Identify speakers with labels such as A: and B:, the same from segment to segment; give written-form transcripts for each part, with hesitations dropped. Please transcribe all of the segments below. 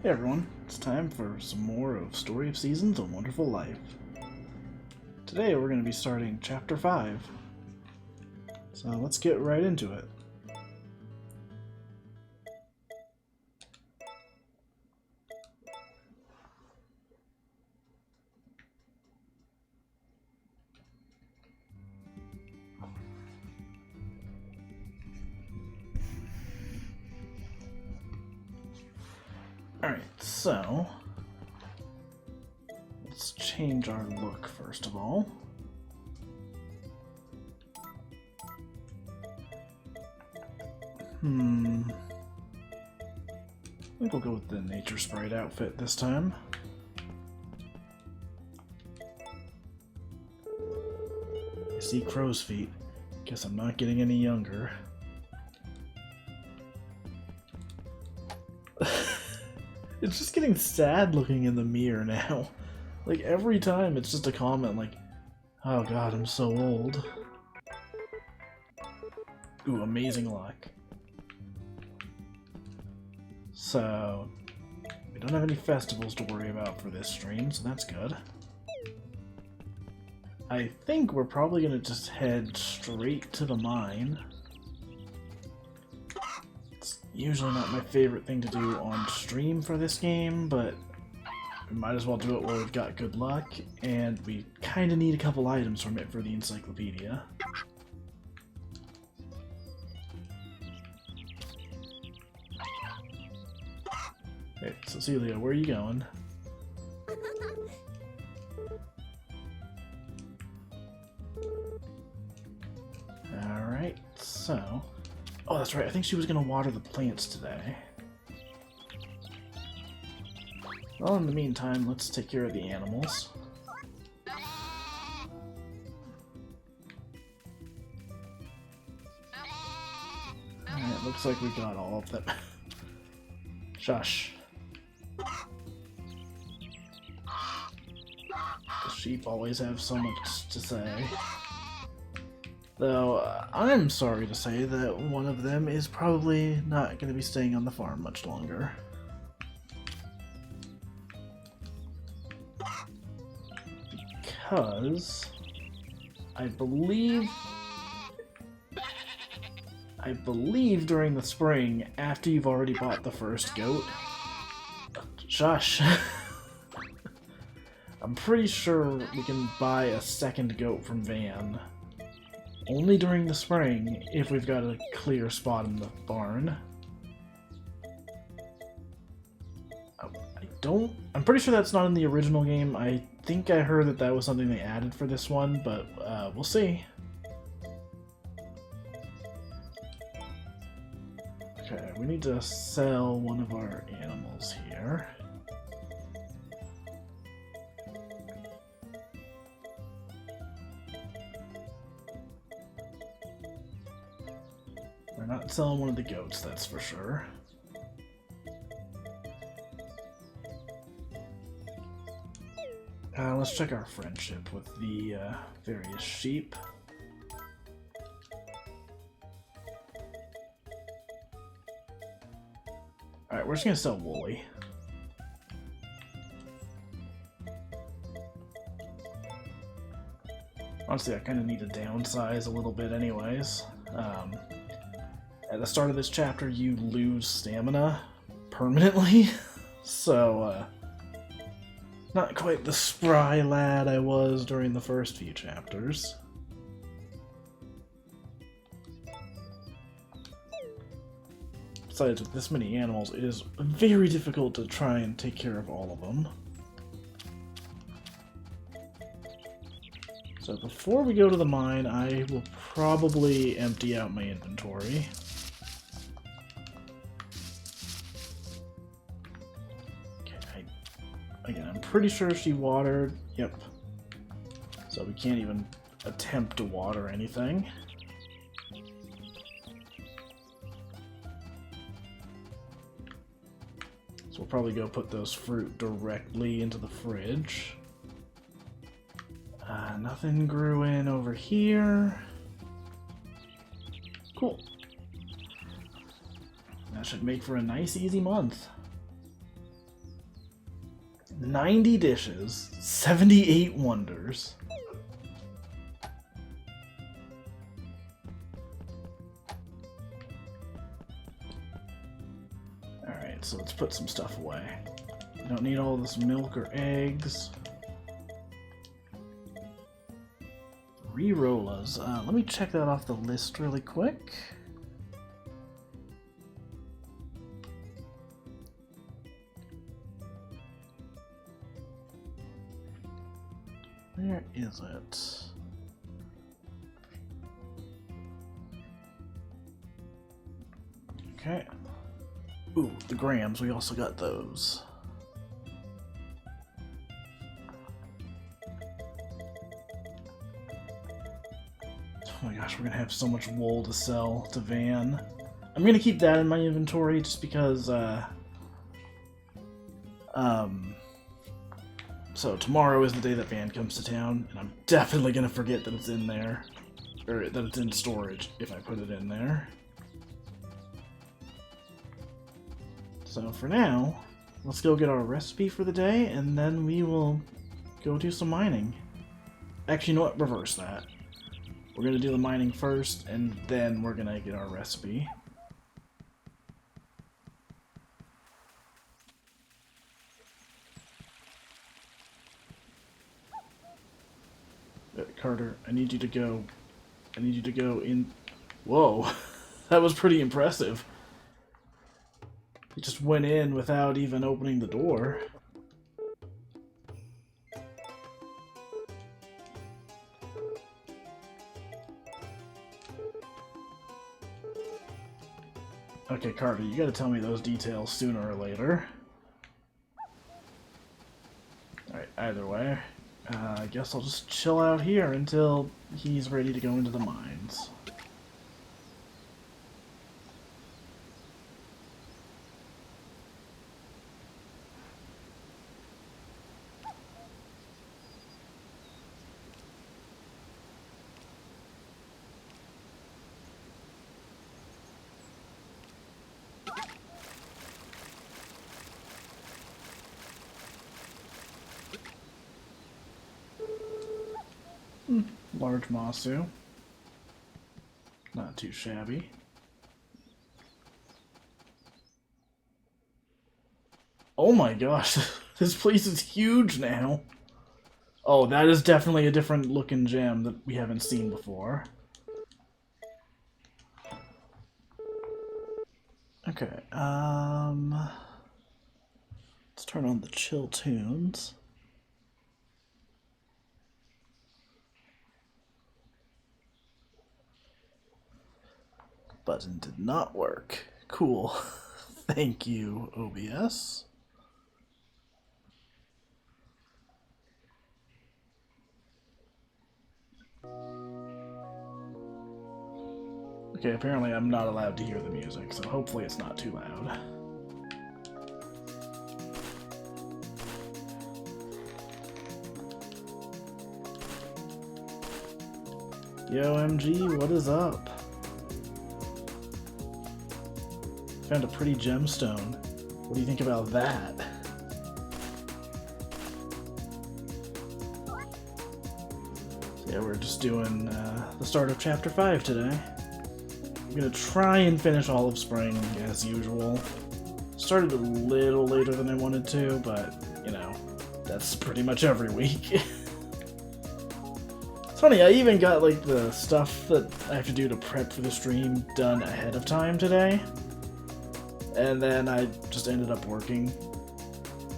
A: Hey everyone, it's time for some more of Story of Seasons, A Wonderful Life. Today we're going to be starting Chapter 5. So let's get right into it. Alright, so let's change our look first of all. I think we'll go with the Nature Sprite outfit this time. I see crow's feet. Guess I'm not getting any younger. It's just getting sad looking in the mirror now. Like, every time it's just a comment like, oh god, I'm so old. Ooh, amazing luck. So, we don't have any festivals to worry about for this stream, so that's good. I think we're probably gonna just head straight to the mine. Usually not my favorite thing to do on stream for this game, but we might as well do it while we've got good luck, and we kind of need a couple items from it for the encyclopedia. Hey, Cecilia, where are you going? Alright, so... Oh, that's right. I think she was going to water the plants today. Well, in the meantime, let's take care of the animals. Alright, looks like we got all of them. Shush. The sheep always have so much to say. Though, I'm sorry to say that one of them is probably not going to be staying on the farm much longer. Because I believe during the spring, after you've already bought the first goat... Shush! I'm pretty sure we can buy a second goat from Van. Only during the spring, if we've got a clear spot in the barn. I'm pretty sure that's not in the original game. I think I heard that that was something they added for this one, but we'll see. Okay, we need to sell one of our animals here. We're not selling one of the goats, that's for sure. Let's check our friendship with the various sheep. Alright, we're just gonna sell Wooly. Honestly, I kind of need to downsize a little bit anyways. At the start of this chapter, you lose stamina permanently, so not quite the spry lad I was during the first few chapters. Besides, with this many animals, it is very difficult to try and take care of all of them. So before we go to the mine, I will probably empty out my inventory. Again, I'm pretty sure she watered. Yep. So we can't even attempt to water anything. So we'll probably go put those fruit directly into the fridge. Nothing grew in over here. Cool. That should make for a nice, easy month. 90 dishes, 78 wonders. Alright, so let's put some stuff away. We don't need all this milk or eggs. Re-rollas. Let me check that off the list really quick. Where is it? Okay. Ooh, the grams, we also got those. Oh my gosh, we're gonna have so much wool to sell to Van. I'm gonna keep that in my inventory just because, so tomorrow is the day that Van comes to town, and I'm definitely gonna forget that it's in there. Or that it's in storage if I put it in there. So for now, let's go get our recipe for the day, and then we will go do some mining. Actually, you know what? Reverse that. We're gonna do the mining first, and then we're gonna get our recipe. Carter, I need you to go in. Whoa, that was pretty impressive. He just went in without even opening the door. Okay, Carter, you gotta tell me those details sooner or later. Alright, either way. I guess I'll just chill out here until he's ready to go into the mines. Large Masu. Not too shabby. Oh my gosh, this place is huge now. Oh, that is definitely a different looking gem that we haven't seen before. Okay, let's turn on the chill tunes. Button did not work. Cool. Thank you, OBS. Okay, apparently I'm not allowed to hear the music, so hopefully it's not too loud. Yo, MG, what is up? Found a pretty gemstone. What do you think about that? So yeah, we're just doing the start of Chapter 5 today. I'm gonna try and finish all of spring as usual. Started a little later than I wanted to, but, you know, that's pretty much every week. It's funny, I even got, like, the stuff that I have to do to prep for the stream done ahead of time today. And then I just ended up working.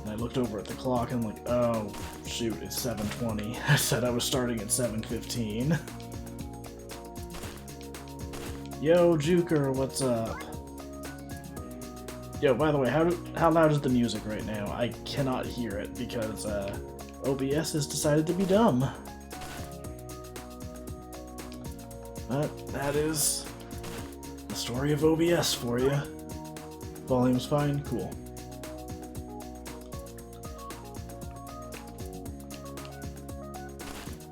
A: And I looked over at the clock and I'm like, oh, shoot, it's 7:20. I said I was starting at 7:15. Yo, Juker, what's up? Yo, by the way, how loud is the music right now? I cannot hear it because OBS has decided to be dumb. But that is the story of OBS for you. Volume's fine? Cool.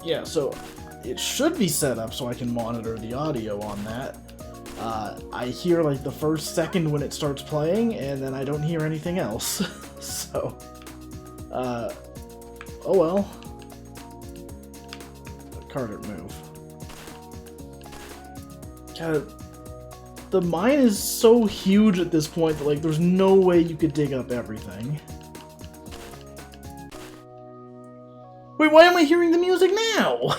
A: Yeah, so it should be set up so I can monitor the audio on that. I hear like the first second when it starts playing, and then I don't hear anything else. So, Oh well. Carter, move. God, the mine is so huge at this point that, like, there's no way you could dig up everything. Wait, why am I hearing the music now?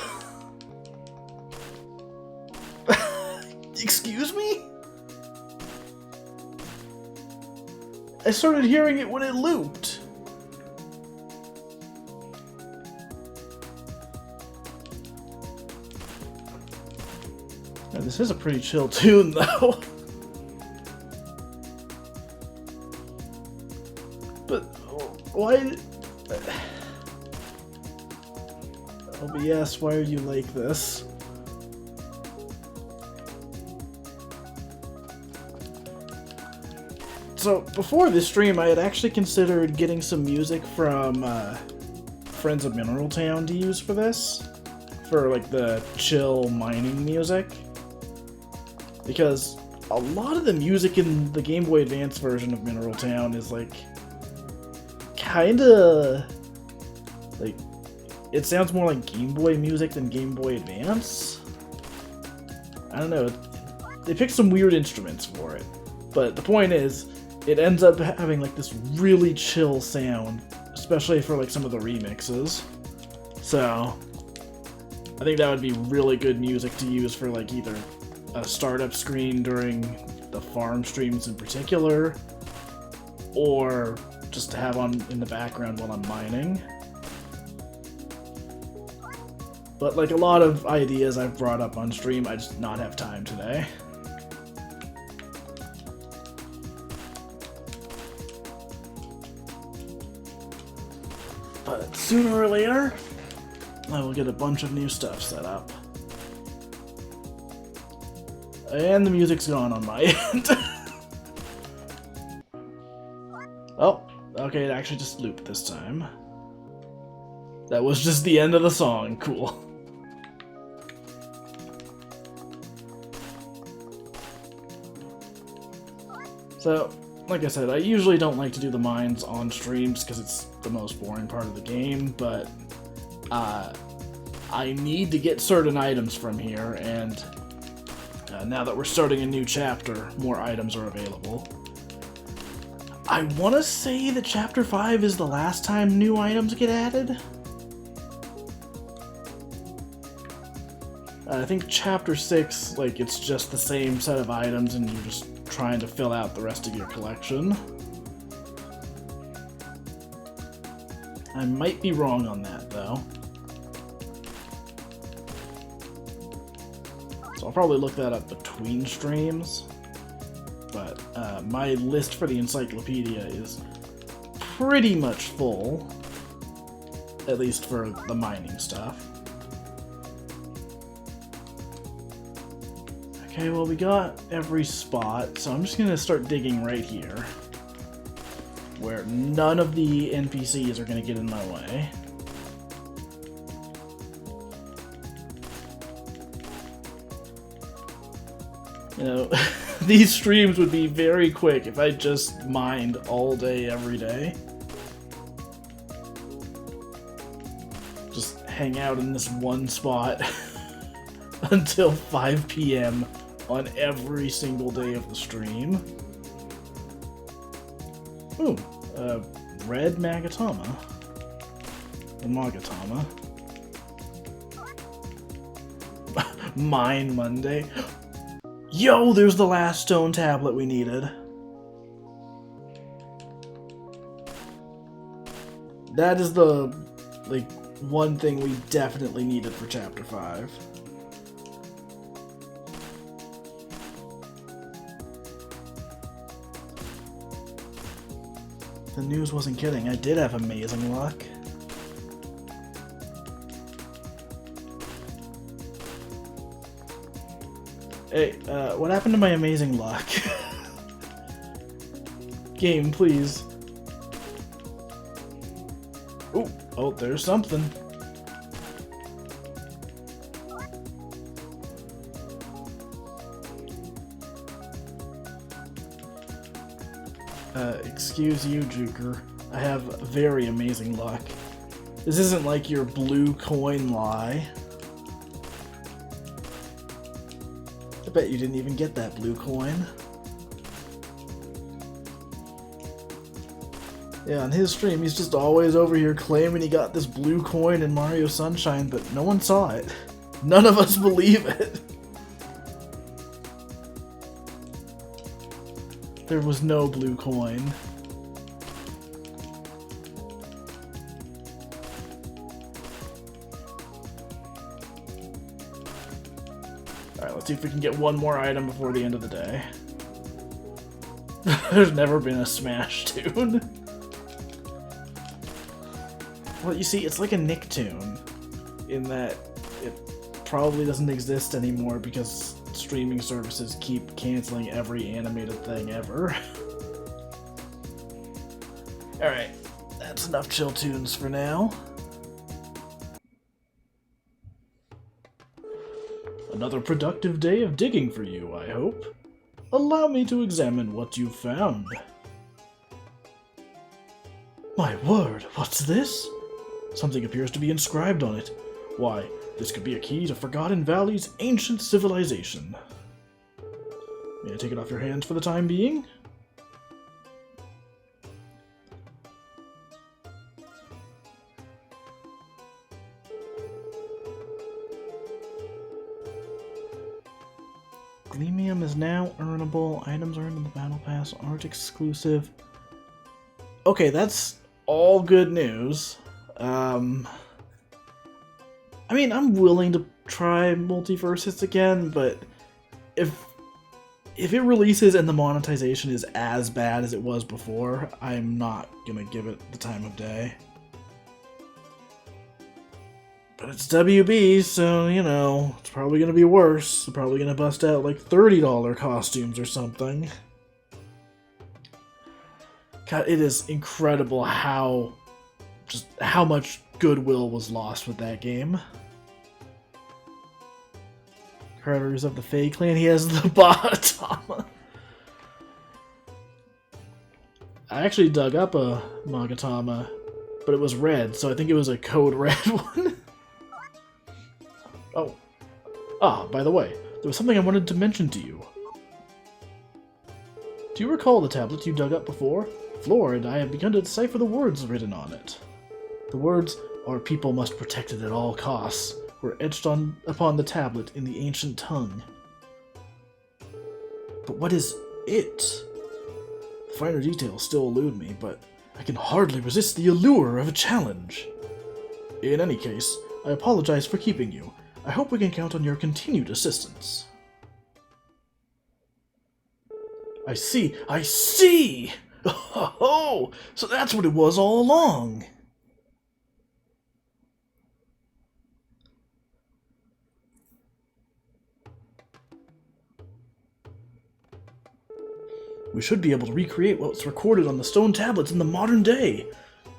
A: Excuse me? I started hearing it when it looped. Now, this is a pretty chill tune, though. But why? OBS, why are you like this? So, before this stream, I had actually considered getting some music from Friends of Mineral Town to use for this. For, like, the chill mining music. Because a lot of the music in the Game Boy Advance version of Mineral Town is, like, kinda... like, it sounds more like Game Boy music than Game Boy Advance. I don't know. They picked some weird instruments for it. But the point is, it ends up having, like, this really chill sound, especially for, like, some of the remixes. So, I think that would be really good music to use for, like, either a startup screen during the farm streams in particular, or just to have on in the background while I'm mining. But, like, a lot of ideas I've brought up on stream, I just not have time today. But sooner or later, I will get a bunch of new stuff set up. And the music's gone on my end. Oh, okay, it actually just looped this time. That was just the end of the song. Cool. So, like I said, I usually don't like to do the mines on streams because it's the most boring part of the game, but I need to get certain items from here, and now that we're starting a new chapter, more items are available. I want to say that Chapter 5 is the last time new items get added. I think Chapter 6, like, it's just the same set of items and you're just trying to fill out the rest of your collection. I might be wrong on that, though. So I'll probably look that up between streams. But my list for the encyclopedia is pretty much full. At least for the mining stuff. Okay, well, we got every spot, so I'm just gonna start digging right here, where none of the NPCs are gonna get in my way. You know, these streams would be very quick if I just mined all day, every day. Just hang out in this one spot until 5 PM on every single day of the stream. Ooh, red Magatama. Or Magatama. Mine Monday. Yo, there's the last stone tablet we needed. That is the, like, one thing we definitely needed for Chapter 5. The news wasn't kidding. I did have amazing luck. Hey, what happened to my amazing luck? Game, please. Ooh, oh, there's something. Excuse you, Juker. I have very amazing luck. This isn't like your blue coin lie. I bet you didn't even get that blue coin. Yeah, on his stream, he's just always over here claiming he got this blue coin in Mario Sunshine, but no one saw it. None of us believe it. There was no blue coin. Alright, let's see if we can get one more item before the end of the day. There's never been a Smash tune. Well, you see, it's like a Nicktoon, in that it probably doesn't exist anymore because streaming services keep canceling every animated thing ever. Alright, that's enough chill tunes for now. Another productive day of digging for you, I hope. Allow me to examine what you've found. My word, what's this? Something appears to be inscribed on it. Why, this could be a key to Forgotten Valley's ancient civilization. May I take it off your hands for the time being? Gleamium is now earnable. Items earned in the Battle Pass aren't exclusive. Okay, that's all good news. I mean, I'm willing to try Multiversus again, but if it releases and the monetization is as bad as it was before, I'm not gonna give it the time of day. But it's WB, so, you know, it's probably gonna be worse. They're probably gonna bust out, like, $30 costumes or something. God, it is incredible how much goodwill was lost with that game. Creditors of the Fae Clan, he has the Magatama. I actually dug up a Magatama, but it was red, so I think it was a code red one. Oh. Ah, by the way, there was something I wanted to mention to you. Do you recall the tablet you dug up before? Flora and I have begun to decipher the words written on it. The words, "Our people must protect it at all costs," were etched upon the tablet in the ancient tongue. But what is it? The finer details still elude me, but I can hardly resist the allure of a challenge. In any case, I apologize for keeping you. I hope we can count on your continued assistance. I see! I see! Oh, so that's what it was all along! We should be able to recreate what's recorded on the stone tablets in the modern day.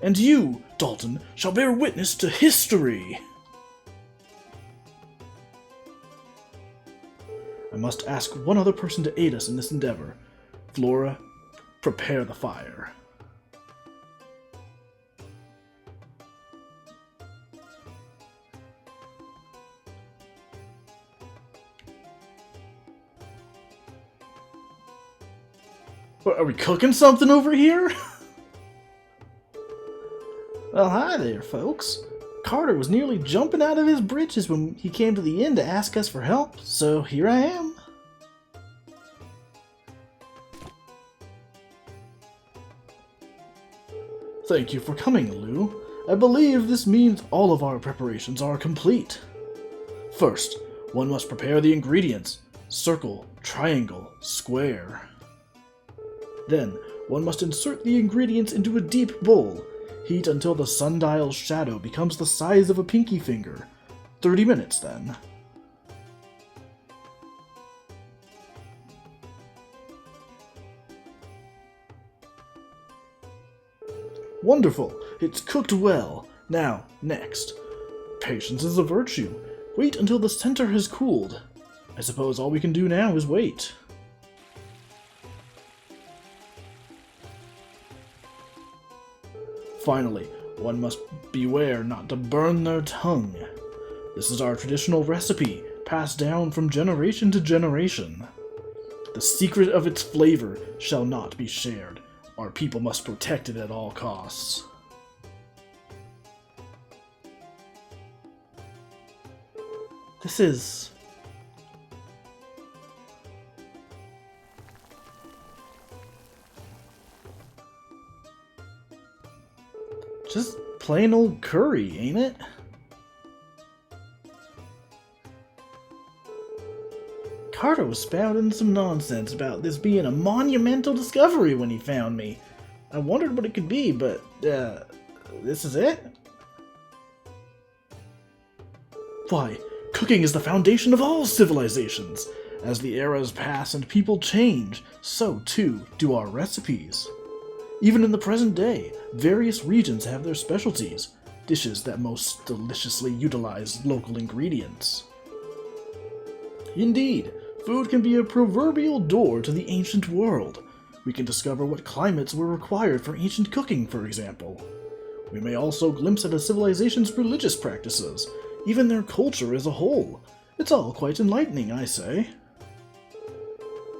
A: And you, Dalton, shall bear witness to history. I must ask one other person to aid us in this endeavor. Flora, prepare the fire. What, are we cooking something over here? Well, hi there, folks. Carter was nearly jumping out of his britches when he came to the inn to ask us for help, so here I am. Thank you for coming, Lou. I believe this means all of our preparations are complete. First, one must prepare the ingredients: circle, triangle, square. Then, one must insert the ingredients into a deep bowl. Heat until the sundial's shadow becomes the size of a pinky finger. 30 minutes, then. Wonderful! It's cooked well. Now, next. Patience is a virtue. Wait until the center has cooled. I suppose all we can do now is wait. Finally, one must beware not to burn their tongue. This is our traditional recipe, passed down from generation to generation. The secret of its flavor shall not be shared. Our people must protect it at all costs. This is... just plain old curry, ain't it? Carter was spouting some nonsense about this being a monumental discovery when he found me. I wondered what it could be, but, this is it? Why, cooking is the foundation of all civilizations. As the eras pass and people change, so too do our recipes. Even in the present day, various regions have their specialties, dishes that most deliciously utilize local ingredients. Indeed, food can be a proverbial door to the ancient world. We can discover what climates were required for ancient cooking, for example. We may also glimpse at a civilization's religious practices, even their culture as a whole. It's all quite enlightening, I say.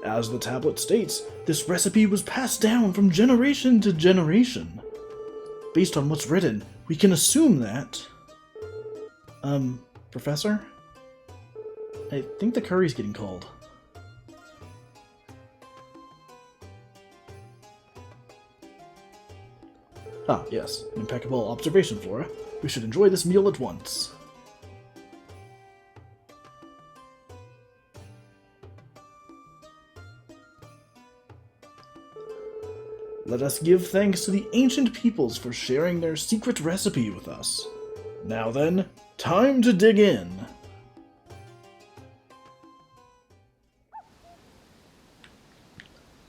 A: As the tablet states, this recipe was passed down from generation to generation. Based on what's written, we can assume that... Professor? I think the curry's getting cold. Ah, yes. An impeccable observation, Flora. We should enjoy this meal at once. Let us give thanks to the ancient peoples for sharing their secret recipe with us. Now then, time to dig in.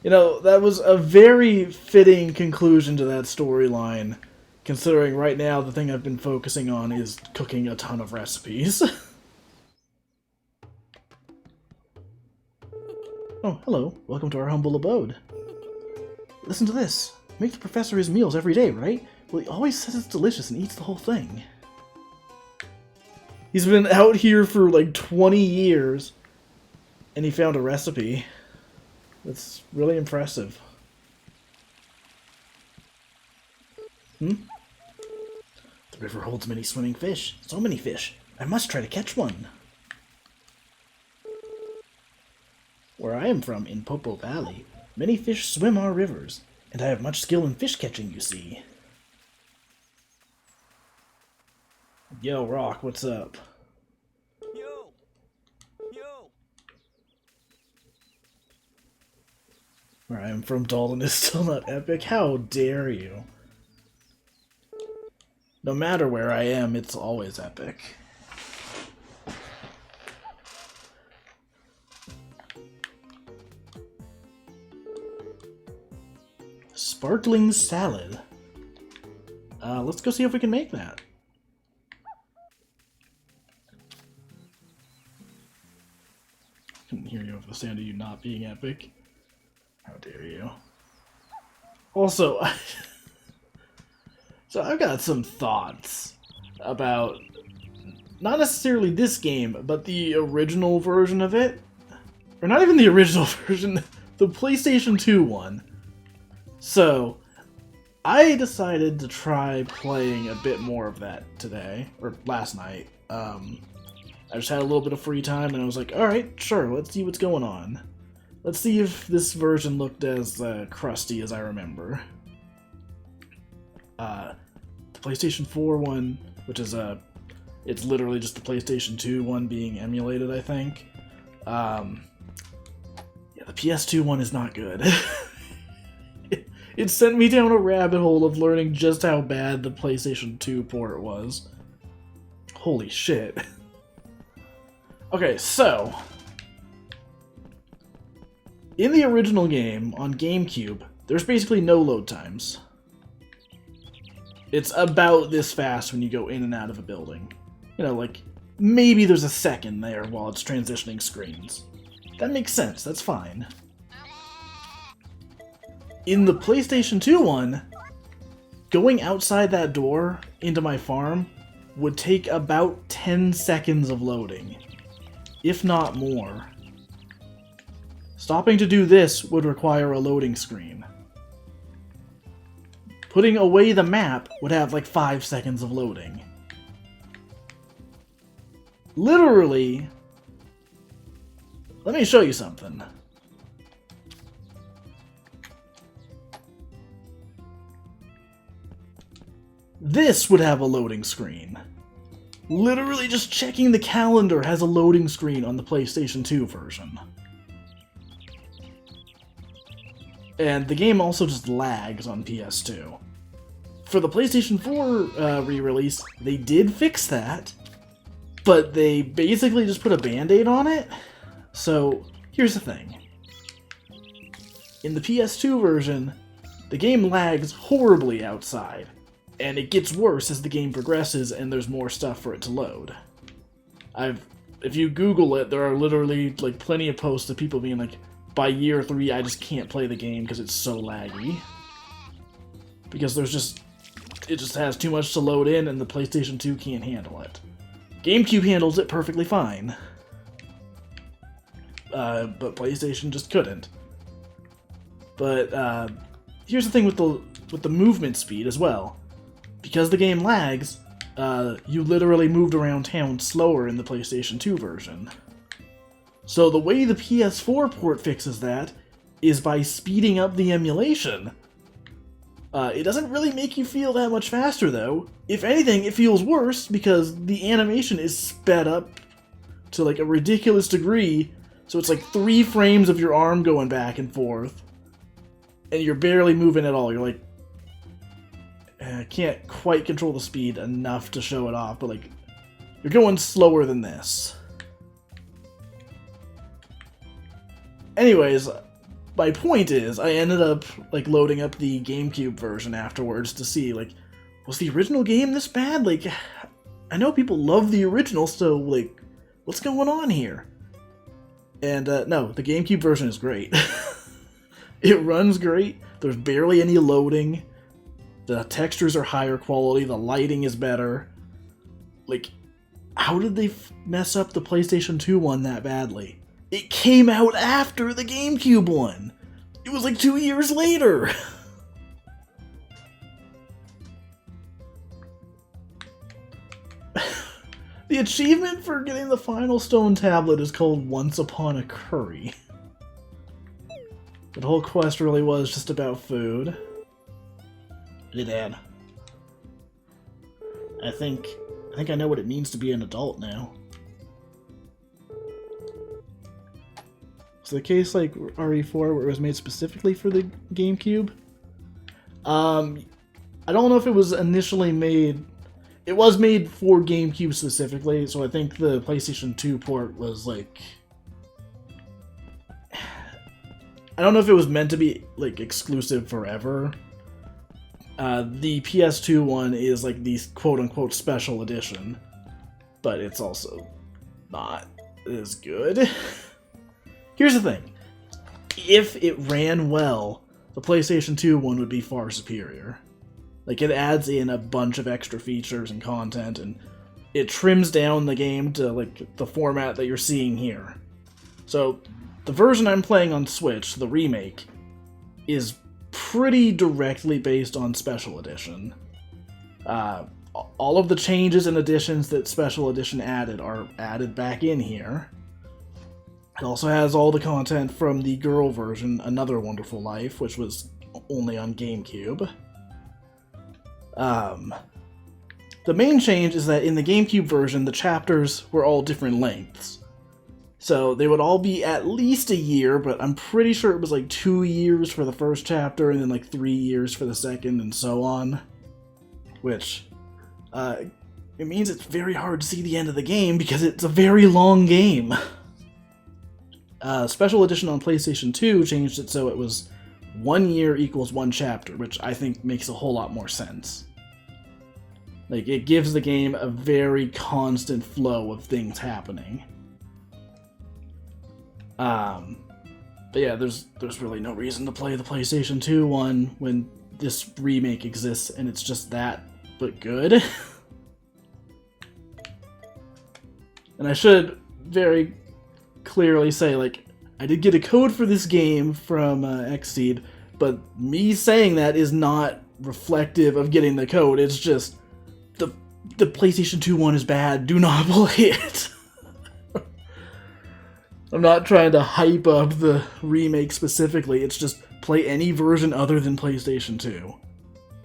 A: You know, that was a very fitting conclusion to that storyline, considering right now the thing I've been focusing on is cooking a ton of recipes. Oh, hello. Welcome to our humble abode. Listen to this. Make the professor his meals every day, right? Well, he always says it's delicious and eats the whole thing. He's been out here for like 20 years, and he found a recipe. That's really impressive. The river holds many swimming fish. So many fish. I must try to catch one. Where I am from, in Popo Valley, many fish swim our rivers, and I have much skill in fish catching, you see. Yo, Rock, what's up?
B: Yo! Yo!
A: Where I am from, Dalton is still not epic? How dare you? No matter where I am, it's always epic. Sparkling salad. Let's go see if we can make that. I couldn't hear you over the sound of you not being epic. How dare you. Also, so I've got some thoughts about not necessarily this game, but the original version of it. Or not even the original version, the PlayStation 2 one. So, I decided to try playing a bit more of that today, or last night. I just had a little bit of free time, and I was like, alright, sure, let's see what's going on. Let's see if this version looked as crusty as I remember. The PlayStation 4 one, which is it's literally just the PlayStation 2 one being emulated, I think. Yeah, the PS2 one is not good. It sent me down a rabbit hole of learning just how bad the PlayStation 2 port was. Holy shit. Okay, so... in the original game, on GameCube, there's basically no load times. It's about this fast when you go in and out of a building. You know, like, maybe there's a second there while it's transitioning screens. That makes sense, that's in the PlayStation 2 one, going outside that door into my farm would take about 10 seconds of loading, if not more. Stopping to do this would require a loading screen. Putting away the map would have like 5 seconds of loading. Literally, let me show you something. This would have a loading screen. Literally just checking the calendar has a loading screen on the PlayStation 2 version. And the game also just lags on PS2. For the PlayStation 4 re-release, they did fix that, but they basically just put a band-aid on it. So, here's the thing. In the PS2 version, the game lags horribly outside, and it gets worse as the game progresses and there's more stuff for it to load. If you Google it, there are literally like plenty of posts of people being like, by year 3 I just can't play the game because it's so laggy. Because it just has too much to load in and the PlayStation 2 can't handle it. GameCube handles it perfectly fine. But PlayStation just couldn't. But here's the thing with the movement speed as well. Because the game lags, you literally moved around town slower in the PlayStation 2 version. So the way the PS4 port fixes that is by speeding up the emulation. It doesn't really make you feel that much faster though. If anything, it feels worse because the animation is sped up to like a ridiculous degree. So it's like 3 frames of your arm going back and forth. And you're barely moving at all. You're like, can't quite control the speed enough to show it off, but like, you're going slower than this. Anyways, my point is, I ended up like loading up the GameCube version afterwards to see like, was the original game this bad? Like, I know people love the original, so like, what's going on here? And no, the GameCube version is great. It runs great. There's barely any loading. The textures are higher quality. The lighting is better. Like, how did they mess up the PlayStation 2 one that badly? It came out after the GameCube one. It was like 2 years later. The achievement for getting the final stone tablet is called Once Upon a Curry. The whole quest really was just about food. Hey, Dad. I think I know what it means to be an adult now. Is the case like RE4 where it was made specifically for the GameCube? I don't know if it was initially made... It was made for GameCube specifically, so I think the PlayStation 2 port was like... I don't know if it was meant to be like exclusive forever. The PS2 one is like the quote-unquote special edition, but it's also not as good. Here's the thing. If it ran well, the PlayStation 2 one would be far superior. Like, it adds in a bunch of extra features and content, and it trims down the game to like the format that you're seeing here. So, the version I'm playing on Switch, the remake, is pretty directly based on Special Edition. All of the changes and additions that Special Edition added are added back in here. It also has all the content from the girl version, Another Wonderful Life, which was only on GameCube. The main change is that in the GameCube version, the chapters were all different lengths. So they would all be at least a year, but I'm pretty sure it was like 2 years for the first chapter and then like 3 years for the second and so on. Which, it means it's very hard to see the end of the game because it's a very long game. Special Edition on PlayStation 2 changed it so it was 1 year equals 1 chapter, which I think makes a whole lot more sense. Like, it gives the game a very constant flow of things happening. But yeah, there's really no reason to play the PlayStation 2 one when this remake exists and it's just that, but good. And I should very clearly say, like, I did get a code for this game from Xseed, but me saying that is not reflective of getting the code. It's just the PlayStation 2 one is bad. Do not play it. I'm not trying to hype up the remake specifically. It's just play any version other than PlayStation 2.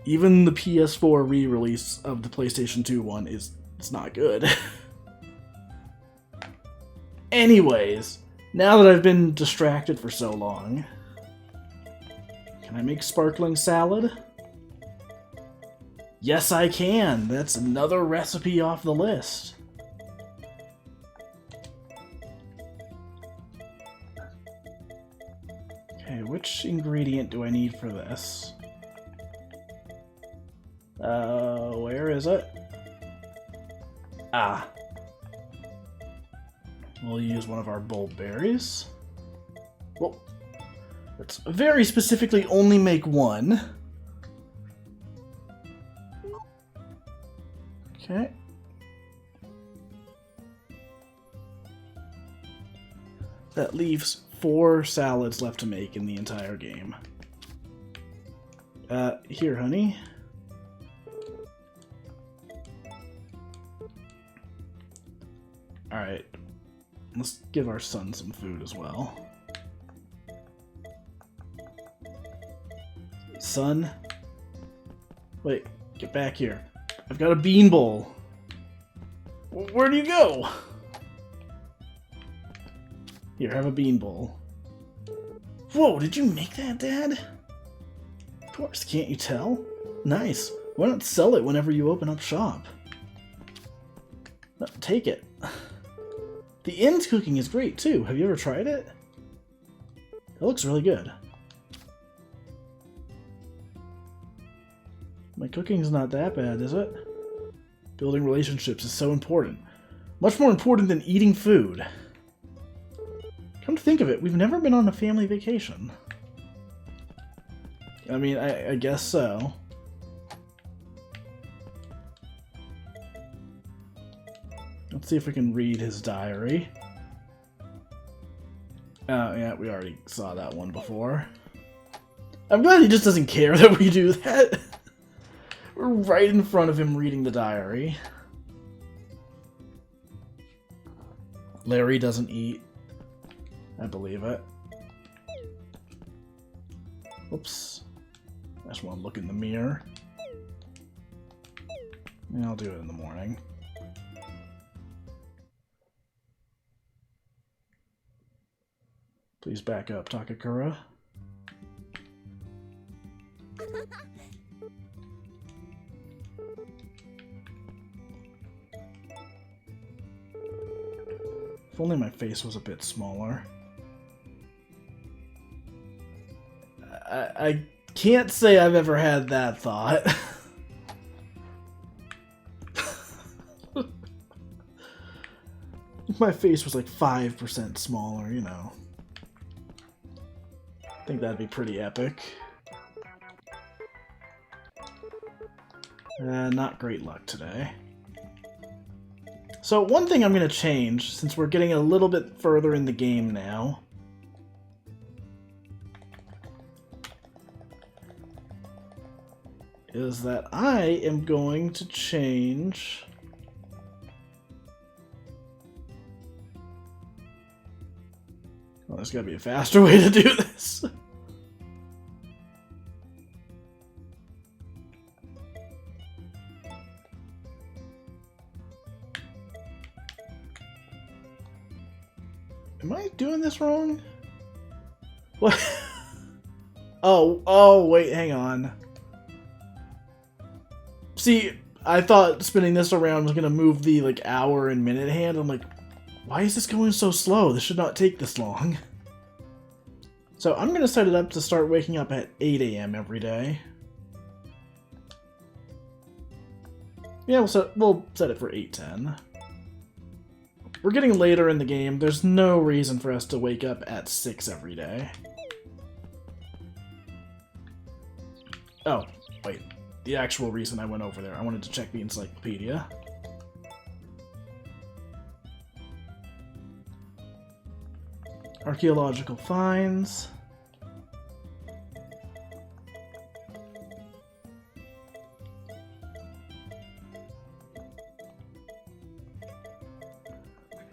A: Even the PS4 re-release of the PlayStation 2 one it's not good. Anyways, now that I've been distracted for so long, can I make sparkling salad? Yes, I can. That's another recipe off the list. Okay, which ingredient do I need for this? Where is it? Ah. We'll use one of our bulb berries. Well, let's very specifically only make one. Okay. That leaves 4 salads left to make in the entire game. Here, honey. Alright. Let's give our son some food as well. Son? Wait, get back here. I've got a bean bowl. Where do you go? Here, have a bean bowl. Whoa, did you make that, Dad? Of course, can't you tell? Nice. Why not sell it whenever you open up shop? No, take it. The inn's cooking is great, too. Have you ever tried it? It looks really good. My cooking's not that bad, is it? Building relationships is so important. Much more important than eating food. Come to think of it, we've never been on a family vacation. I mean, I guess so. Let's see if we can read his diary. Oh, yeah, we already saw that one before. I'm glad he just doesn't care that we do that. We're right in front of him reading the diary. Larry doesn't eat. I believe it. Oops. I just want to look in the mirror. Yeah, I'll do it in the morning. Please back up, Takakura. If only my face was a bit smaller. I can't say I've ever had that thought. If my face was like 5% smaller, you know. I think that'd be pretty epic. Not great luck today. So one thing I'm going to change, since we're getting a little bit further in the game now, is that I am going to change... Well, there's got to be a faster way to do this. Am I doing this wrong? What? Oh, wait, hang on. See, I thought spinning this around was going to move the, like, hour and minute hand. I'm like, why is this going so slow? This should not take this long. So I'm going to set it up to start waking up at 8 a.m. every day. Yeah, we'll set it for 8:10. We're getting later in the game. There's no reason for us to wake up at 6 every day. Oh, wait. The actual reason I went over there, I wanted to check the encyclopedia. Archaeological finds.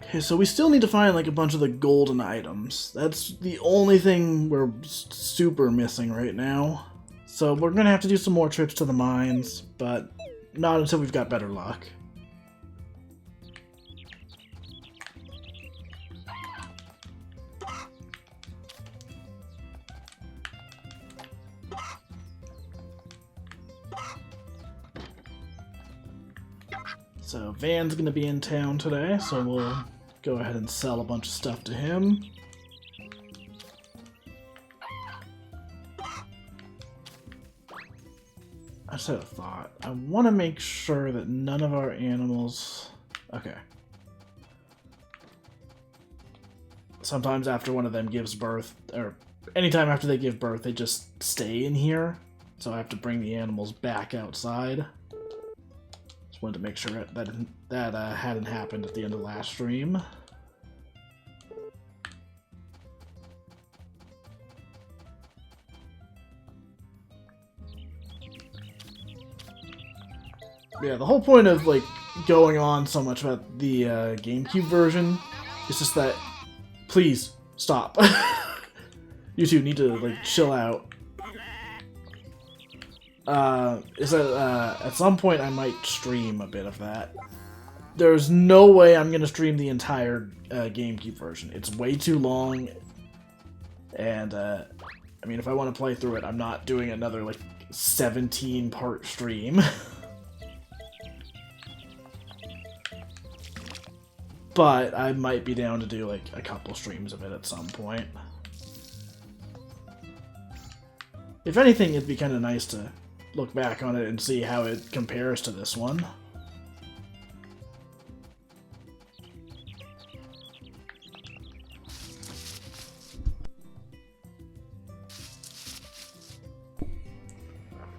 A: Okay, so we still need to find like a bunch of the golden items. That's the only thing we're super missing right now. So we're gonna have to do some more trips to the mines, but not until we've got better luck. So Van's gonna be in town today, so we'll go ahead and sell a bunch of stuff to him. I just had a thought. I want to make sure that none of our animals... Okay. Sometimes after one of them gives birth, or anytime after they give birth, they just stay in here. So I have to bring the animals back outside. Just wanted to make sure that hadn't happened at the end of last stream. Yeah, the whole point of like going on so much about the GameCube version is just that, please stop. You two need to like chill out. Is that at some point I might stream a bit of that. There's no way I'm gonna stream the entire GameCube version. It's way too long, and I mean, if I want to play through it, I'm not doing another like 17-part stream. But I might be down to do like a couple streams of it at some point. If anything, it'd be kind of nice to look back on it and see how it compares to this one.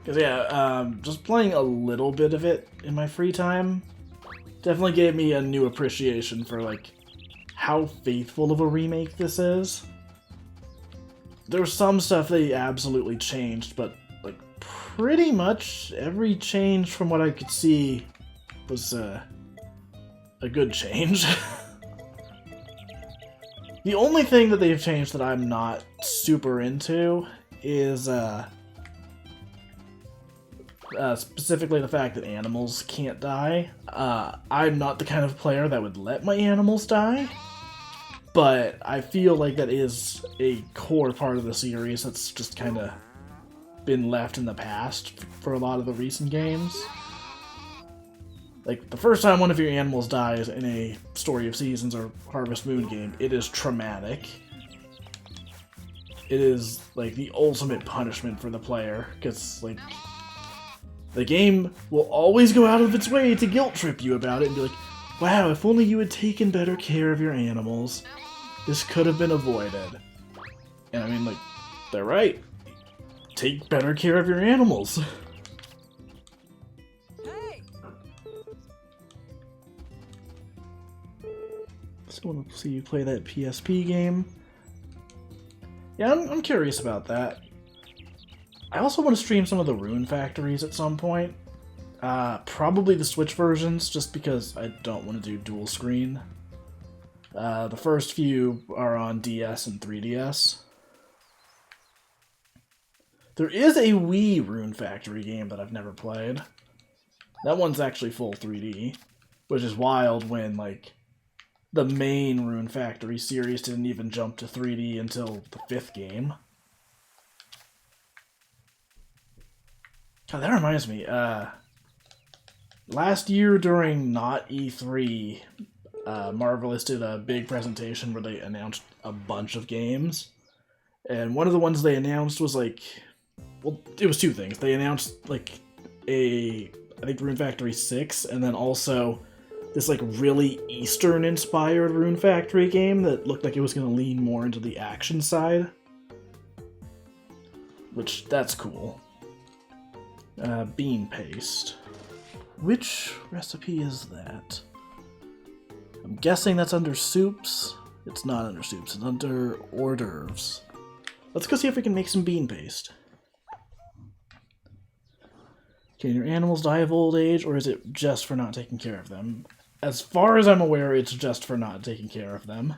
A: Because yeah, just playing a little bit of it in my free time definitely gave me a new appreciation for, like, how faithful of a remake this is. There's some stuff they absolutely changed, but, like, pretty much every change from what I could see was, a good change. The only thing that they've changed that I'm not super into is, specifically the fact that animals can't die. I'm not the kind of player that would let my animals die, but I feel like that is a core part of the series that's just kind of been left in the past for a lot of the recent games. Like, the first time one of your animals dies in a Story of Seasons or Harvest Moon game, it is traumatic. It is, like, the ultimate punishment for the player, because, like, the game will always go out of its way to guilt trip you about it and be like, wow, if only you had taken better care of your animals, this could have been avoided. And I mean, like, they're right. Take better care of your animals.
B: Hey!
A: Just want to see you play that PSP game. Yeah, I'm curious about that. I also want to stream some of the Rune Factories at some point. Probably the Switch versions, just because I don't want to do dual screen. The first few are on DS and 3DS. There is a Wii Rune Factory game that I've never played. That one's actually full 3D, which is wild when, like, the main Rune Factory series didn't even jump to 3D until the 5th game. Oh, that reminds me, last year during Not E3, Marvelous did a big presentation where they announced a bunch of games. And one of the ones they announced was like, well, it was two things. They announced like I think Rune Factory 6, and then also this like really Eastern-inspired Rune Factory game that looked like it was going to lean more into the action side. Which, that's cool. Bean paste. Which recipe is that? I'm guessing that's under soups. It's not under soups, it's under hors d'oeuvres. Let's go see if we can make some bean paste. Can your animals die of old age, or is it just for not taking care of them? As far as I'm aware, it's just for not taking care of them.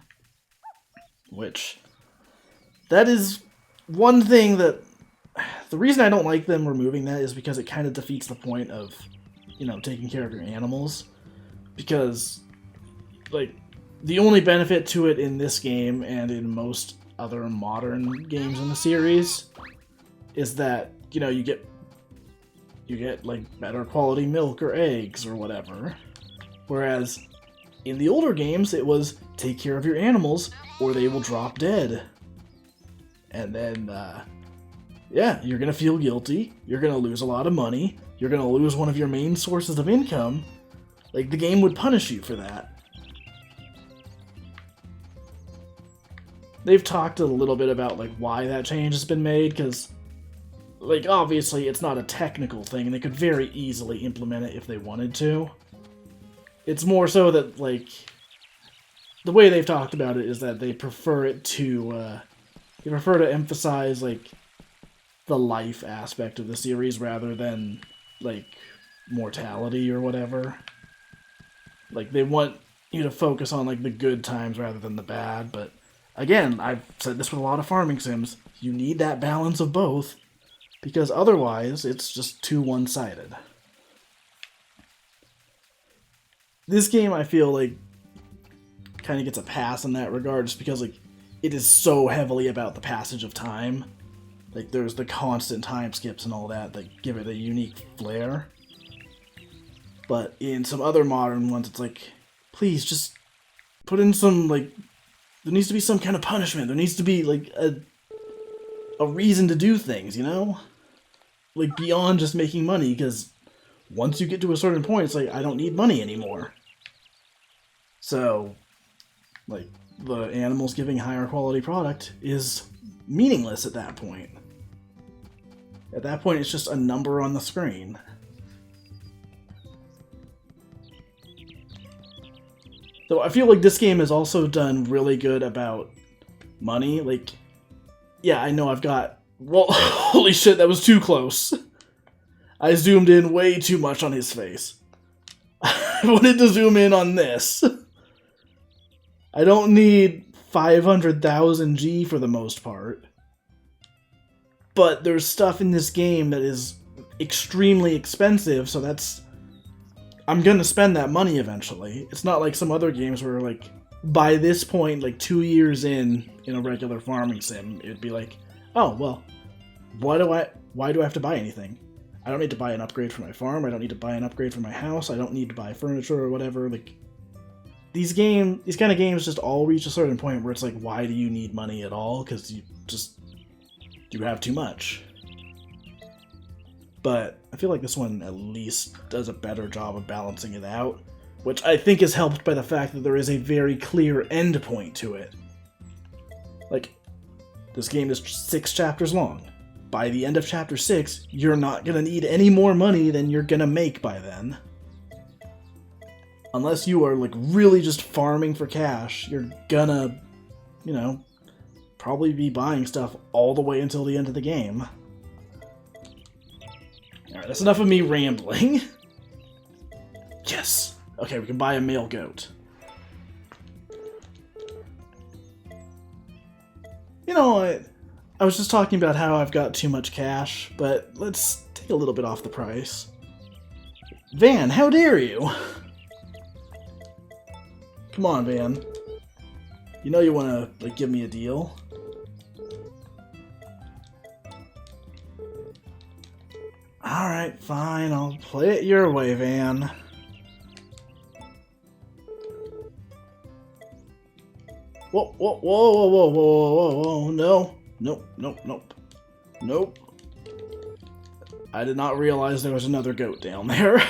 A: Which, that is one thing that... The reason I don't like them removing that is because it kind of defeats the point of, you know, taking care of your animals. Because, like, the only benefit to it in this game, and in most other modern games in the series, is that, you know, you get like better quality milk or eggs or whatever. Whereas in the older games it was take care of your animals or they will drop dead. And then yeah, you're gonna feel guilty, you're gonna lose a lot of money, you're gonna lose one of your main sources of income. Like, the game would punish you for that. They've talked a little bit about like why that change has been made, because like, obviously, it's not a technical thing, and they could very easily implement it if they wanted to. It's more so that, like, the way they've talked about it is that they prefer it to, they prefer to emphasize, like, the life aspect of the series rather than, like, mortality or whatever. Like, they want you to focus on, like, the good times rather than the bad, but, again, I've said this with a lot of farming sims, you need that balance of both. Because otherwise, it's just too one-sided. This game, I feel like, kind of gets a pass in that regard, just because, like, it is so heavily about the passage of time. Like, there's the constant time skips and all that give it a unique flair. But in some other modern ones, it's like, please, just put in some, like, there needs to be some kind of punishment. There needs to be, like, a reason to do things, you know? Like, beyond just making money, because once you get to a certain point, it's like, I don't need money anymore. So, like, the animals giving higher quality product is meaningless at that point. At that point, it's just a number on the screen. So I feel like this game has also done really good about money. Like, yeah, I know I've got... Well, holy shit, that was too close. I zoomed in way too much on his face. I wanted to zoom in on this. I don't need 500,000 G for the most part. But there's stuff in this game that is extremely expensive, so that's... I'm gonna spend that money eventually. It's not like some other games where, like, by this point, like 2 years in a regular farming sim, it'd be like, oh, well, why do I have to buy anything? I don't need to buy an upgrade for my farm, I don't need to buy an upgrade for my house, I don't need to buy furniture or whatever. Like, these kind of games just all reach a certain point where it's like, why do you need money at all? Because you have too much. But I feel like this one at least does a better job of balancing it out, which I think is helped by the fact that there is a very clear end point to it. Like, this game is 6 chapters long. By the end of chapter 6, you're not gonna need any more money than you're gonna make by then. Unless you are, like, really just farming for cash, you're gonna, you know, probably be buying stuff all the way until the end of the game. Alright, that's enough of me rambling. Yes! Okay, we can buy a male goat. You know what? I was just talking about how I've got too much cash, but let's take a little bit off the price. Van, how dare you? Come on, Van. You know you want to, like, give me a deal? Alright, fine, I'll play it your way, Van. Whoa, whoa, whoa, whoa, whoa, whoa, whoa, whoa, no. Nope, nope, nope. Nope. I did not realize there was another goat down there.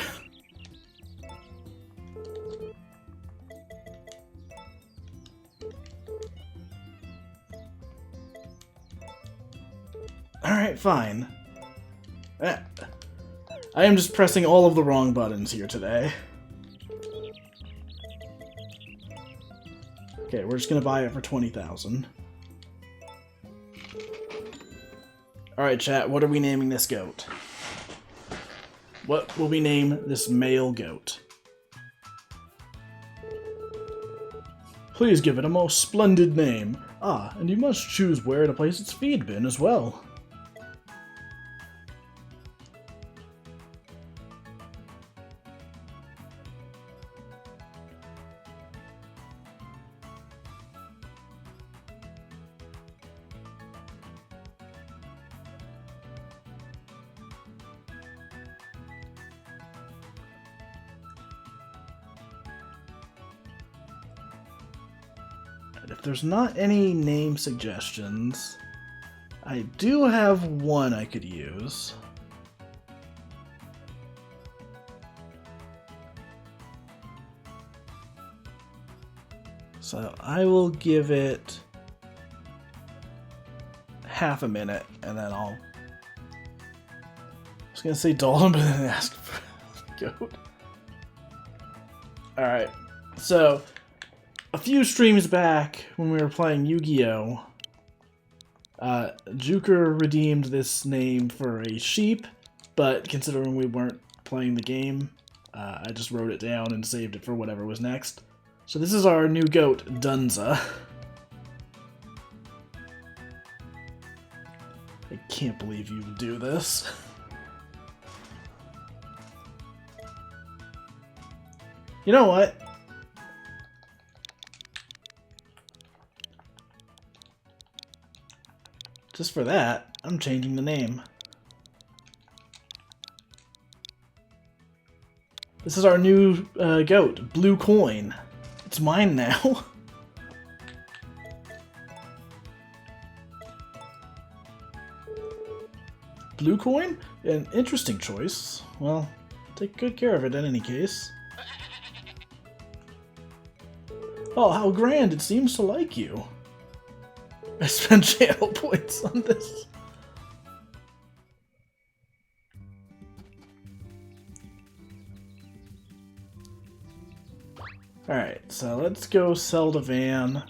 A: Alright, fine. I am just pressing all of the wrong buttons here today. Okay, we're just gonna buy it for 20,000. Alright, chat, what are we naming this goat? What will we name this male goat? Please give it a most splendid name. Ah, and you must choose where to place its feed bin as well. If there's not any name suggestions, I do have one I could use. So I will give it half a minute, and then I was gonna say Dalton, but then ask for goat. Alright, so a few streams back, when we were playing Yu-Gi-Oh!, Juker redeemed this name for a sheep, but considering we weren't playing the game, I just wrote it down and saved it for whatever was next. So this is our new goat, Dunza. I can't believe you would do this. You know what? Just for that, I'm changing the name. This is our new goat, Blue Coin. It's mine now. Blue Coin? An interesting choice. Well, take good care of it in any case. Oh, how grand, it seems to like you. I spent channel points on this. Alright, so let's go sell the van.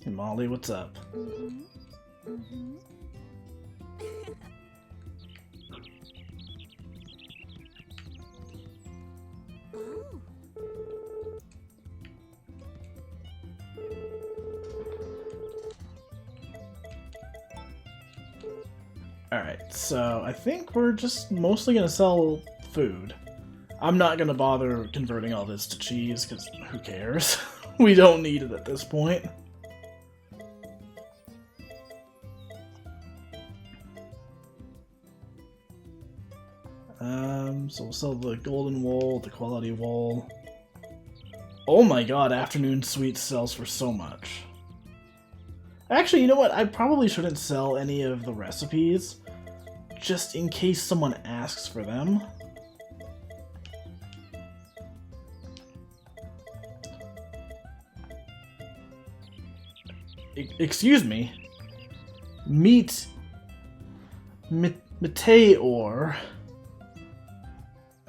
A: Hey Molly, what's up? Alright, so I think we're just mostly gonna sell food. I'm not gonna bother converting all this to cheese, because who cares? We don't need it at this point. So we'll sell the golden wool, the quality wool. Oh my god, afternoon sweets sells for so much. Actually, you know what? I probably shouldn't sell any of the recipes, just in case someone asks for them. Excuse me? Meet Meteor.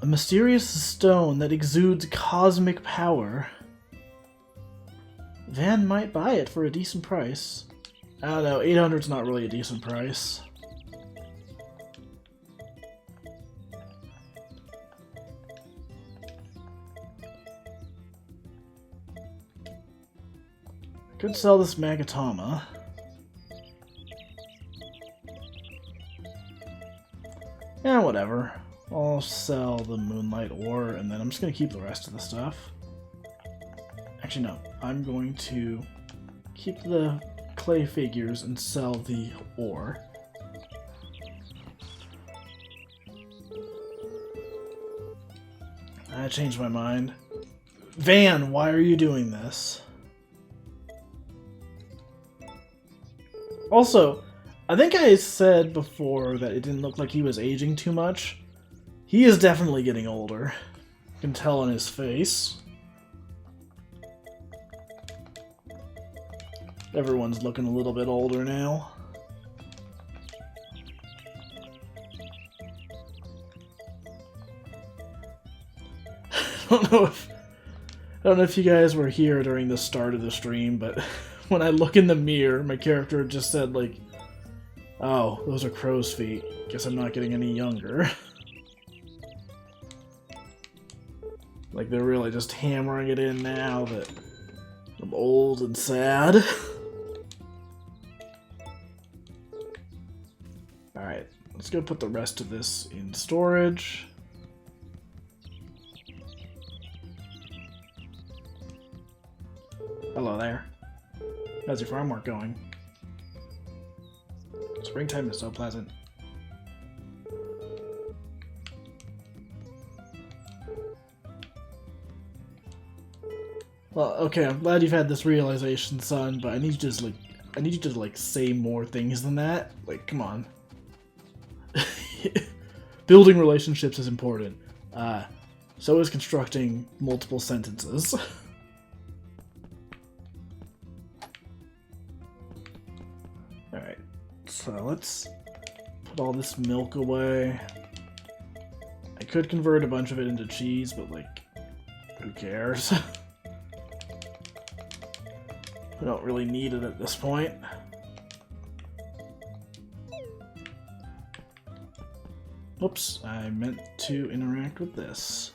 A: A mysterious stone that exudes cosmic power. Van might buy it for a decent price. I don't know, 800's not really a decent price. Could sell this Magatama. Yeah, whatever. I'll sell the Moonlight Ore, and then I'm just going to keep the rest of the stuff. Actually, no. I'm going to keep the clay figures and sell the ore. I changed my mind. Van, why are you doing this? Also, I think I said before that it didn't look like he was aging too much. He is definitely getting older. You can tell on his face. Everyone's looking a little bit older now. I don't know if you guys were here during the start of the stream, but when I look in the mirror, my character just said, like, oh, those are crow's feet. Guess I'm not getting any younger. Like, they're really just hammering it in now that I'm old and sad. Alright, let's go put the rest of this in storage. Hello there. How's your farm work going? Springtime is so pleasant. Well, okay, I'm glad you've had this realization, son, but I need you to like say more things than that. Like, come on. Building relationships is important. So is constructing multiple sentences. Alright, so let's put all this milk away. I could convert a bunch of it into cheese, but like, who cares? We don't really need it at this point. Oops, I meant to interact with this.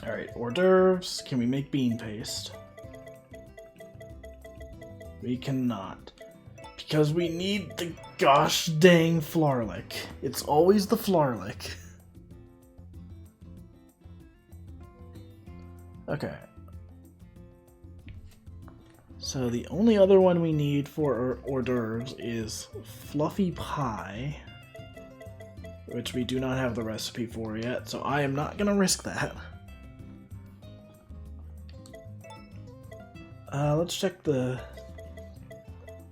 A: Alright, hors d'oeuvres. Can we make bean paste? We cannot. Because we need the gosh dang Flarlick. It's always the Flarlick. Okay. So the only other one we need for our hors d'oeuvres is fluffy pie, which we do not have the recipe for yet, so I am not going to risk that. Let's check the...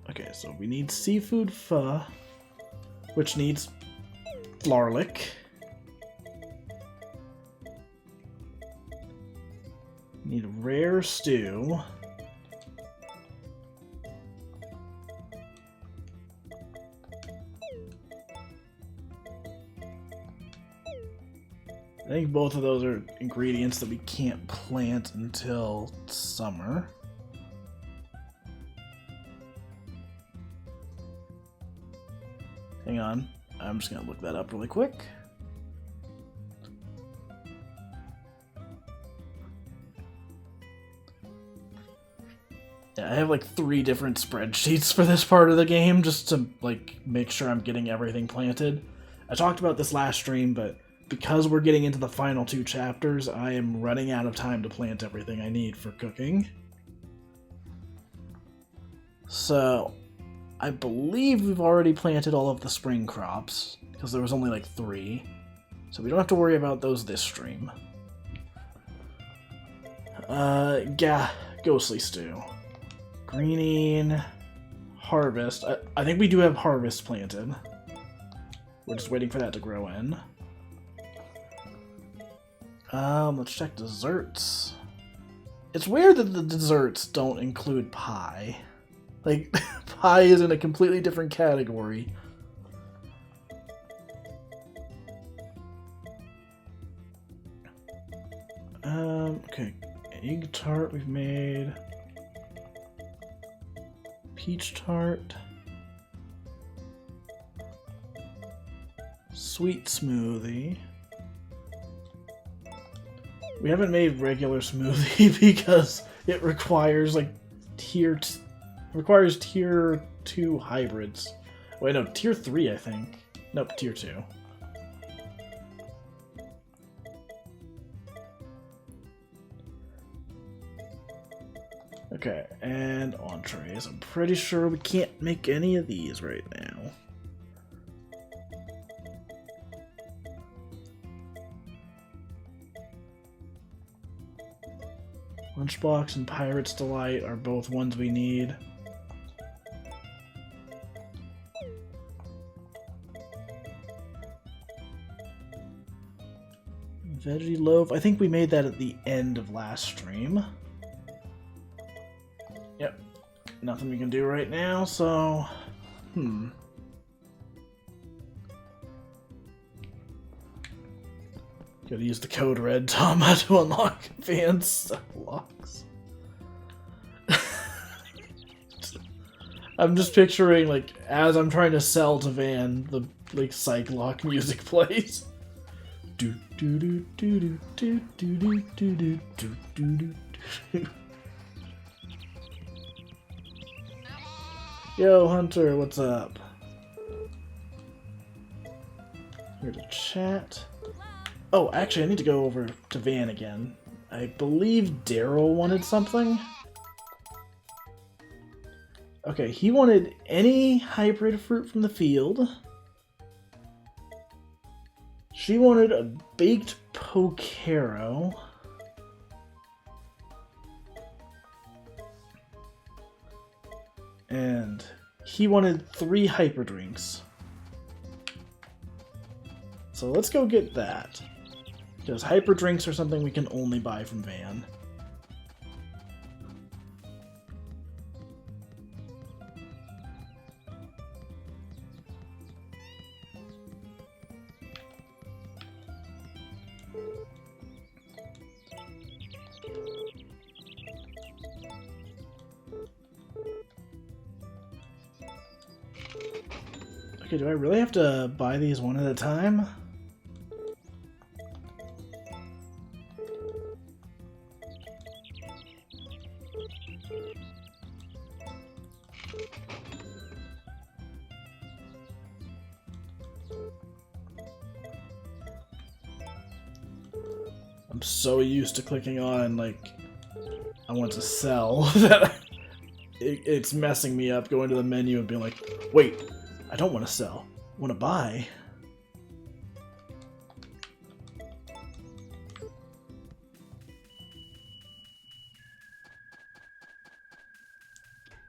A: Okay, so we need seafood pho, which needs Flarlick. Need rare stew. I think both of those are ingredients that we can't plant until summer. Hang on, I'm just gonna look that up really quick. Yeah, I have like 3 different spreadsheets for this part of the game just to like make sure I'm getting everything planted. I talked about this last stream, but because we're getting into the final 2 chapters, I am running out of time to plant everything I need for cooking. So, I believe we've already planted all of the spring crops, because there was only like 3. So we don't have to worry about those this stream. Ghostly stew. Greening. Harvest. I think we do have harvest planted. We're just waiting for that to grow in. Let's check desserts. It's weird that the desserts don't include pie. Like, pie is in a completely different category. Okay. Egg tart we've made. Peach tart. Sweet smoothie. We haven't made regular smoothie because it requires like tier 2 hybrids. Wait, no, tier 3 I think. Nope, tier 2. Okay, and entrees. I'm pretty sure we can't make any of these right now. Lunchbox and Pirate's Delight are both ones we need. Veggie loaf. I think we made that at the end of last stream. Yep. Nothing we can do right now, so... Gotta use the code red Tama to unlock Van's locks. I'm just picturing, like, as I'm trying to sell to Van, the, like, psych lock music plays. Do do do do do do do do do do do do. Yo, Hunter, what's up? Here to chat. Oh, actually, I need to go over to Van again. I believe Daryl wanted something. Okay, he wanted any hybrid fruit from the field. She wanted a baked Pokero. And he wanted 3 hyper drinks. So let's go get that. Because hyper drinks are something we can only buy from Van. Okay, do I really have to buy these one at a time? I'm so used to clicking on, like, I want to sell that it's messing me up going to the menu and being like, wait, I don't want to sell, I want to buy.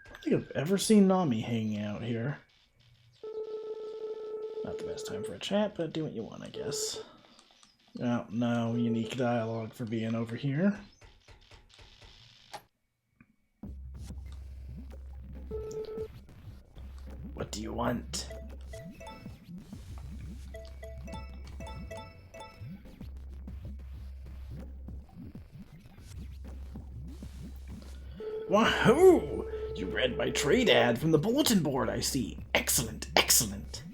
A: I don't think I've ever seen Nami hanging out here. Not the best time for a chat, but do what you want, I guess. Oh, no unique dialogue for being over here. What do you want? Wahoo! You read my trade ad from the bulletin board, I see. Excellent, excellent.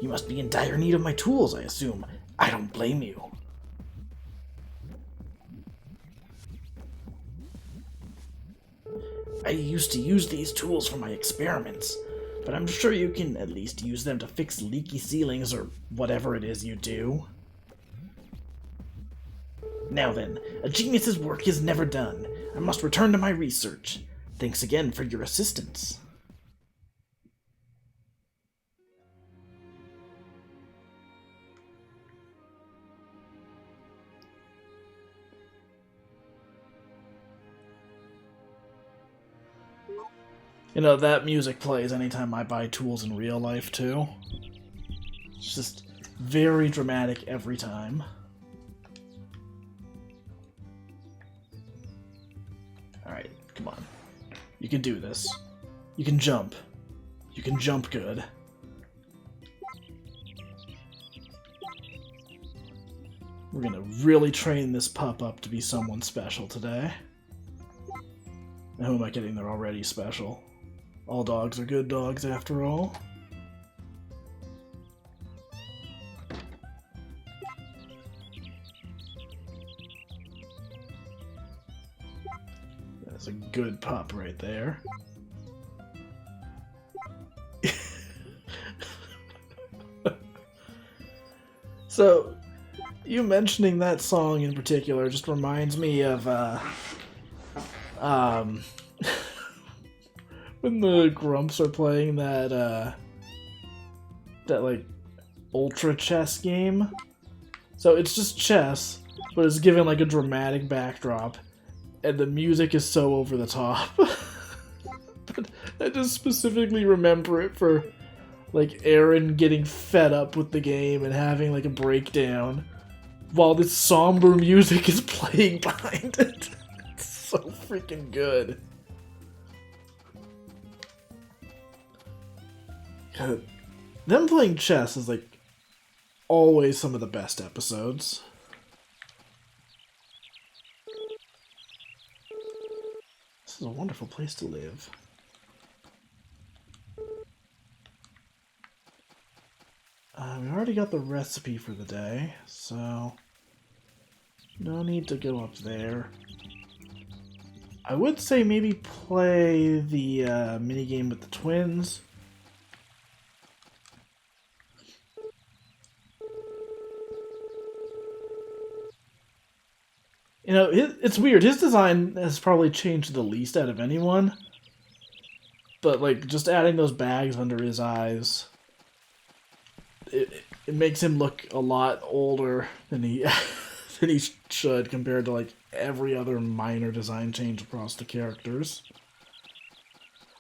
A: You must be in dire need of my tools, I assume. I don't blame you. I used to use these tools for my experiments, but I'm sure you can at least use them to fix leaky ceilings or whatever it is you do. Now then, a genius's work is never done. I must return to my research. Thanks again for your assistance. You know, that music plays anytime I buy tools in real life, too. It's just very dramatic every time. Alright, come on. You can do this. You can jump. You can jump good. We're gonna really train this pup up to be someone special today. Now, who am I kidding? They're already special. All dogs are good dogs, after all. That's a good pup right there. So, you mentioning that song in particular just reminds me of, when the Grumps are playing that, like, ultra chess game. So it's just chess, but it's given, like, a dramatic backdrop, and the music is so over the top. But I just specifically remember it for, like, Aaron getting fed up with the game and having, like, a breakdown while this somber music is playing behind it. It's so freaking good. Them playing chess is like always some of the best episodes. This is a wonderful place to live. We already got the recipe for the day, so no need to go up there. I would say maybe play the minigame with the twins. You know, it's weird. His design has probably changed the least out of anyone. But, like, just adding those bags under his eyes, it makes him look a lot older than he than he should compared to, like, every other minor design change across the characters.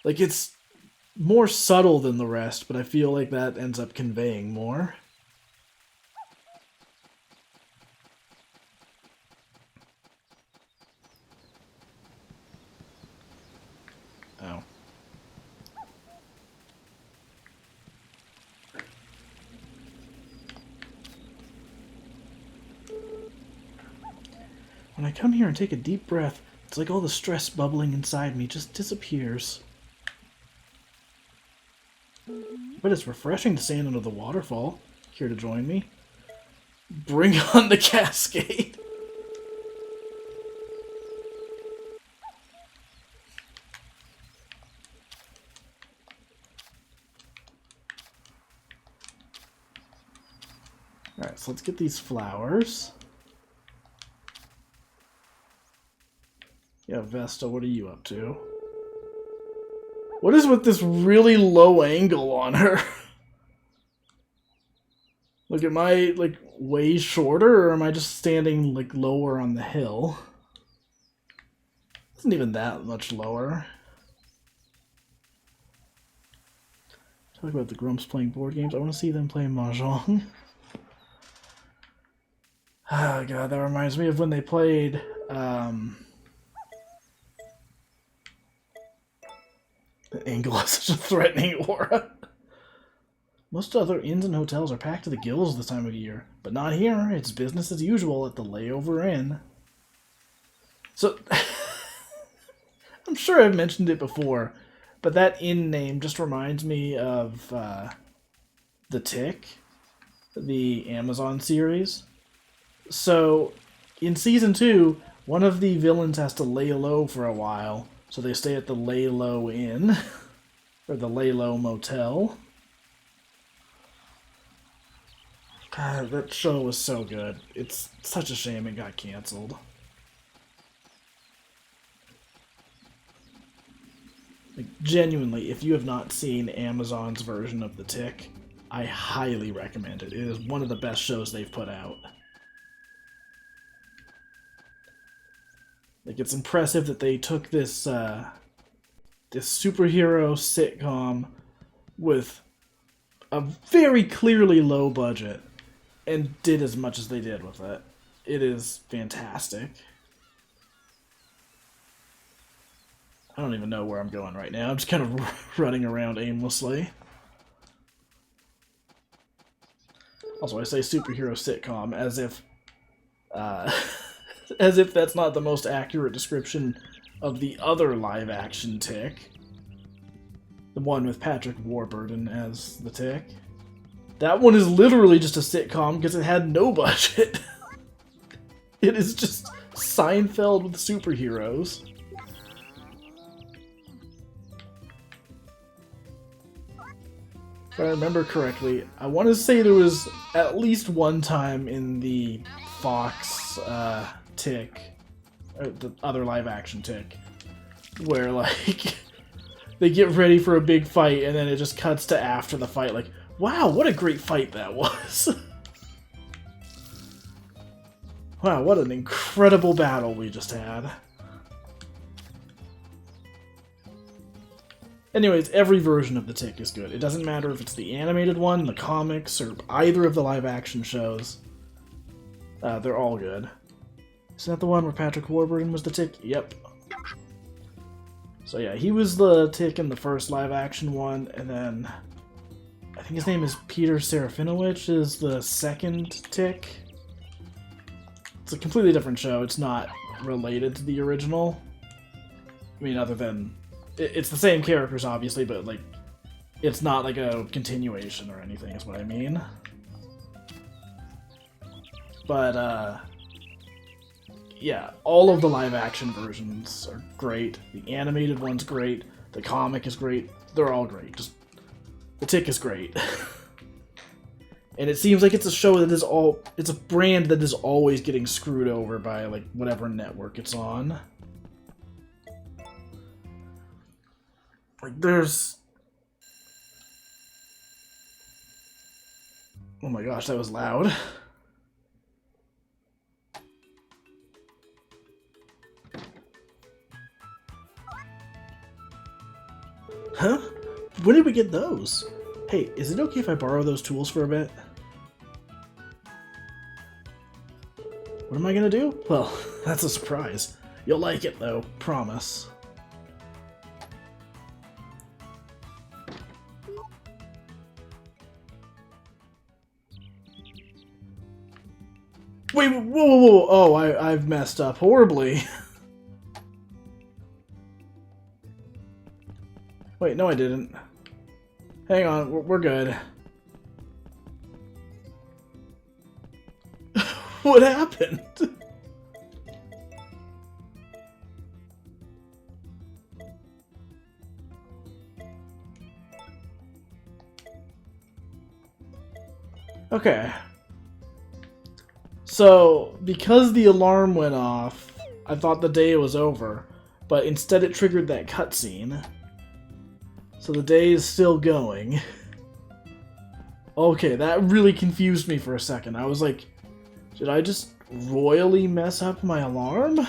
A: Like, it's more subtle than the rest, but I feel like that ends up conveying more. Oh. When I come here and take a deep breath, it's like all the stress bubbling inside me just disappears. But it's refreshing to stand under the waterfall. Here to join me? Bring on the cascade! Alright, so let's get these flowers. Yeah, Vesta, what are you up to? What is with this really low angle on her? Like, am I, like, way shorter, or am I just standing, like, lower on the hill? It isn't even that much lower. Talk about the Grumps playing board games. I want to see them play Mahjong. Oh, God, that reminds me of when they played, The angle has such a threatening aura. Most other inns and hotels are packed to the gills this time of year, but not here. It's business as usual at the Layover Inn. So, I'm sure I've mentioned it before, but that inn name just reminds me of The Tick, the Amazon series. So, in Season 2, one of the villains has to lay low for a while, so they stay at the Lay Low Inn, or the Lay Low Motel. God, that show was so good. It's such a shame it got canceled. Like, genuinely, if you have not seen Amazon's version of The Tick, I highly recommend it. It is one of the best shows they've put out. Like, it's impressive that they took this this superhero sitcom with a very clearly low budget and did as much as they did with it. It is fantastic. I don't even know where I'm going right now. I'm just kind of running around aimlessly. Also, I say superhero sitcom as if as if that's not the most accurate description of the other live-action Tick. The one with Patrick Warburton as the Tick. That one is literally just a sitcom because it had no budget. It is just Seinfeld with superheroes. If I remember correctly, I want to say there was at least one time in the Fox Tick, or the other live-action Tick, where, like, they get ready for a big fight and then it just cuts to after the fight, like, wow, what a great fight that was. Wow, what an incredible battle we just had. Anyways, every version of the Tick is good. It doesn't matter if it's the animated one, the comics, or either of the live-action shows. They're all good. Isn't that the one where Patrick Warburton was the Tick? Yep. So yeah, he was the Tick in the first live-action one, and then think his name is Peter Serafinowicz, is the second Tick. It's a completely different show. It's not related to the original. I mean, other than... It's the same characters, obviously, but, like, it's not like a continuation or anything, is what I mean. But, yeah, all of the live-action versions are great. The animated one's great. The comic is great. They're all great. Just... The Tick is great. And it seems like it's a show that is all... It's a brand that is always getting screwed over by, like, whatever network it's on. Like, there's... Oh my gosh, that was loud. Huh? When did we get those? Hey, is it okay if I borrow those tools for a bit? What am I gonna do? Well, that's a surprise. You'll like it, though. Promise. Wait, whoa, whoa, whoa. Oh, I've messed up horribly. Wait, no I didn't. Hang on, we're good. What happened? Okay. So, because the alarm went off, I thought the day was over, but instead it triggered that cutscene. So the day is still going. Okay, that really confused me for a second. I was like, did I just royally mess up my alarm?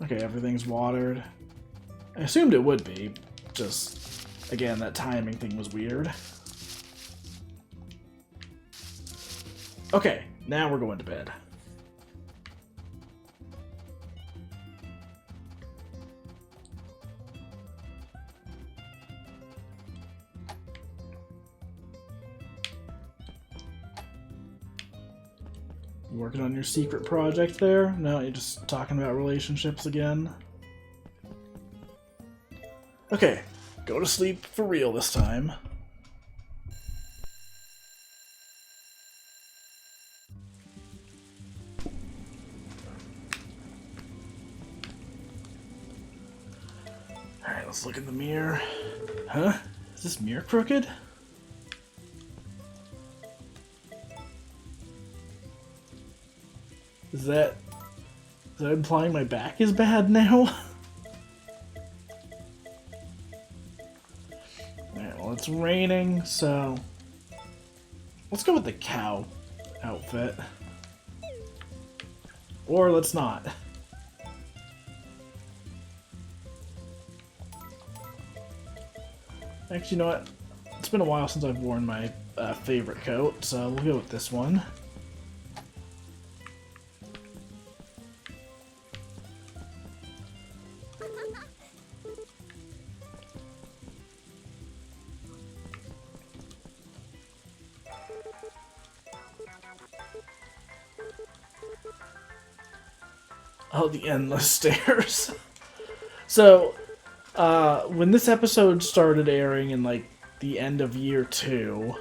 A: Okay, everything's watered. I assumed it would be. Just, again, that timing thing was weird. Okay, now we're going to bed. You working on your secret project there? No, you're just talking about relationships again? Okay, go to sleep for real this time. Alright, let's look in the mirror. Huh? Is this mirror crooked? Is that implying my back is bad now? Alright, well it's raining, so let's go with the cow outfit. Or let's not. Actually, you know what? It's been a while since I've worn my favorite coat, so we'll go with this one. Oh, the endless stairs. So, when this episode started airing in, like, the end of year 2,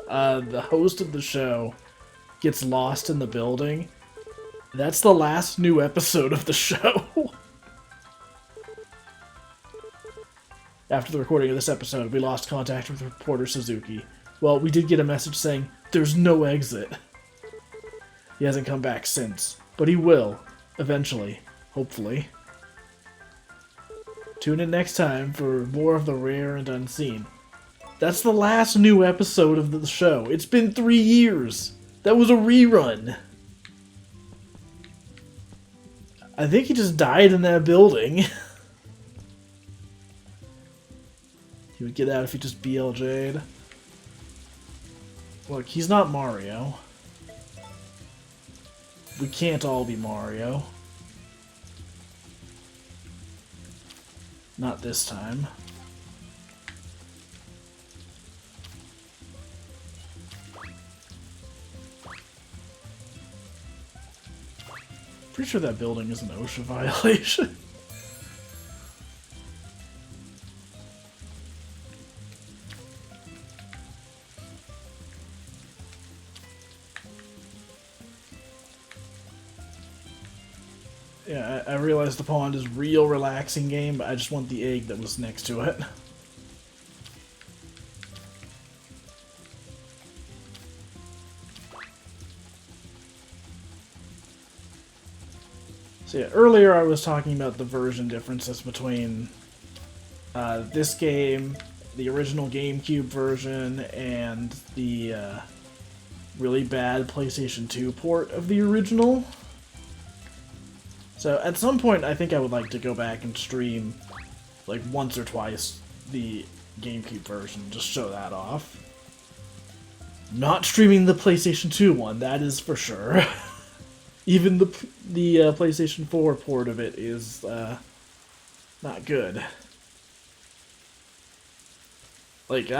A: the host of the show gets lost in the building. That's the last new episode of the show. After the recording of this episode, we lost contact with reporter Suzuki. Well, we did get a message saying, there's no exit. He hasn't come back since, but he will, eventually, hopefully. Tune in next time for more of the rare and unseen. That's the last new episode of the show. It's been 3 years. That was a rerun. I think he just died in that building. He would get out if he just BLJ'd. Look, he's not Mario. we can't all be Mario. Not this time. Pretty sure that building is an OSHA violation. Yeah, I realize the pond is real relaxing game, but I just want the egg that was next to it. So yeah, earlier I was talking about the version differences between this game, the original GameCube version, and the really bad PlayStation 2 port of the original. So at some point I think I would like to go back and stream like once or twice the GameCube version, just show that off. Not streaming the PlayStation 2 one, that is for sure. Even the PlayStation 4 port of it is not good. Like,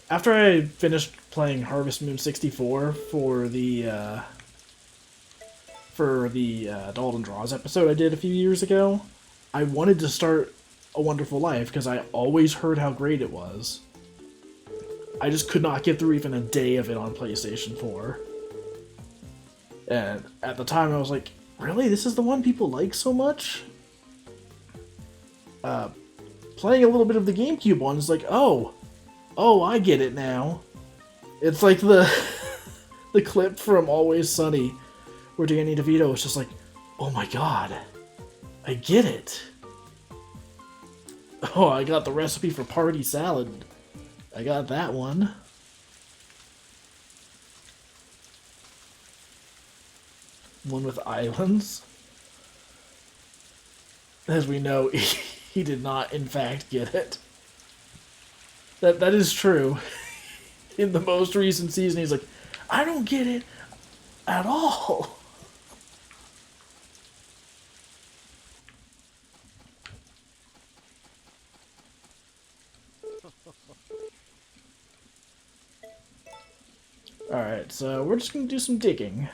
A: after I finished playing Harvest Moon 64 for the Dalton Draws episode I did a few years ago, I wanted to start A Wonderful Life because I always heard how great it was. I just could not get through even a day of it on PlayStation 4. And at the time I was like, really? This is the one people like so much? Playing a little bit of the GameCube one is like, oh, I get it now. It's like the the clip from Always Sunny where Danny DeVito is just like, oh my god, I get it. Oh, I got the recipe for party salad. I got that one. One with islands. As we know, he did not, in fact, get it. That is true. In the most recent season, he's like, I don't get it at all. Alright, so we're just gonna do some digging.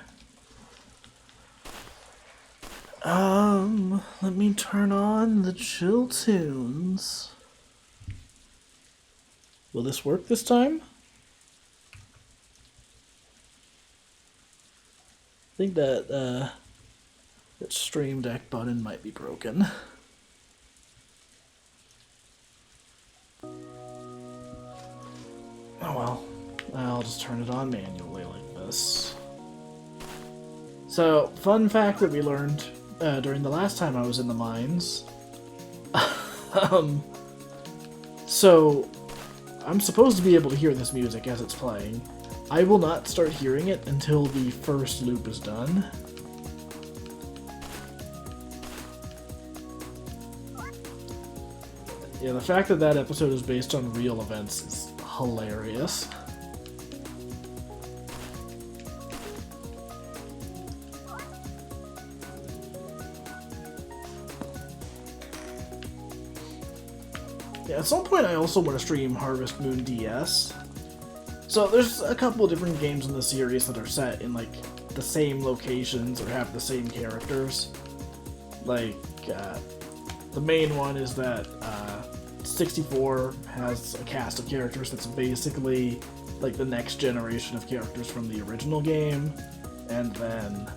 A: Let me turn on the chill tunes. Will this work this time? I think that Stream Deck button might be broken. Oh well, I'll just turn it on manually like this. So, fun fact that we learned during the last time I was in the mines. So, I'm supposed to be able to hear this music as it's playing. I will not start hearing it until the first loop is done. Yeah, the fact that that episode is based on real events is hilarious. Yeah, at some point I also want to stream Harvest Moon DS. So there's a couple of different games in the series that are set in like the same locations or have the same characters. Like, the main one is that 64 has a cast of characters that's basically like the next generation of characters from the original game. And then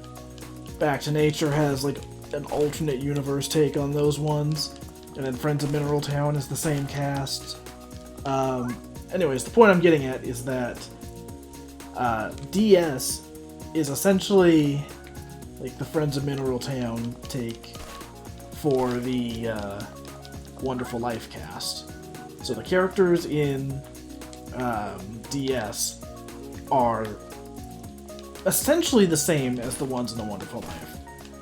A: Back to Nature has like an alternate universe take on those ones. And then Friends of Mineral Town is the same cast. Anyways, the point I'm getting at is that DS is essentially like the Friends of Mineral Town take for the Wonderful Life cast. So the characters in DS are essentially the same as the ones in the Wonderful Life.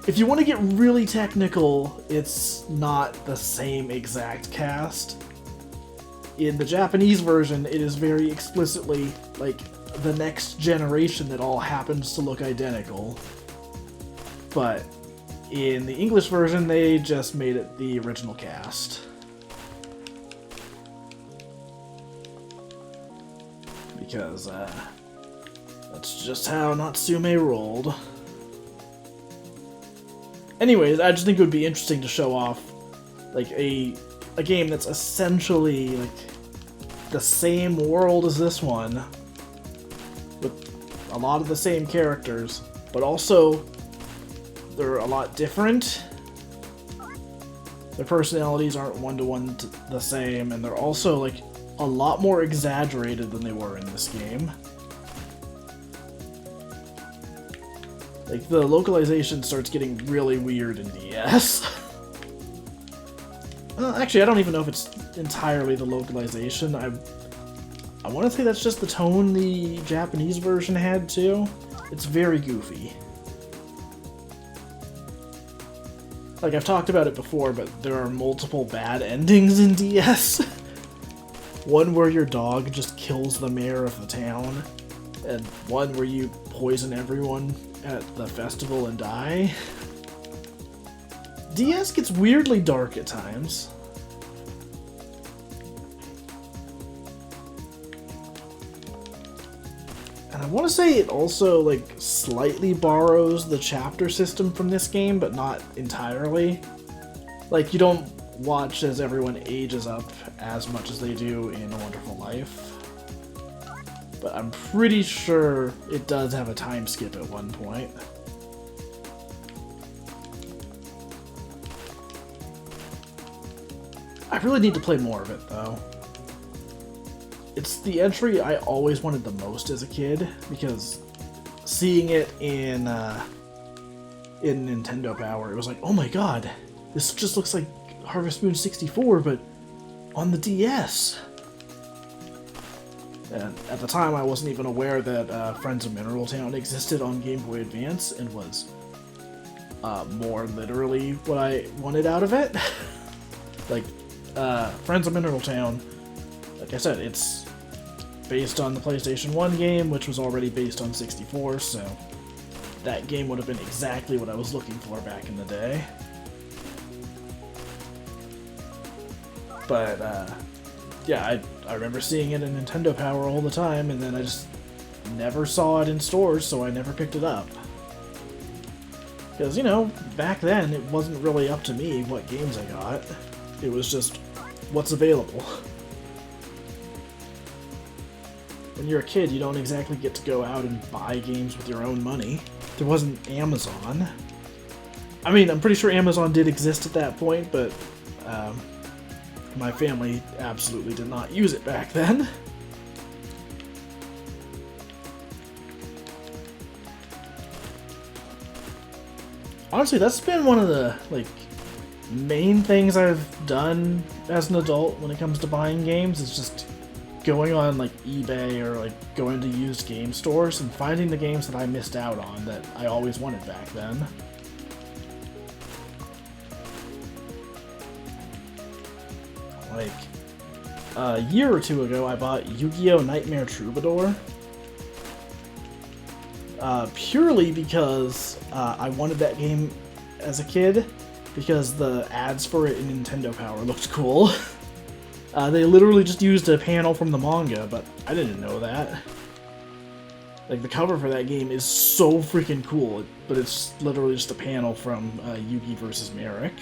A: If you want to get really technical, it's not the same exact cast. In the Japanese version, it is very explicitly, like, the next generation that all happens to look identical. But in the English version, they just made it the original cast. Because, that's just how Natsume rolled. Anyways, I just think it would be interesting to show off, like, a game that's essentially, like, the same world as this one, with a lot of the same characters, but also they're a lot different. Their personalities aren't one-to-one the same, and they're also, like, a lot more exaggerated than they were in this game. Like, the localization starts getting really weird in DS. Actually, I don't even know if it's entirely the localization. I want to say that's just the tone the Japanese version had, too. It's very goofy. Like, I've talked about it before, but there are multiple bad endings in DS. One where your dog just kills the mayor of the town, and one where you poison everyone at the festival and die. DS gets weirdly dark at times. And I want to say it also, like, slightly borrows the chapter system from this game, but not entirely. Like, you don't watch as everyone ages up as much as they do in A Wonderful Life. But I'm pretty sure it does have a time skip at one point. I really need to play more of it, though. It's the entry I always wanted the most as a kid, because seeing it in Nintendo Power, it was like, oh my god, this just looks like Harvest Moon 64, but on the DS. And at the time, I wasn't even aware that Friends of Mineral Town existed on Game Boy Advance, and was more literally what I wanted out of it. Like, Friends of Mineral Town, like I said, it's based on the PlayStation 1 game, which was already based on 64, so that game would have been exactly what I was looking for back in the day. But, yeah, I remember seeing it in Nintendo Power all the time, and then I just never saw it in stores, so I never picked it up. Because, you know, back then, it wasn't really up to me what games I got. It was just what's available. When you're a kid, you don't exactly get to go out and buy games with your own money. There wasn't Amazon. I mean, I'm pretty sure Amazon did exist at that point, but my family absolutely did not use it back then. Honestly, that's been one of the, like, main things I've done as an adult when it comes to buying games, is just going on, like, eBay or, like, going to used game stores and finding the games that I missed out on that I always wanted back then. Like, a year or two ago, I bought Yu-Gi-Oh! Nightmare Troubadour. Purely because I wanted that game as a kid, because the ads for it in Nintendo Power looked cool. They literally just used a panel from the manga, but I didn't know that. Like, the cover for that game is so freaking cool, but it's literally just a panel from Yugi vs. Merrick.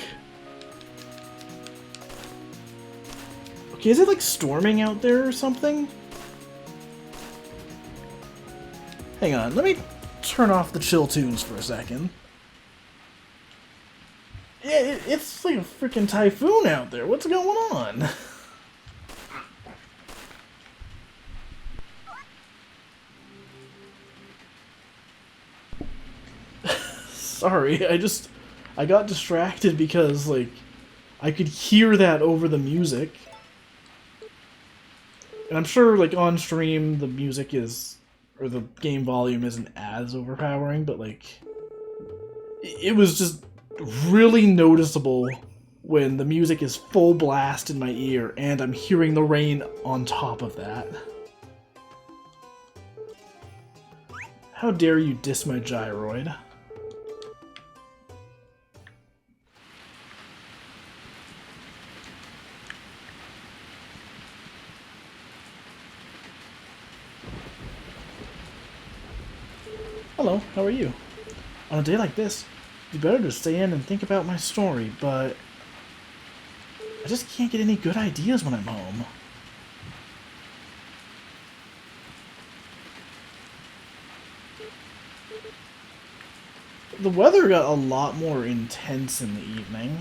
A: Okay, is it like storming out there or something? Hang on, let me turn off the chill tunes for a second. Yeah, it's like a freaking typhoon out there. What's going on? Sorry, I got distracted because, like, I could hear that over the music. And I'm sure, like, on stream, the music is, or the game volume isn't as overpowering, but, like, it was just really noticeable when the music is full blast in my ear and I'm hearing the rain on top of that. How dare you diss my gyroid? Hello, how are you? On a day like this, it'd be better to stay in and think about my story, but I just can't get any good ideas when I'm home. The weather got a lot more intense in the evening.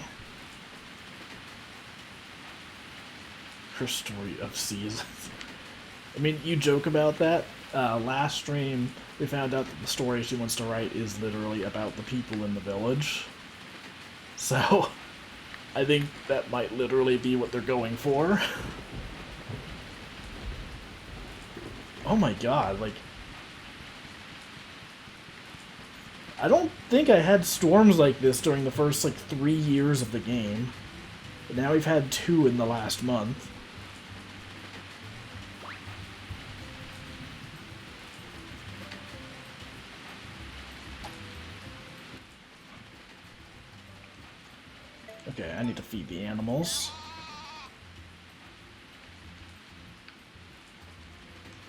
A: Her story of seasons. I mean, you joke about that. Last stream, we found out that the story she wants to write is literally about the people in the village. So, I think that might literally be what they're going for. Oh my god, like... I don't think I had storms like this during the first, 3 years of the game. But now we've had 2 in the last month. Okay, I need to feed the animals.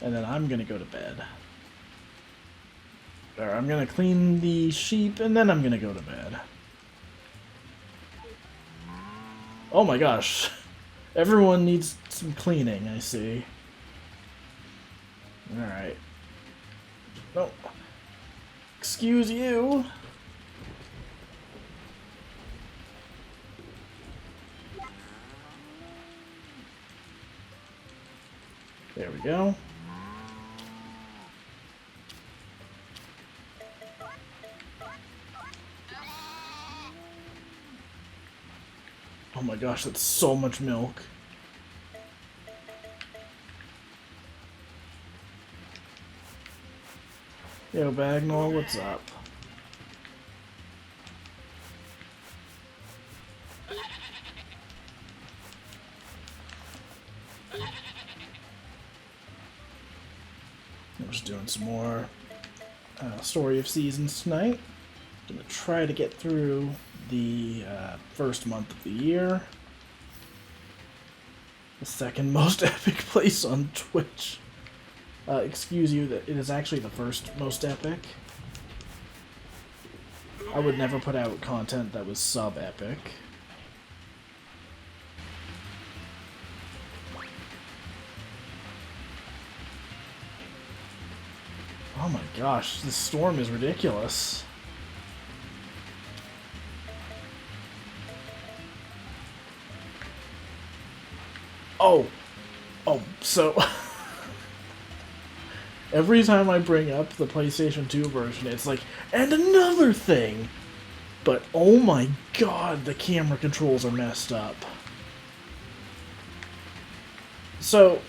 A: And then I'm gonna go to bed. Or I'm gonna clean the sheep, and then I'm gonna go to bed. Oh my gosh. Everyone needs some cleaning, I see. Alright. Oh. Excuse you. There we go. Oh my gosh, that's so much milk. Yo, Bagnall, what's up? I'm just doing some more Story of Seasons tonight. Gonna try to get through the first month of the year. The second most epic place on Twitch. Excuse you, that it is actually the first most epic. I would never put out content that was sub-epic. Oh my gosh, this storm is ridiculous. Oh, so every time I bring up the PlayStation 2 version, it's like, and another thing! But oh my god, the camera controls are messed up. So,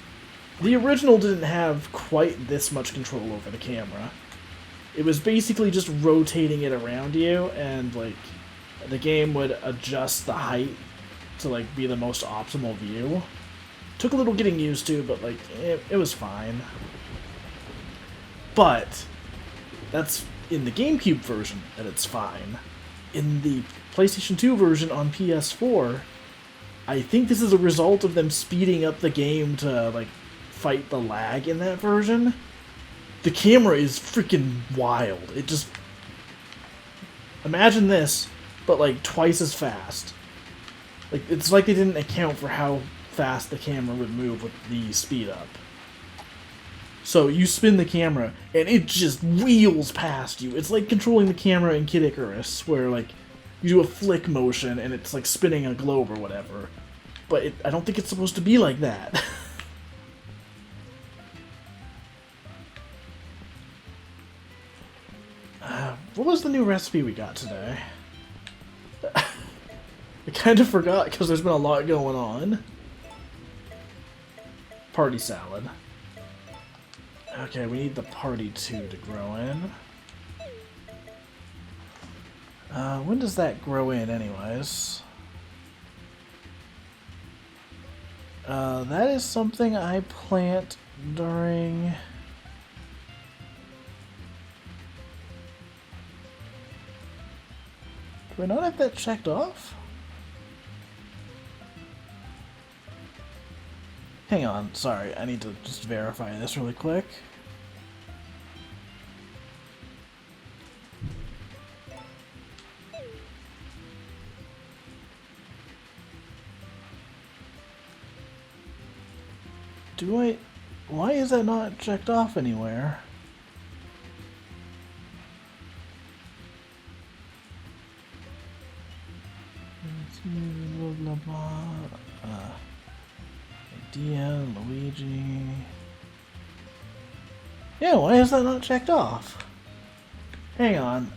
A: the original didn't have quite this much control over the camera. It was basically just rotating it around you, and the game would adjust the height to be the most optimal view. Took a little getting used to, but it was fine. But that's in the GameCube version that it's fine. In the PlayStation 2 version on PS4, I think this is a result of them speeding up the game to fight the lag in that version. The camera is freaking wild. It just... Imagine this, but twice as fast. It's like they didn't account for how fast the camera would move with the speed up. So you spin the camera, and it just wheels past you. It's like controlling the camera in Kid Icarus, where you do a flick motion, and it's spinning a globe or whatever. But I don't think it's supposed to be like that. What was the new recipe we got today? I kind of forgot, because there's been a lot going on. Party salad. Okay, we need the party 2 to grow in. When does that grow in, anyways? That is something I plant during... Do I not have that checked off? Hang on, sorry, I need to just verify this really quick. Why is that not checked off anywhere? Blah blah blah. Dia, Luigi. Yeah, why is that not checked off? Hang on.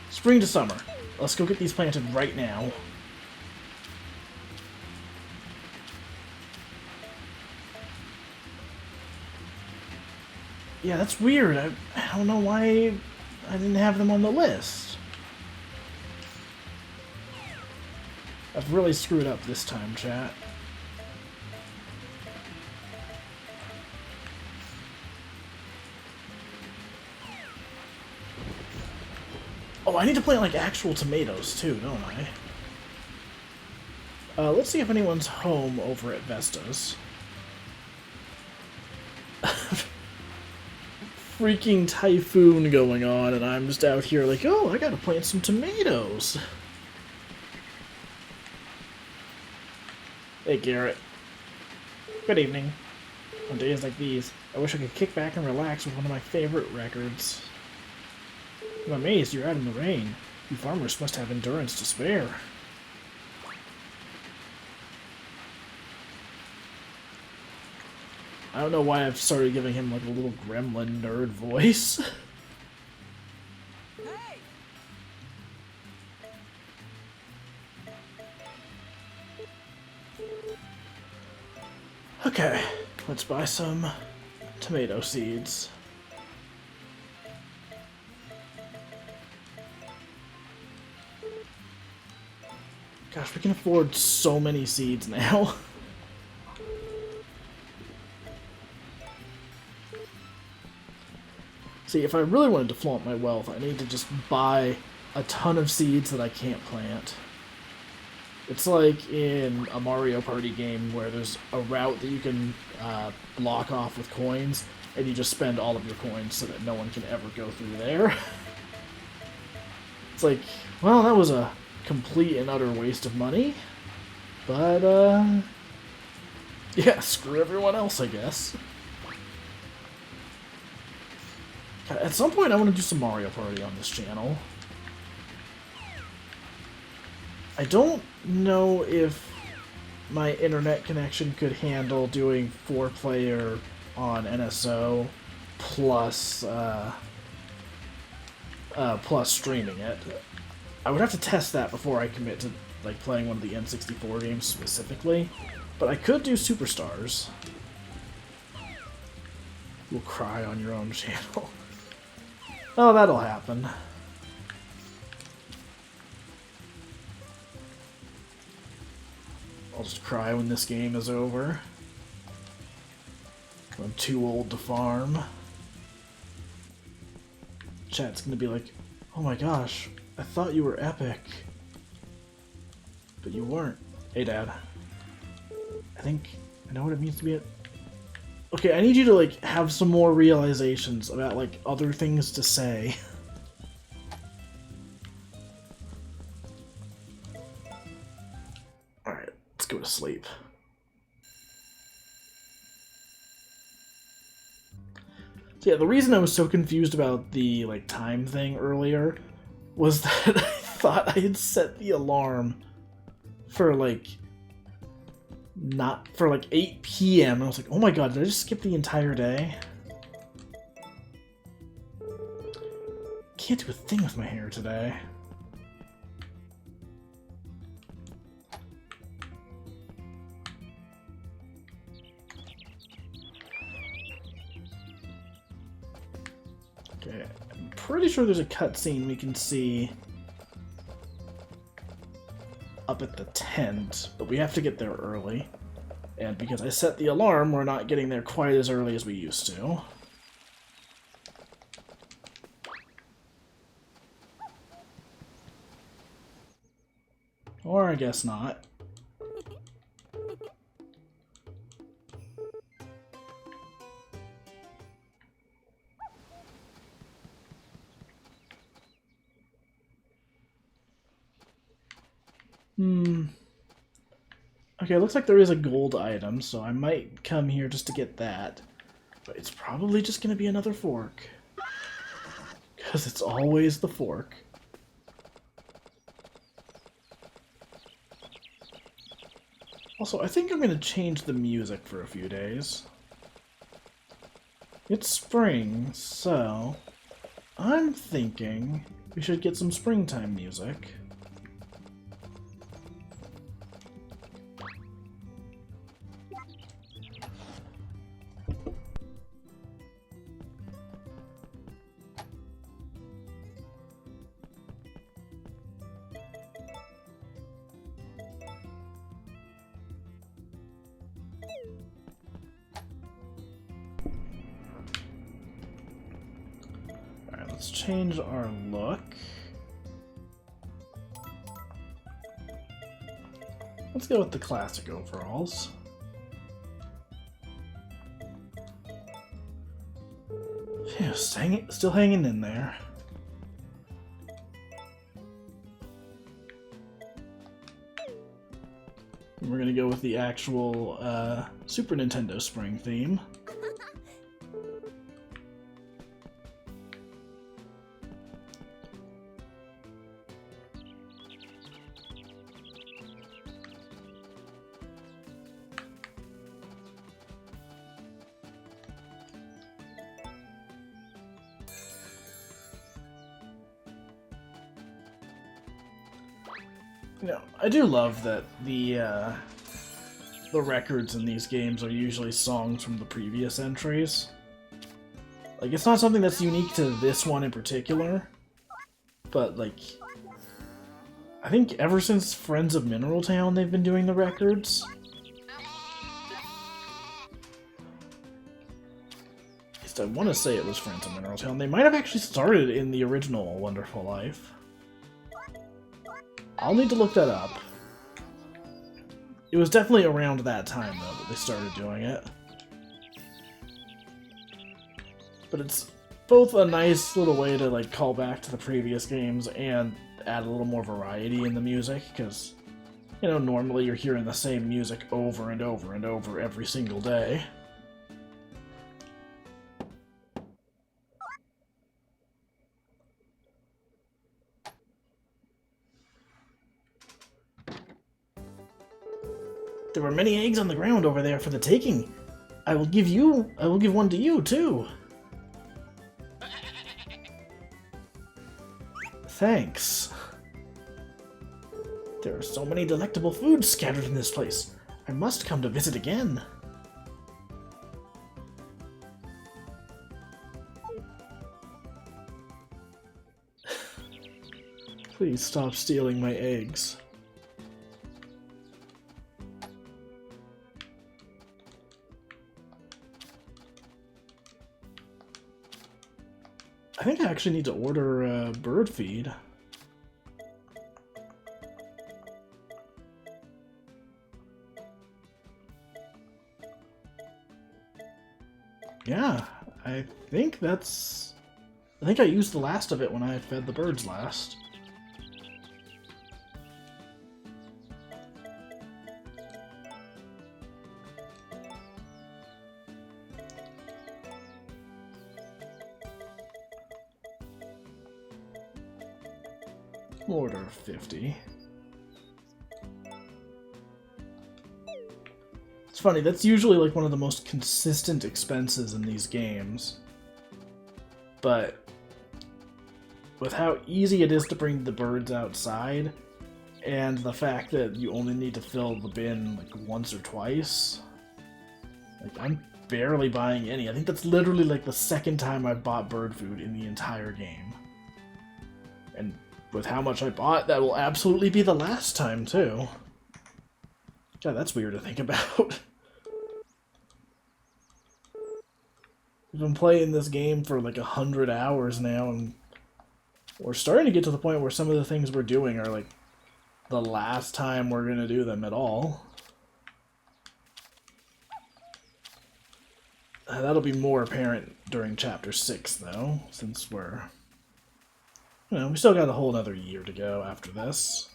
A: Spring to summer. Let's go get these planted right now. Yeah, that's weird. I don't know why I didn't have them on the list. I've really screwed up this time, chat. Oh, I need to plant, like, actual tomatoes, too, don't I? Let's see if anyone's home over at Vesta's. Freaking typhoon going on, and I'm just out here like, oh, I gotta plant some tomatoes. Hey, Garrett. Good evening. On days like these, I wish I could kick back and relax with one of my favorite records. I'm amazed you're out in the rain. You farmers must have endurance to spare. I don't know why I've started giving him like a little gremlin nerd voice.
B: Hey!
A: Okay, let's buy some tomato seeds. Gosh, we can afford so many seeds now. See, if I really wanted to flaunt my wealth, I need to just buy a ton of seeds that I can't plant. It's like in a Mario Party game where there's a route that you can block off with coins, and you just spend all of your coins so that no one can ever go through there. It's like, well, that was a complete and utter waste of money, but, yeah, screw everyone else, I guess. At some point, I want to do some Mario Party on this channel. I don't know if my internet connection could handle doing 4-player on NSO plus plus streaming it. I would have to test that before I commit to like playing one of the N64 games specifically, but I could do Superstars. You'll cry on your own channel. Oh, that'll happen. I'll just cry when this game is over. I'm too old to farm. Chat's gonna be like, oh my gosh, I thought you were epic. But you weren't. Hey, Dad. I think I know what it means to be a... Okay, I need you to, like, have some more realizations about, like, other things to say. Alright, let's go to sleep. So yeah, the reason I was so confused about the, like, time thing earlier was that I thought I had set the alarm for, like... not for like 8 p.m. I was like, oh my god, did I just skip the entire day? Can't do a thing with my hair today. Okay, pretty sure there's a cutscene we can see up at the tent, but we have to get there early. And because I set the alarm, we're not getting there quite as early as we used to. Or I guess not. Okay, it looks like there is a gold item, so I might come here just to get that. But it's probably just going to be another fork. Because it's always the fork. Also, I think I'm going to change the music for a few days. It's spring, so I'm thinking we should get some springtime music. Let's change our look. Let's go with the classic overalls. Phew, still hanging in there. And we're gonna go with the actual Super Nintendo spring theme. You know, I do love that the records in these games are usually songs from the previous entries. Like, it's not something that's unique to this one in particular, but, like, I think ever since Friends of Mineral Town they've been doing the records. At least I want to say it was Friends of Mineral Town. They might have actually started in the original Wonderful Life. I'll need to look that up. It was definitely around that time, though, that they started doing it. But it's both a nice little way to, like, call back to the previous games and add a little more variety in the music, because, you know, normally you're hearing the same music over and over and over every single day. There were many eggs on the ground over there for the taking. I will give one to you, too. Thanks. There are so many delectable foods scattered in this place. I must come to visit again. Please stop stealing my eggs. I think I actually need to order bird feed. Yeah, I think I used the last of it when I fed the birds last. Order 50. It's funny, that's usually like one of the most consistent expenses in these games. But with how easy it is to bring the birds outside, and the fact that you only need to fill the bin like once or twice, like I'm barely buying any. I think that's literally like the second time I've bought bird food in the entire game. And with how much I bought, that will absolutely be the last time, too. God, that's weird to think about. We've been playing this game for like 100 hours now, and we're starting to get to the point where some of the things we're doing are like the last time we're going to do them at all. That'll be more apparent during Chapter 6, though, since we're... You know, we still got a whole another year to go after this.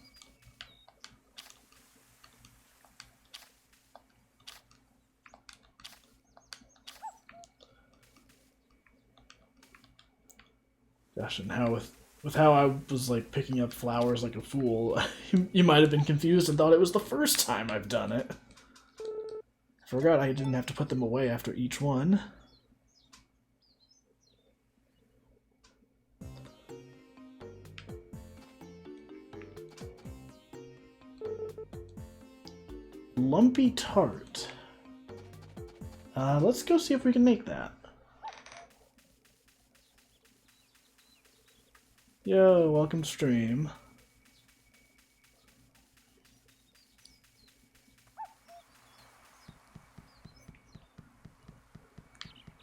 A: Gosh, and how with how I was like picking up flowers like a fool, you might have been confused and thought it was the first time I've done it. I forgot I didn't have to put them away after each one. Lumpy tart. Let's go see if we can make that. Yo, welcome to stream.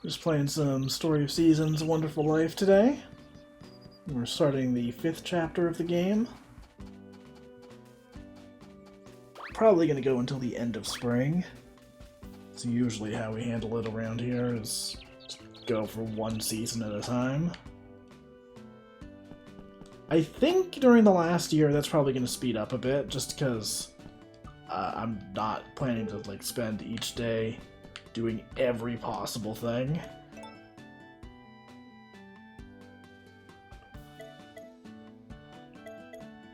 A: Just playing some Story of Seasons, A Wonderful Life today. We're starting the 5th chapter of the game. Probably going to go until the end of spring. It's usually how we handle it around here, is go for one season at a time. I think during the last year that's probably going to speed up a bit, just because I'm not planning to like spend each day doing every possible thing.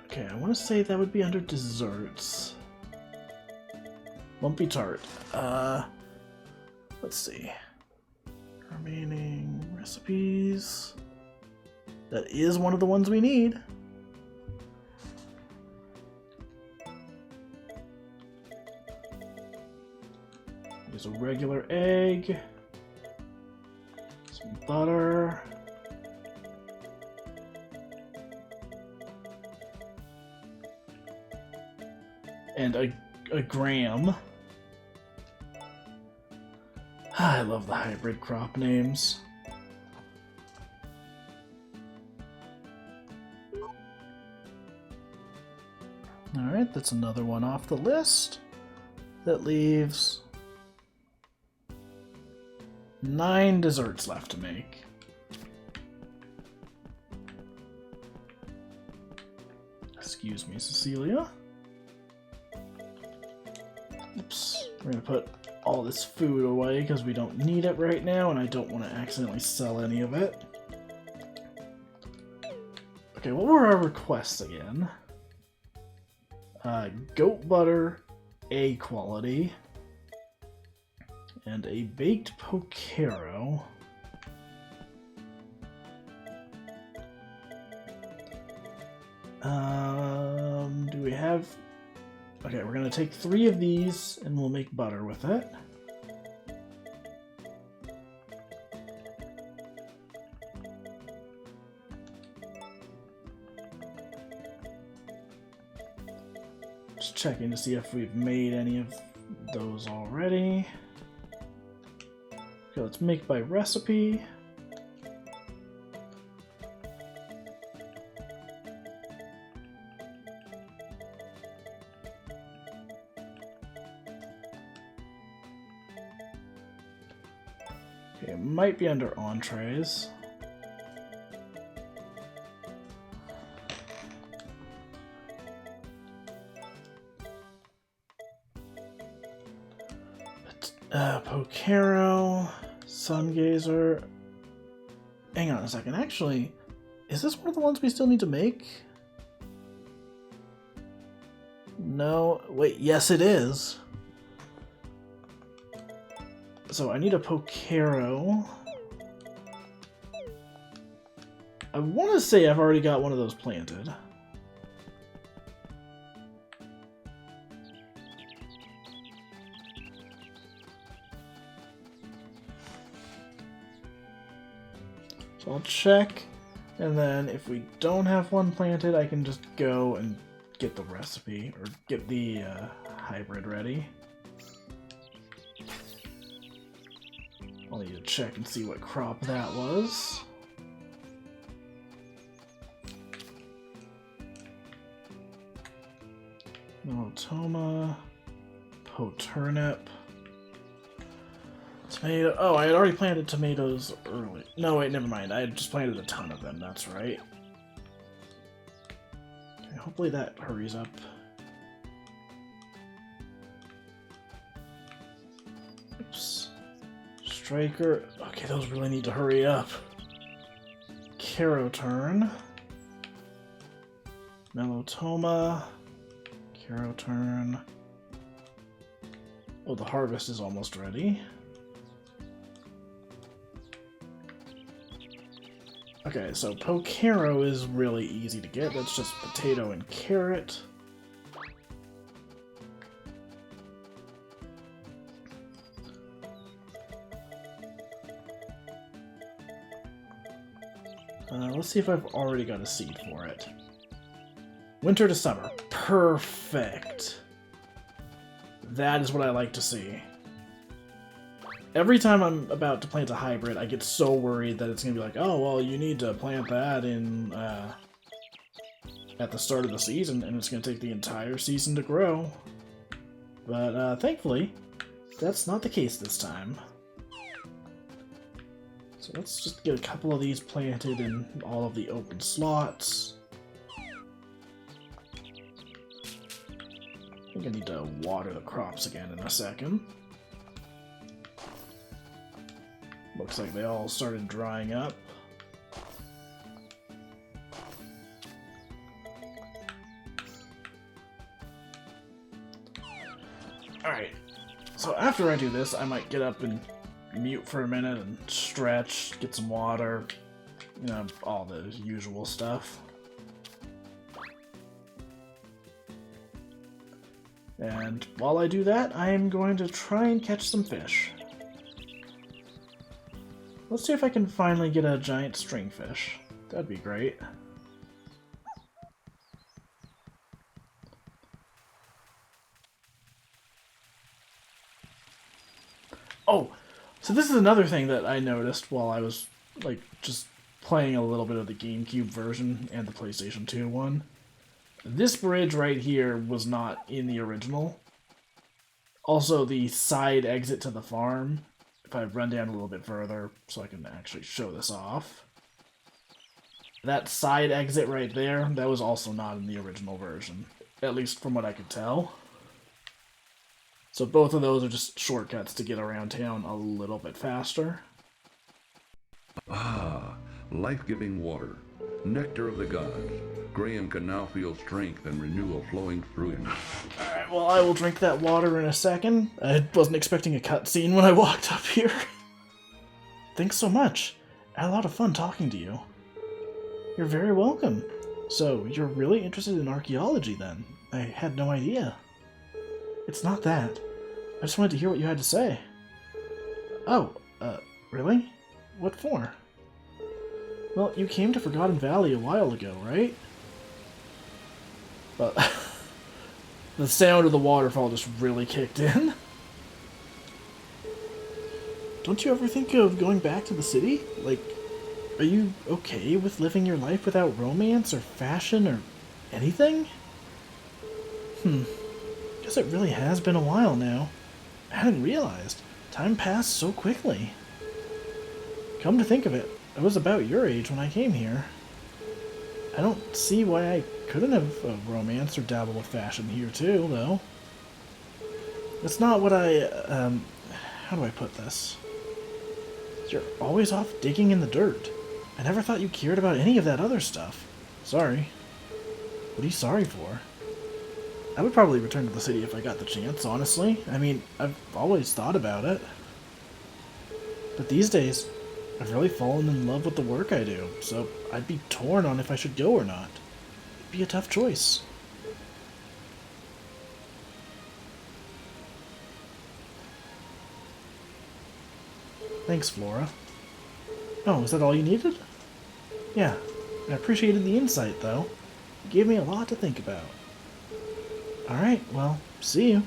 A: Okay, I want to say that would be under desserts. Lumpy tart. Let's see. Remaining recipes. That is one of the ones we need. There's a regular egg. Some butter. And a gram. I love the hybrid crop names. Alright, that's another one off the list. That leaves 9 desserts left to make. Excuse me, Cecilia. Oops. We're gonna put all this food away because we don't need it right now, and I don't want to accidentally sell any of it. Okay, what were our requests again? Goat butter, A quality, and a baked pokero. Do we have... Okay, we're gonna take 3 of these and we'll make butter with it. Just checking to see if we've made any of those already. Okay, let's make by recipe. Okay, it might be under entrees. Pokero, Sungazer. Hang on a second. Actually, is this one of the ones we still need to make? No. Wait, yes it is. So I need a Pokero. I want to say I've already got one of those planted. So I'll check, and then if we don't have one planted, I can just go and get the recipe, or get the hybrid ready. I'll need to check and see what crop that was. Melotoma, turnip, tomato. Oh, I had already planted tomatoes early. No, wait, never mind. I had just planted a ton of them, that's right. Okay, hopefully that hurries up. Oops. Striker. Okay, those really need to hurry up. Turn. Melotoma. Turn. Oh, the harvest is almost ready. Okay, so Pocaro is really easy to get. That's just potato and carrot. Let's see if I've already got a seed for it. Winter to summer. Perfect. That is what I like to see. Every time I'm about to plant a hybrid, I get so worried that it's going to be like, oh, well, you need to plant that in at the start of the season, and it's going to take the entire season to grow. But thankfully, that's not the case this time. So let's just get a couple of these planted in all of the open slots. I think I need to water the crops again in a second. Looks like they all started drying up. Alright, so after I do this, I might get up and mute for a minute and stretch, get some water, you know, all the usual stuff. And while I do that, I am going to try and catch some fish. Let's see if I can finally get a giant stringfish. That'd be great. Oh! So this is another thing that I noticed while I was, like, just playing a little bit of the GameCube version and the PlayStation 2 one. This bridge right here was not in the original. Also, the side exit to the farm, if I run down a little bit further so I can actually show this off. That side exit right there, that was also not in the original version, at least from what I could tell. So both of those are just shortcuts to get around town a little bit faster.
C: Ah, life-giving water, nectar of the gods. Graham can now feel strength and renewal flowing through him.
A: Alright, well, I will drink that water in a second. I wasn't expecting a cutscene when I walked up here. Thanks so much. I had a lot of fun talking to you. You're very welcome. So, you're really interested in archaeology then? I had no idea. It's not that. I just wanted to hear what you had to say. Oh, really? What for? Well, you came to Forgotten Valley a while ago, right? But the sound of the waterfall just really kicked in. Don't you ever think of going back to the city? Like, are you okay with living your life without romance or fashion or anything? Guess it really has been a while now. I hadn't realized. Time passed so quickly. Come to think of it, I was about your age when I came here. I don't see why I couldn't have a romance or dabble with fashion here too, though. It's not what I, how do I put this? You're always off digging in the dirt. I never thought you cared about any of that other stuff. Sorry. What are you sorry for? I would probably return to the city if I got the chance, honestly. I mean, I've always thought about it. But these days, I've really fallen in love with the work I do, so I'd be torn on if I should go or not. It'd be a tough choice. Thanks, Flora. Oh, is that all you needed? Yeah, I appreciated the insight, though. It gave me a lot to think about. Alright, well, see you.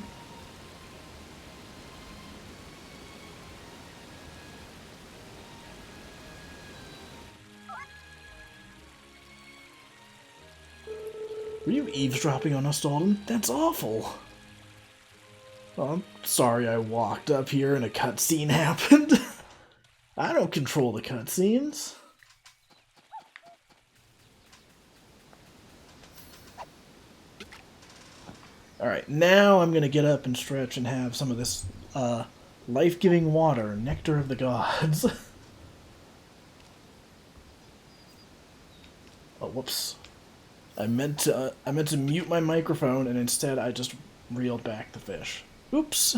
A: Were you eavesdropping on us, Dalton? That's awful! Well, I'm sorry I walked up here and a cutscene happened. I don't control the cutscenes. Alright, now I'm gonna get up and stretch and have some of this life-giving water, nectar of the gods. Oh, whoops. I meant to mute my microphone, and instead I just reeled back the fish. Oops.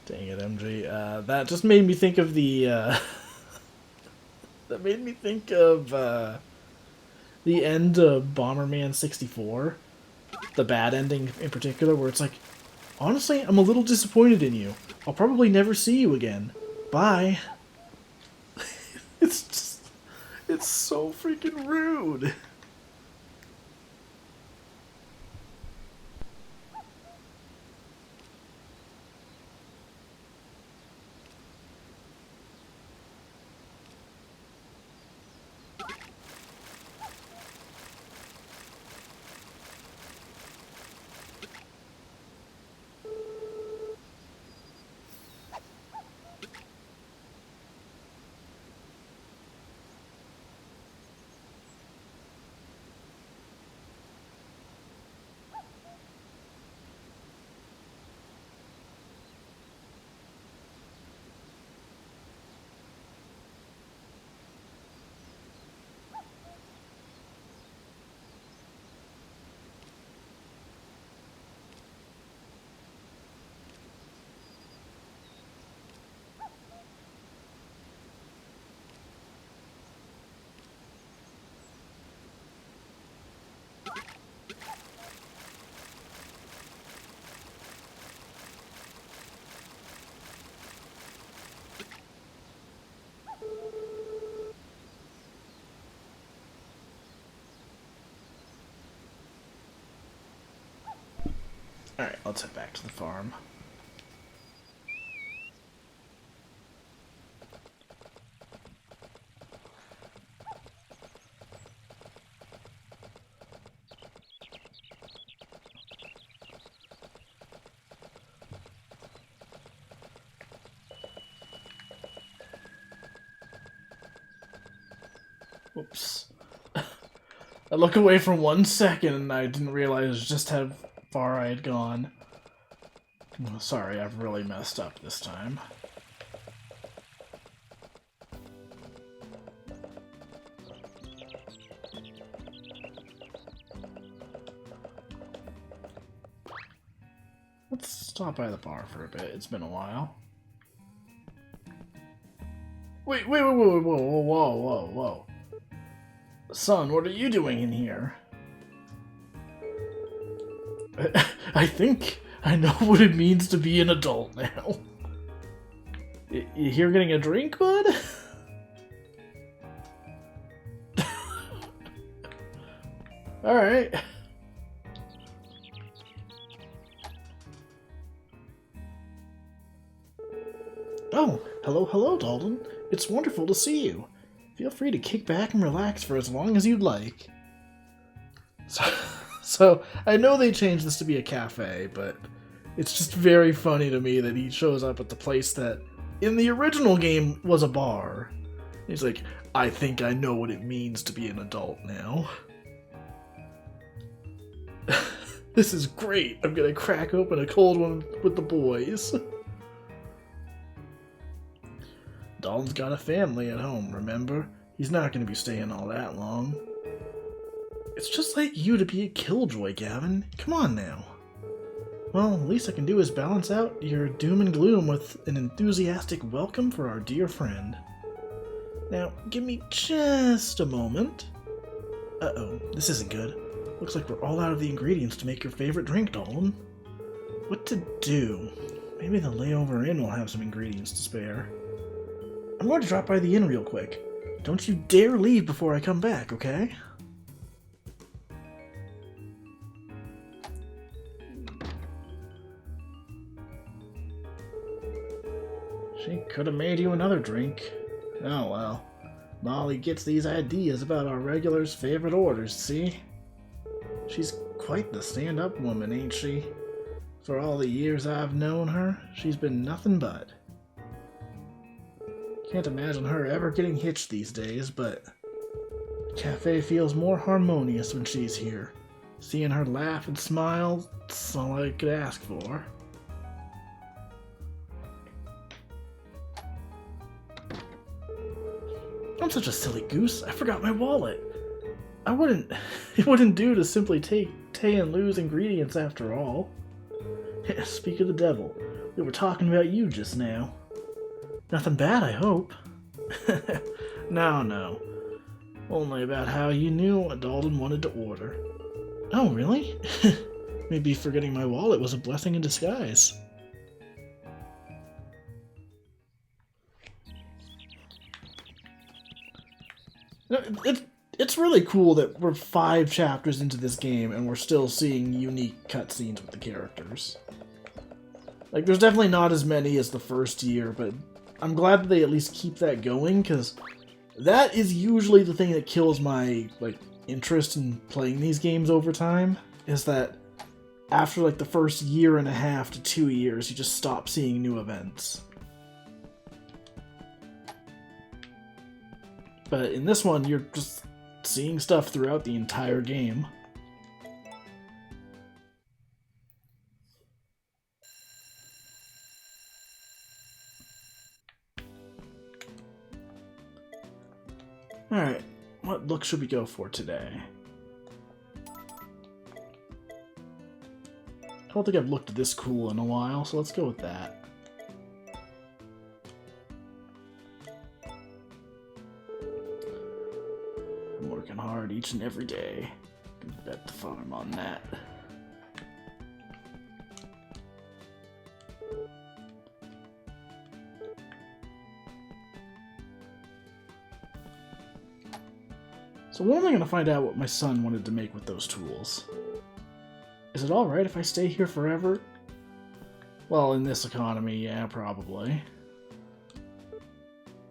A: Dang it, MG. That just made me think of the that made me think of the end of Bomberman 64. The bad ending in particular, where it's like, honestly, I'm a little disappointed in you. I'll probably never see you again. Bye. It's so freaking rude. Alright, let's head back to the farm. Whoops. I look away for 1 second and I didn't realize just how far I had gone. Oh, sorry, I've really messed up this time. Let's stop by the bar for a bit. It's been a while. Wait, whoa. Son, what are you doing in here? I think I know what it means to be an adult now. You here getting a drink, bud? Alright. Oh, hello, Dalton. It's wonderful to see you. Feel free to kick back and relax for as long as you'd like. So I know they changed this to be a cafe, but it's just very funny to me that he shows up at the place that, in the original game, was a bar. He's like, I think I know what it means to be an adult now. This is great. I'm gonna crack open a cold one with the boys. Dalton's got a family at home, remember? He's not going to be staying all that long. It's just like you to be a killjoy, Gavin. Come on now. Well, the least I can do is balance out your doom and gloom with an enthusiastic welcome for our dear friend. Now, give me just a moment. Uh-oh, this isn't good. Looks like we're all out of the ingredients to make your favorite drink, Dalton. What to do? Maybe the layover inn will have some ingredients to spare. I'm going to drop by the inn real quick. Don't you dare leave before I come back, okay? She could have made you another drink. Oh well. Molly gets these ideas about our regulars' favorite orders, see? She's quite the stand-up woman, ain't she? For all the years I've known her, she's been nothing but. Can't imagine her ever getting hitched these days, but the cafe feels more harmonious when she's here. Seeing her laugh and smile, that's all I could ask for. I'm such a silly goose. I forgot my wallet. It wouldn't do to simply take and lose ingredients after all. Speak of the devil, we were talking about you just now. Nothing bad, I hope. No. Only about how you knew what Dalton wanted to order. Oh, really? Maybe forgetting my wallet was a blessing in disguise. It's really cool that we're 5 chapters into this game and we're still seeing unique cutscenes with the characters. Like, there's definitely not as many as the first year, but I'm glad that they at least keep that going, because that is usually the thing that kills my, like, interest in playing these games over time, is that after, like, the first year and a half to 2 years, you just stop seeing new events. But in this one, you're just seeing stuff throughout the entire game. Alright, what look should we go for today? I don't think I've looked this cool in a while, so let's go with that. I'm working hard each and every day. Can bet the farm on that. So when am I going to find out what my son wanted to make with those tools? Is it alright if I stay here forever? Well, in this economy, yeah, probably.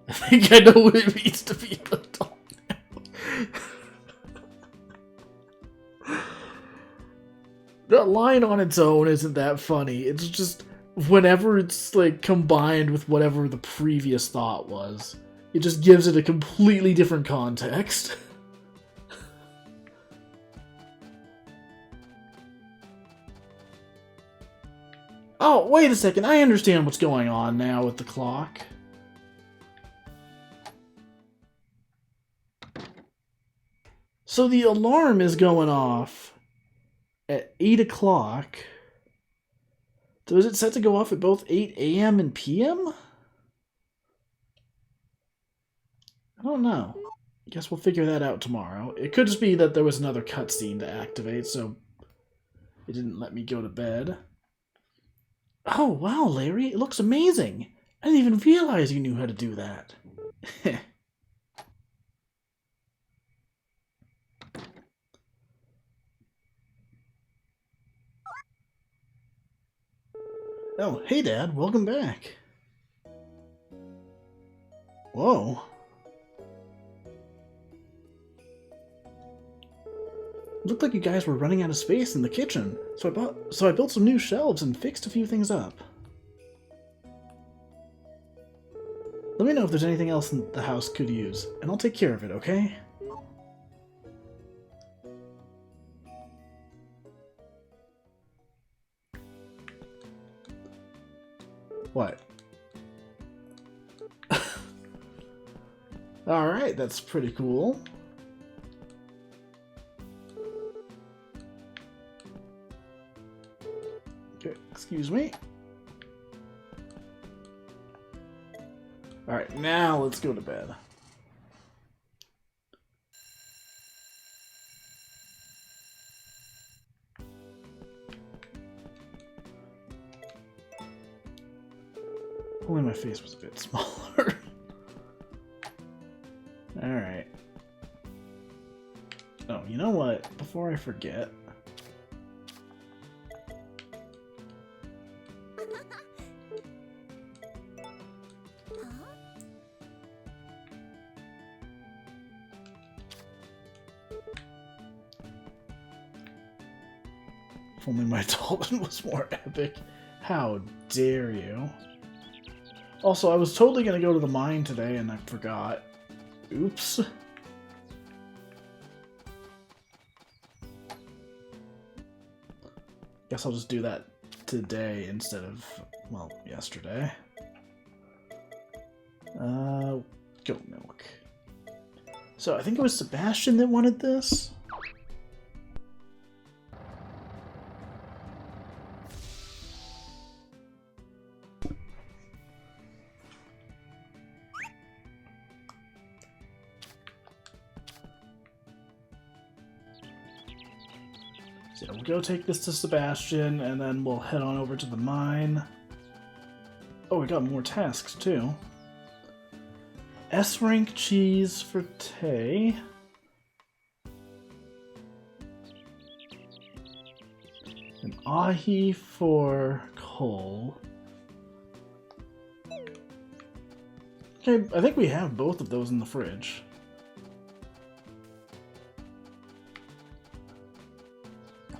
A: I think I know what it means to be an adult now. That line on its own isn't that funny. It's just, whenever it's, like, combined with whatever the previous thought was, it just gives it a completely different context. Oh, wait a second. I understand what's going on now with the clock. So the alarm is going off at 8 o'clock. So is it set to go off at both 8 a.m. and p.m.? I don't know. I guess we'll figure that out tomorrow. It could just be that there was another cutscene to activate, so it didn't let me go to bed. Oh, wow, Larry, it looks amazing. I didn't even realize you knew how to do that. Oh, hey, Dad, welcome back. Whoa. Looked like you guys were running out of space in the kitchen, so I built some new shelves and fixed a few things up. Let me know if there's anything else in the house could use, and I'll take care of it, okay? What? Alright, that's pretty cool. Excuse me. Alright, now let's go to bed. Only my face was a bit smaller. Alright. Oh, you know what? Before I forget... If only my dolphin was more epic. How dare you? Also, I was totally gonna go to the mine today and I forgot. Oops. Guess I'll just do that today instead of, well, yesterday. Goat milk. So I think it was Sebastian that wanted this. So we'll go take this to Sebastian, and then we'll head on over to the mine. Oh, we got more tasks, too. S-rank cheese for Tay. An ahi for Cole. Okay, I think we have both of those in the fridge.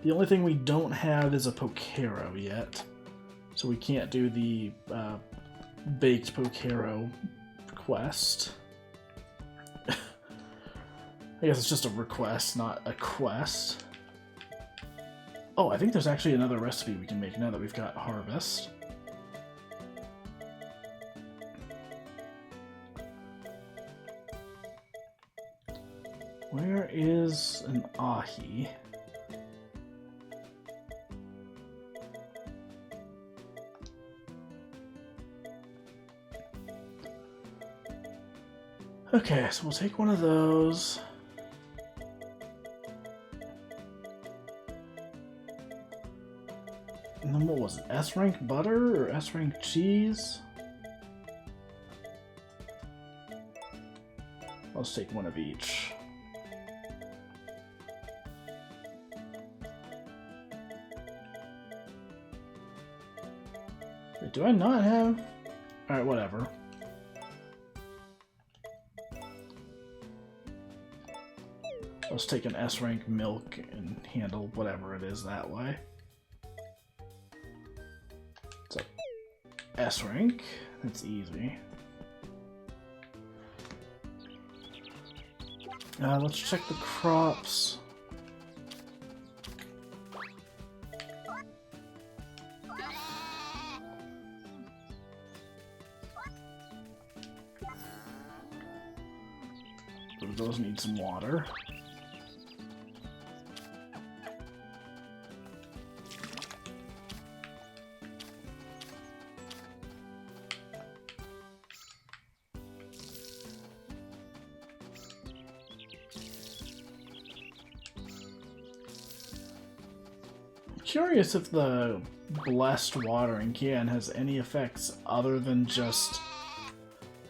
A: The only thing we don't have is a Pokero yet, so we can't do the baked Pokero quest. I guess it's just a request, not a quest. Oh, I think there's actually another recipe we can make now that we've got Harvest. Where is an ahi? Okay, so we'll take one of those. And then what was it? S-rank butter or S-rank cheese? I'll just take one of each. Wait, do I not have? Alright, whatever. Let's take an S-rank milk and handle whatever it is that way. So, S-rank, that's easy. Let's check the crops. Those need some water. Curious if the blessed watering can has any effects other than just,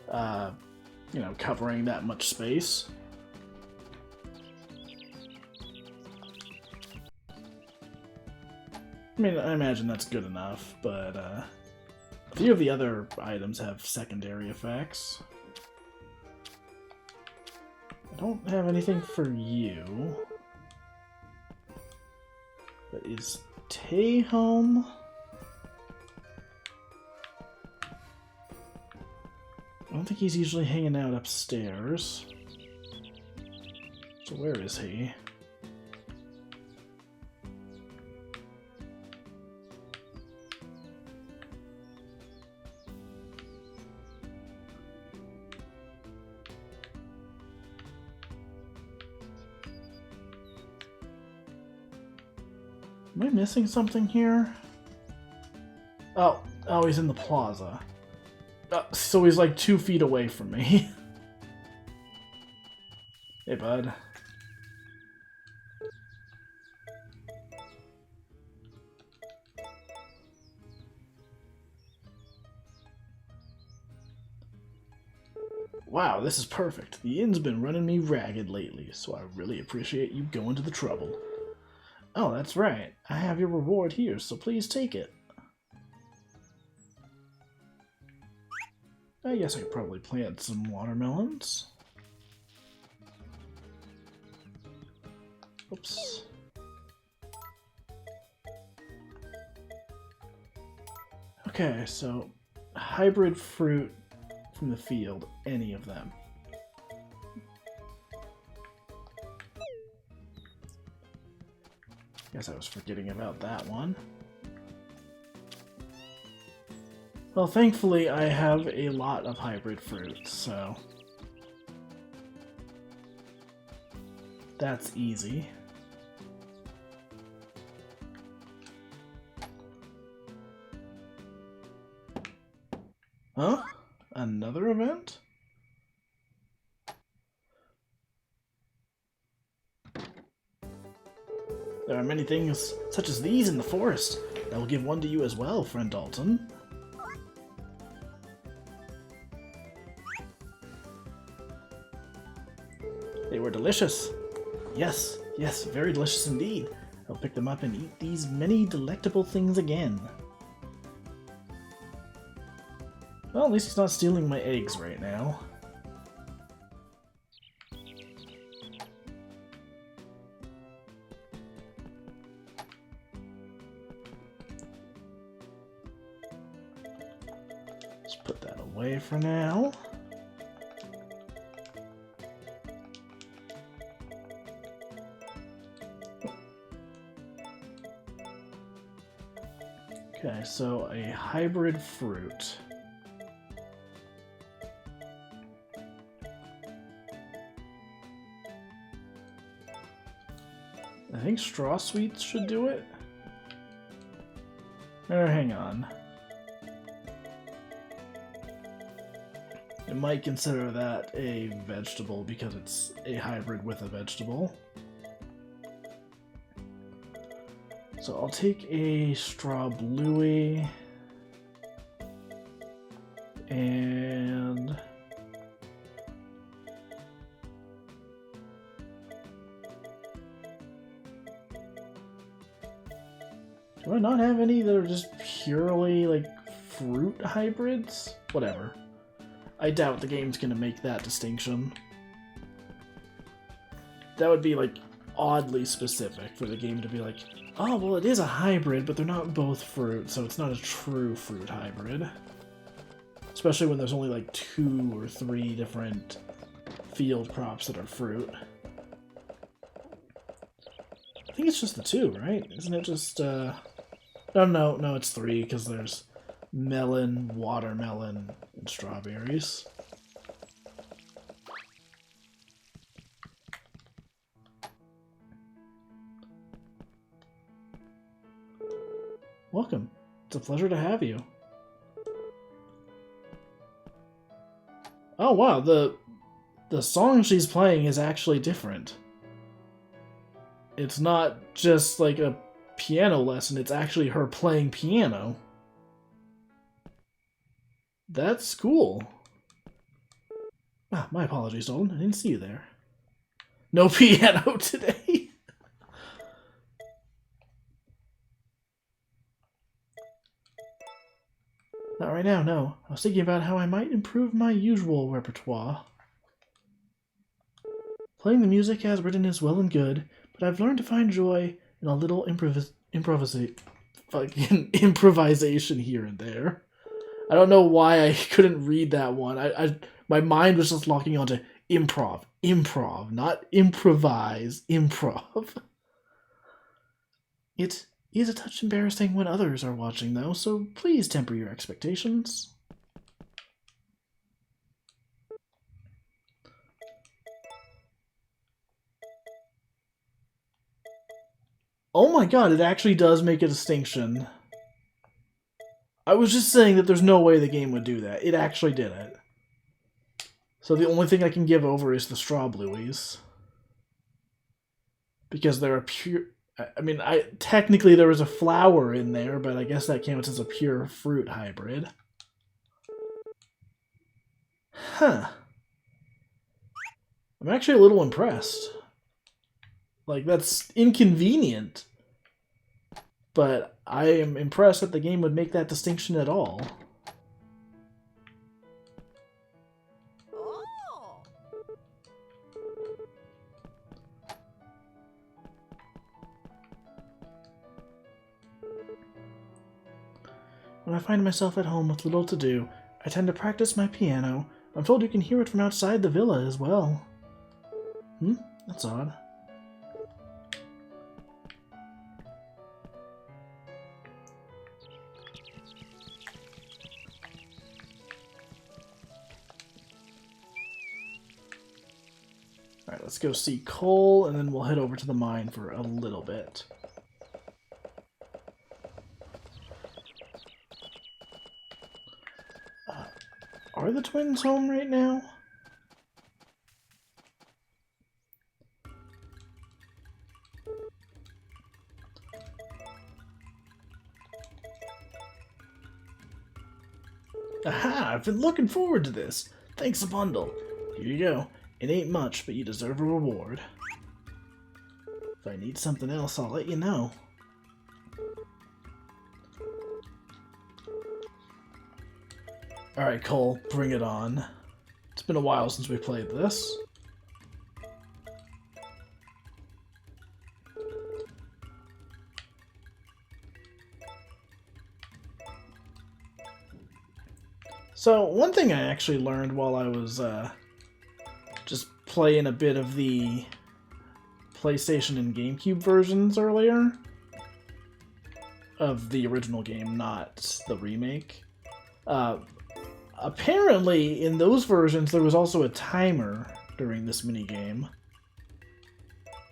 A: you know, covering that much space. I mean, I imagine that's good enough, but a few of the other items have secondary effects. I don't have anything for you. But is Tay home? I don't think he's usually hanging out upstairs. So where is he? Am I missing something here? Oh, he's in the plaza. So he's like 2 feet away from me. Hey, bud. Wow, this is perfect. The inn's been running me ragged lately, so I really appreciate you going to the trouble. Oh, that's right. I have your reward here, so please take it. I guess I could probably plant some watermelons. Oops. Okay, so hybrid fruit from the field, any of them. Guess I was forgetting about that one. Well, thankfully I have a lot of hybrid fruit, so that's easy. Huh? Another event? There are many things such as these in the forest. I will give one to you as well, friend Dalton. They were delicious. Yes, yes, very delicious indeed. I'll pick them up and eat these many delectable things again. Well, at least he's not stealing my eggs right now. Let's put that away for now. Okay, so a hybrid fruit. I think straw sweets should do it. Or hang on. It might consider that a vegetable because it's a hybrid with a vegetable. So I'll take a straw bluey and do I not have any that are just purely like fruit hybrids? Whatever. I doubt the game's gonna make that distinction. That would be like oddly specific for the game to be like, oh, well, it is a hybrid, but they're not both fruit, so it's not a true fruit hybrid. Especially when there's only like 2 or 3 different field crops that are fruit. I think it's just the 2, right? Isn't it just, no, it's 3, because there's melon, watermelon, and strawberries. Welcome. It's a pleasure to have you. Oh wow, the song she's playing is actually different. It's not just like a piano lesson, it's actually her playing piano. That's cool. Ah, my apologies, Dalton. I didn't see you there. No piano today. Not right now, no. I was thinking about how I might improve my usual repertoire. Playing the music as written is well and good, but I've learned to find joy in a little improvisation here and there. I don't know why I couldn't read that one. My mind was just locking onto improv, not improvise, improv. It is a touch embarrassing when others are watching, though, so please temper your expectations. Oh my god, it actually does make a distinction. I was just saying that there's no way the game would do that. It actually did it. So the only thing I can give over is the straw blueies. Because they're a pure... I mean, technically there was a flower in there, but I guess that counts as a pure fruit hybrid. Huh. I'm actually a little impressed. Like, that's inconvenient. But I am impressed that the game would make that distinction at all.
B: Oh.
A: When I find myself at home with little to do, I tend to practice my piano. I'm told you can hear it from outside the villa as well. That's odd. Alright, let's go see Cole, and then we'll head over to the mine for a little bit. Are the twins home right now? Aha! I've been looking forward to this. Thanks a bundle. Here you go. It ain't much, but you deserve a reward. If I need something else, I'll let you know. Alright, Cole, bring it on. It's been a while since we played this. So, one thing I actually learned while I was just playing a bit of the PlayStation and GameCube versions earlier of the original game, not the remake. Apparently, in those versions, there was also a timer during this minigame,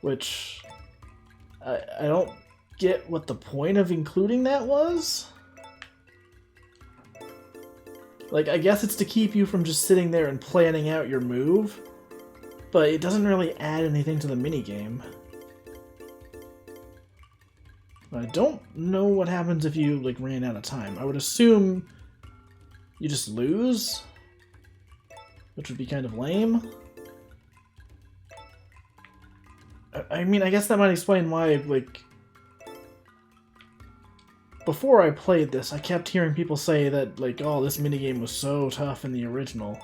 A: which I don't get what the point of including that was. Like, I guess it's to keep you from just sitting there and planning out your move, but it doesn't really add anything to the minigame. I don't know what happens if you, like, ran out of time. I would assume you just lose, which would be kind of lame. I mean, I guess that might explain why, like, before I played this, I kept hearing people say that, like, oh, this minigame was so tough in the original.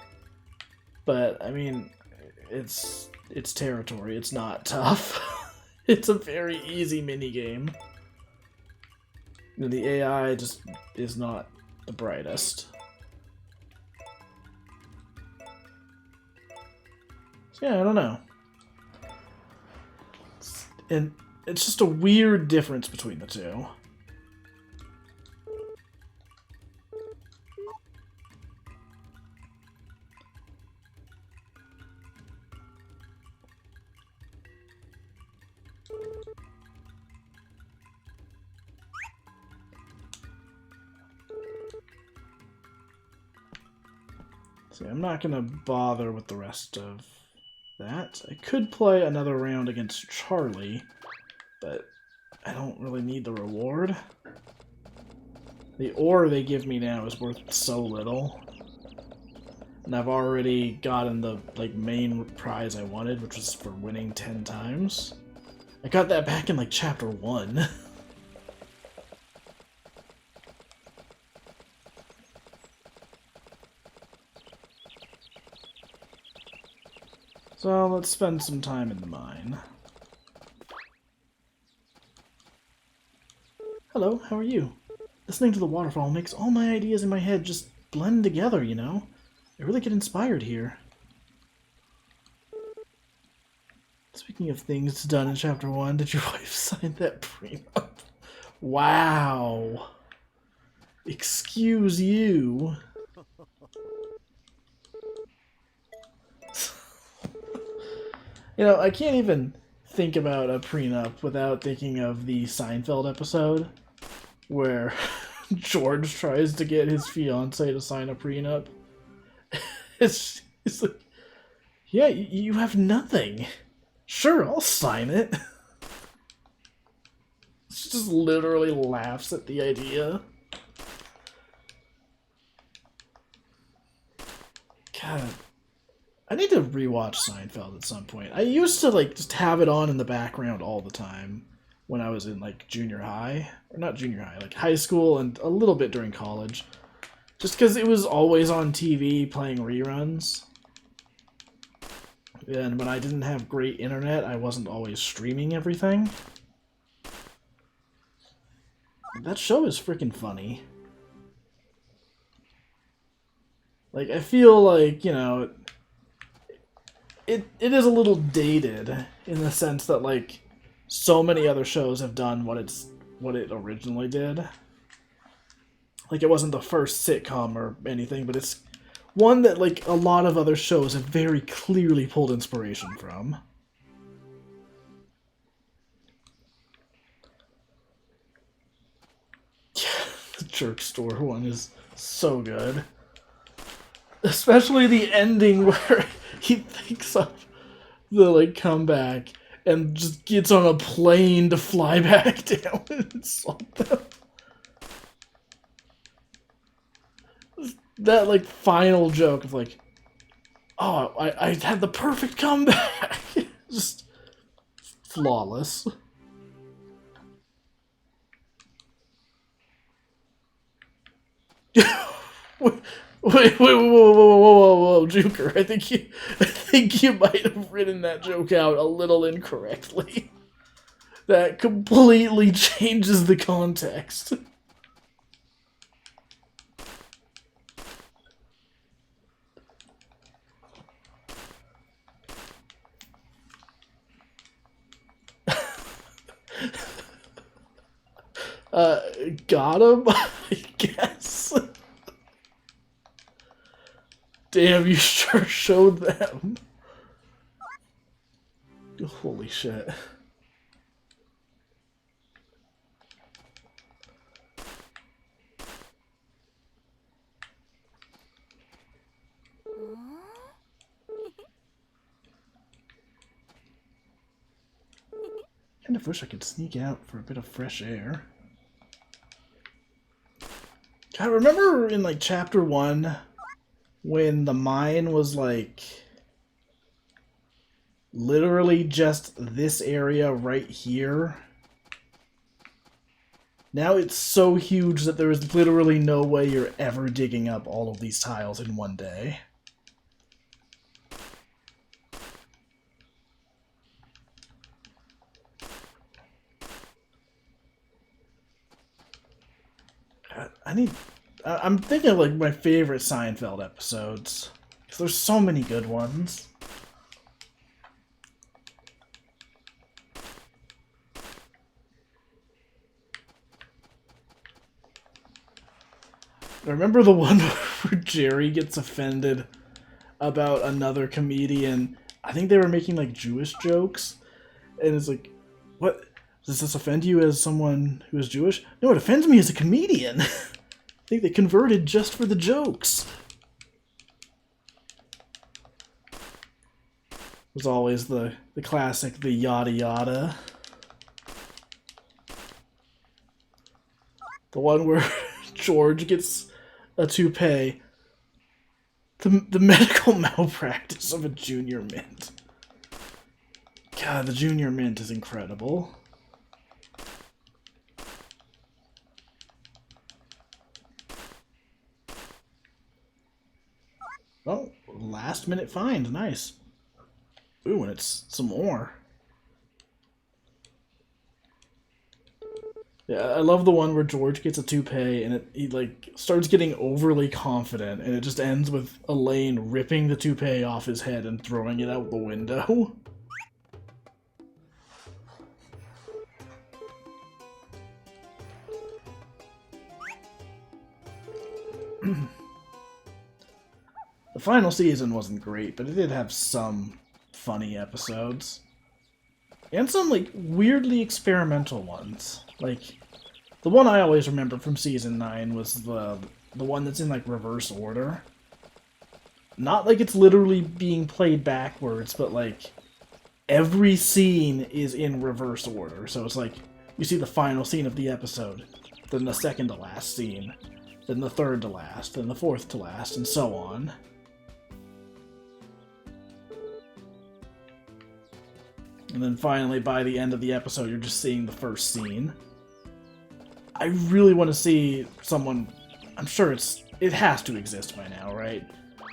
A: But, I mean, it's territory. It's not tough. It's a very easy minigame. You know, the AI just is not the brightest. So, yeah, I don't know. And it's just a weird difference between the two. See, I'm not going to bother with the rest of that. I could play another round against Charlie, but I don't really need the reward. The ore they give me now is worth so little. And I've already gotten the main prize I wanted, which was for winning 10 times. I got that back in like chapter 1. So let's spend some time in the mine. Hello, how are you? Listening to the waterfall makes all my ideas in my head just blend together, you know? I really get inspired here. Speaking of things done in chapter 1, did your wife sign that prenup? Wow. Excuse you. You know, I can't even think about a prenup without thinking of the Seinfeld episode where George tries to get his fiancée to sign a prenup. It's like, yeah, you have nothing. Sure, I'll sign it. She just literally laughs at the idea. God, I need to rewatch Seinfeld at some point. I used to like just have it on in the background all the time when I was in like junior high, or not junior high, like high school and a little bit during college. Just because it was always on TV playing reruns. And when I didn't have great internet, I wasn't always streaming everything. That show is freaking funny. Like, I feel like, you know, it is a little dated in the sense that, like, so many other shows have done what it originally did. Like, it wasn't the first sitcom or anything, but it's one that, like, a lot of other shows have very clearly pulled inspiration from. The Jerk Store one is so good. Especially the ending where he thinks of the, like, comeback and just gets on a plane to fly back down and insult them. That, like, final joke of, like, oh, I had the perfect comeback. Just flawless. Wait, whoa, Juker. I think you might have written that joke out a little incorrectly. That completely changes the context. Got him, I guess. Damn, you sure showed them. Holy shit. Kind of wish I could sneak out for a bit of fresh air. I remember in, like, chapter 1 when the mine was, like, literally just this area right here. Now it's so huge that there is literally no way you're ever digging up all of these tiles in one day. I'm thinking of, like, my favorite Seinfeld episodes, because there's so many good ones. I remember the one where Jerry gets offended about another comedian. I think they were making, like, Jewish jokes, and it's like, what? Does this offend you as someone who is Jewish? No, it offends me as a comedian. I think they converted just for the jokes. Was always the classic, the yada yada. The one where George gets a toupee. The medical malpractice of a junior mint. God, the junior mint is incredible. Oh, last minute find, nice. Ooh, and it's some more. Yeah, I love the one where George gets a toupee and he, like, starts getting overly confident, and it just ends with Elaine ripping the toupee off his head and throwing it out the window. The final season wasn't great, but it did have some funny episodes. And some, like, weirdly experimental ones. Like, the one I always remember from season 9 was the one that's in, like, reverse order. Not like it's literally being played backwards, but, like, every scene is in reverse order. So it's like, you see the final scene of the episode, then the second to last scene, then the third to last, then the fourth to last, and so on. And then finally, by the end of the episode, you're just seeing the first scene. I really want to see someone... I'm sure it has to exist by now, right?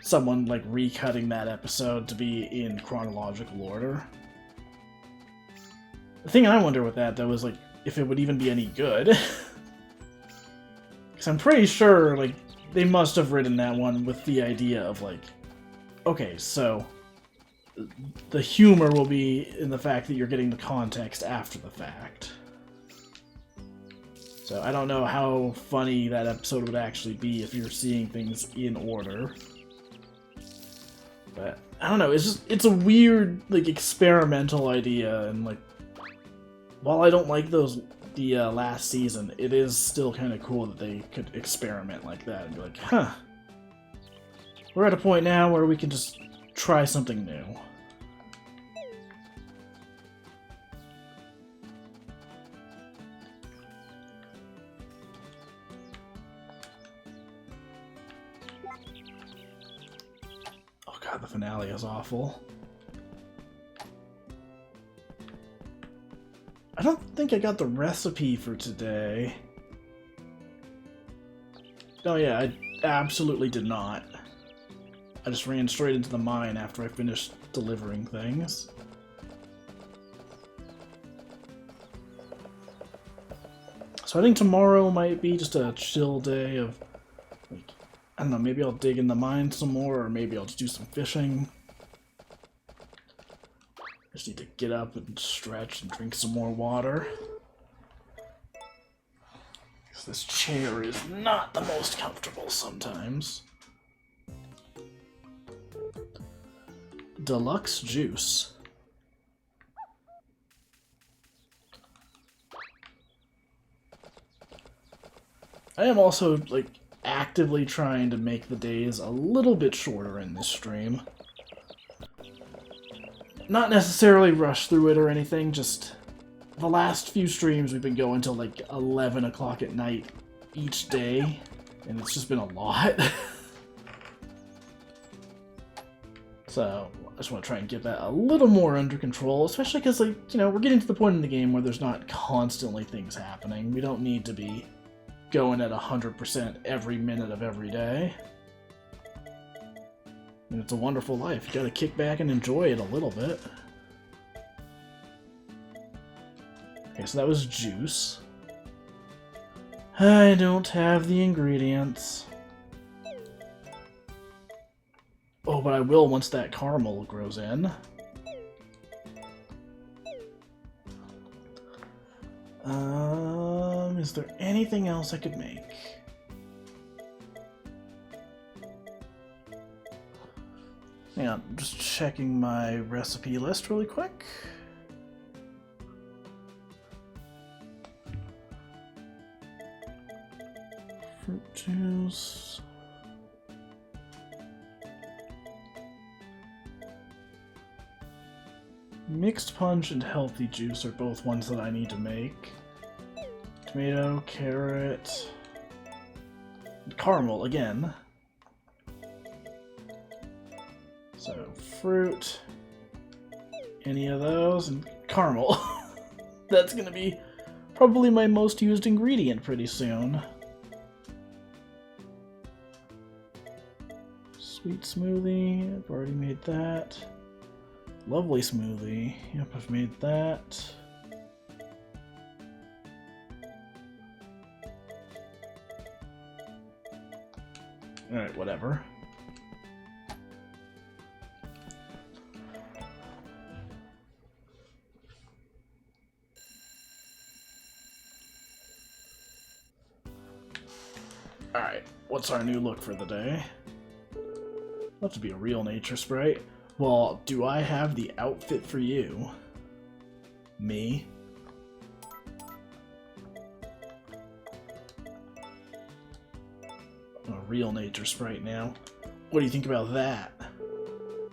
A: Someone, like, recutting that episode to be in chronological order. The thing I wonder with that, though, is, like, if it would even be any good. Because I'm pretty sure, like, they must have written that one with the idea of, like, okay, so the humor will be in the fact that you're getting the context after the fact. So I don't know how funny that episode would actually be if you're seeing things in order. But I don't know, it's a weird, like, experimental idea, and, like, while I don't like the last season, it is still kind of cool that they could experiment like that and be like, huh, we're at a point now where we can just try something new. Oh god, the finale is awful. I don't think I got the recipe for today. Oh yeah, I absolutely did not. I just ran straight into the mine after I finished delivering things. So I think tomorrow might be just a chill day of, like, I don't know, maybe I'll dig in the mine some more, or maybe I'll just do some fishing. Just need to get up and stretch and drink some more water. Because this chair is not the most comfortable sometimes. Deluxe juice. I am also, like, actively trying to make the days a little bit shorter in this stream. Not necessarily rush through it or anything, just the last few streams we've been going till like 11 o'clock at night each day, and it's just been a lot. So I just want to try and get that a little more under control, especially because, like, you know, we're getting to the point in the game where there's not constantly things happening. We don't need to be going at 100% every minute of every day. And it's a wonderful life. You gotta kick back and enjoy it a little bit. Okay, so that was juice. I don't have the ingredients. Oh, but I will once that caramel grows in. Is there anything else I could make? Hang on, I'm just checking my recipe list really quick. Fruit juice. Mixed punch and healthy juice are both ones that I need to make. Tomato, carrot, caramel again. So, fruit, any of those, and caramel. That's gonna be probably my most used ingredient pretty soon. Sweet smoothie, I've already made that. Lovely smoothie, yep, I've made that. Alright, whatever. Alright, what's our new look for the day? Love to be a real nature sprite. Well, do I have the outfit for you? Me? I'm a real nature sprite now. What do you think about that?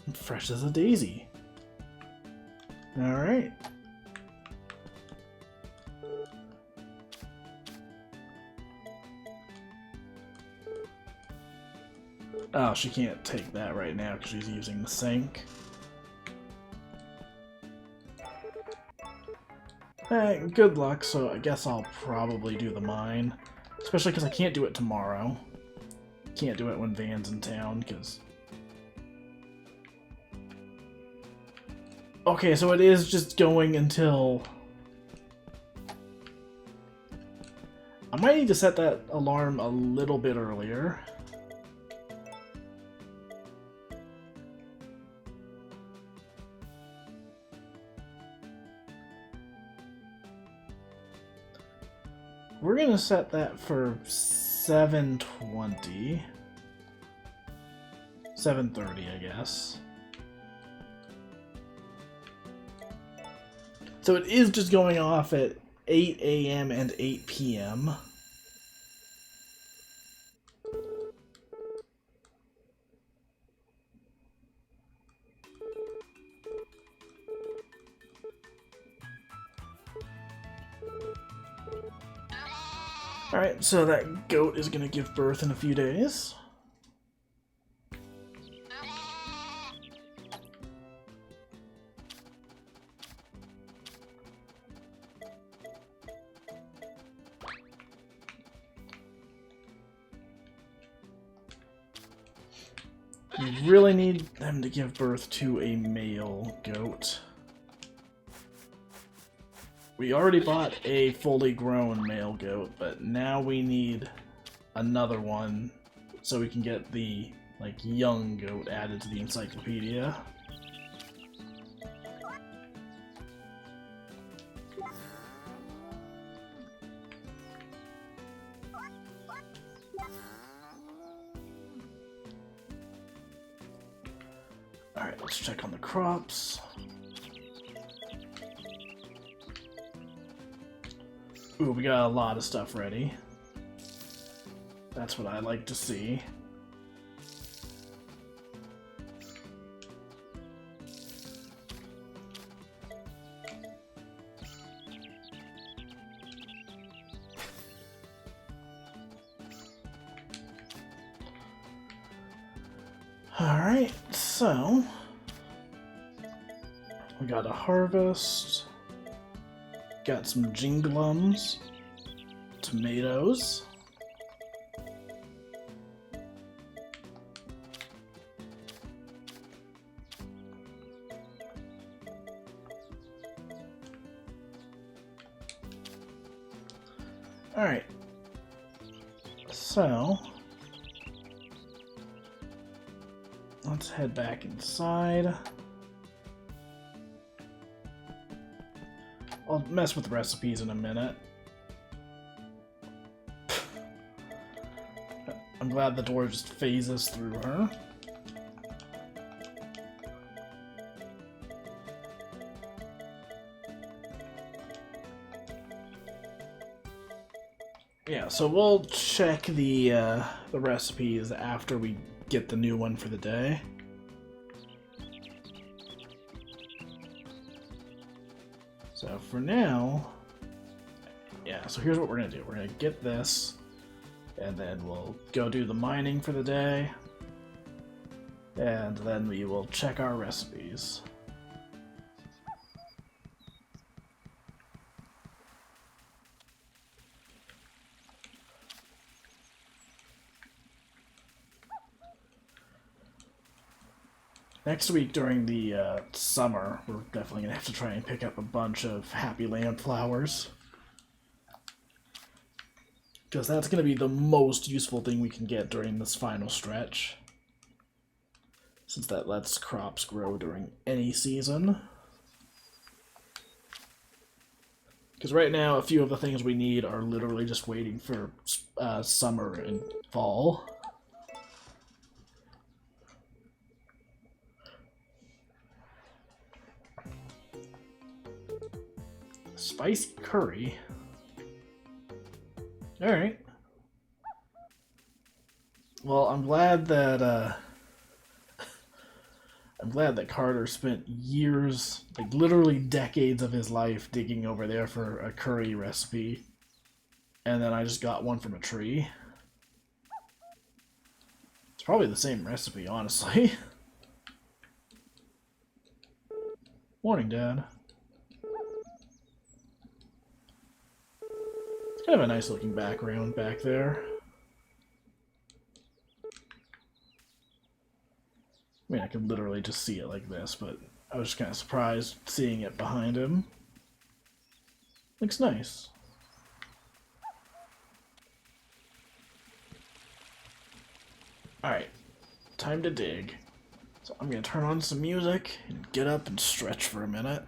A: I'm fresh as a daisy. Alright. Oh, she can't take that right now because she's using the sink. Good luck, so I guess I'll probably do the mine. Especially because I can't do it tomorrow. Can't do it when Van's in town, because... Okay, so it is just going until... I might need to set that alarm a little bit earlier. We're gonna set that for 7:20. 7:30, I guess. So it is just going off at 8 a.m. and 8 p.m. Alright, so that goat is going to give birth in a few days. We really need them to give birth to a male goat. We already bought a fully grown male goat, but now we need another one so we can get the young goat added to the encyclopedia. Alright, let's check on the crops. Ooh, we got a lot of stuff ready. That's what I like to see. Alright, so we got a harvest. Got some jinglums, tomatoes. Alright, so let's head back inside. I'll mess with the recipes in a minute. I'm glad the door just phases through her. Yeah, so we'll check the recipes after we get the new one for the day. So for now, yeah, so here's what we're going to do. We're going to get this, and then we'll go do the mining for the day, and then we will check our recipes. Next week during the summer, we're definitely going to have to try and pick up a bunch of Happy Land flowers. Because that's going to be the most useful thing we can get during this final stretch. Since that lets crops grow during any season. Because right now, a few of the things we need are literally just waiting for summer and fall. Spicy curry? Alright. Well, I'm glad that Carter spent years, like literally decades of his life digging over there for a curry recipe. And then I just got one from a tree. It's probably the same recipe, honestly. Morning, Dad. Kind of a nice looking background back there. I mean, I could literally just see it like this, but I was just kind of surprised seeing it behind him. Looks nice. Alright, time to dig. So I'm going to turn on some music and get up and stretch for a minute.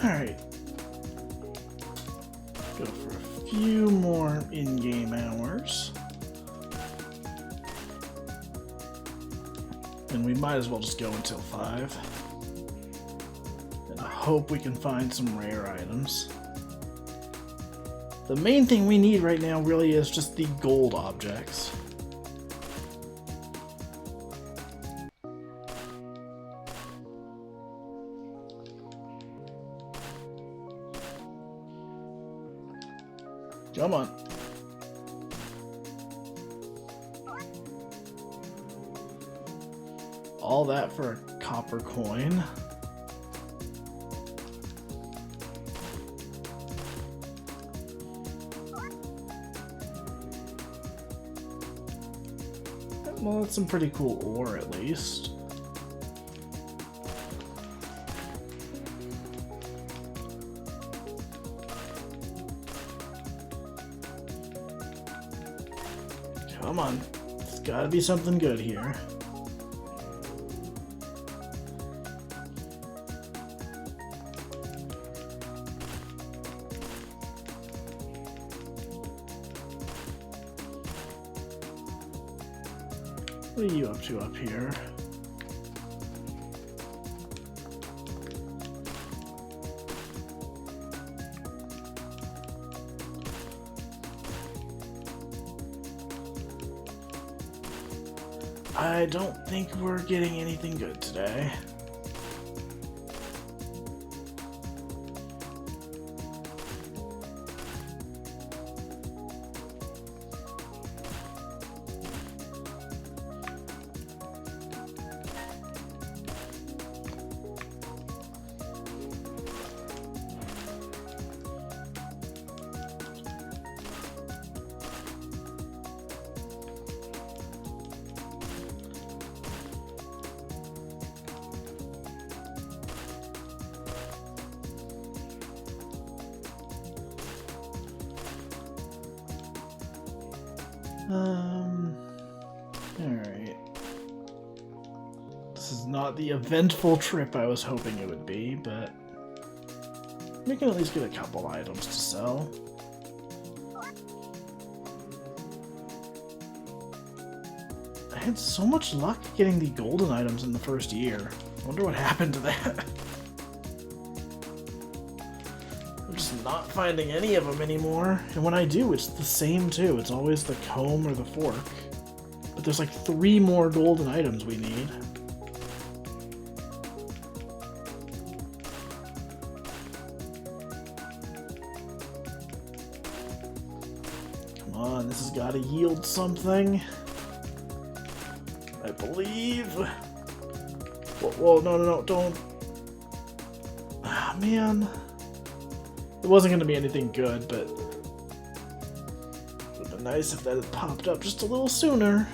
A: Alright. Go for a few more in-game hours. And we might as well just go until 5. And I hope we can find some rare items. The main thing we need right now really is just the gold objects. Come on. All that for a copper coin. Well, that's some pretty cool ore, at least. Come on. There's gotta be something good here. What are you up to up here? I don't think we're getting anything good today. Alright. This is not the eventful trip I was hoping it would be, but we can at least get a couple items to sell. I had so much luck getting the golden items in the first year. I wonder what happened to that. I'm just not finding any of them anymore. And when I do, it's the same too. It's always the comb or the fork. But there's like 3 more golden items we need. Come on, this has got to yield something. I believe. Whoa, no, don't. Ah, man. It wasn't going to be anything good, but it would have been nice if that had popped up just a little sooner.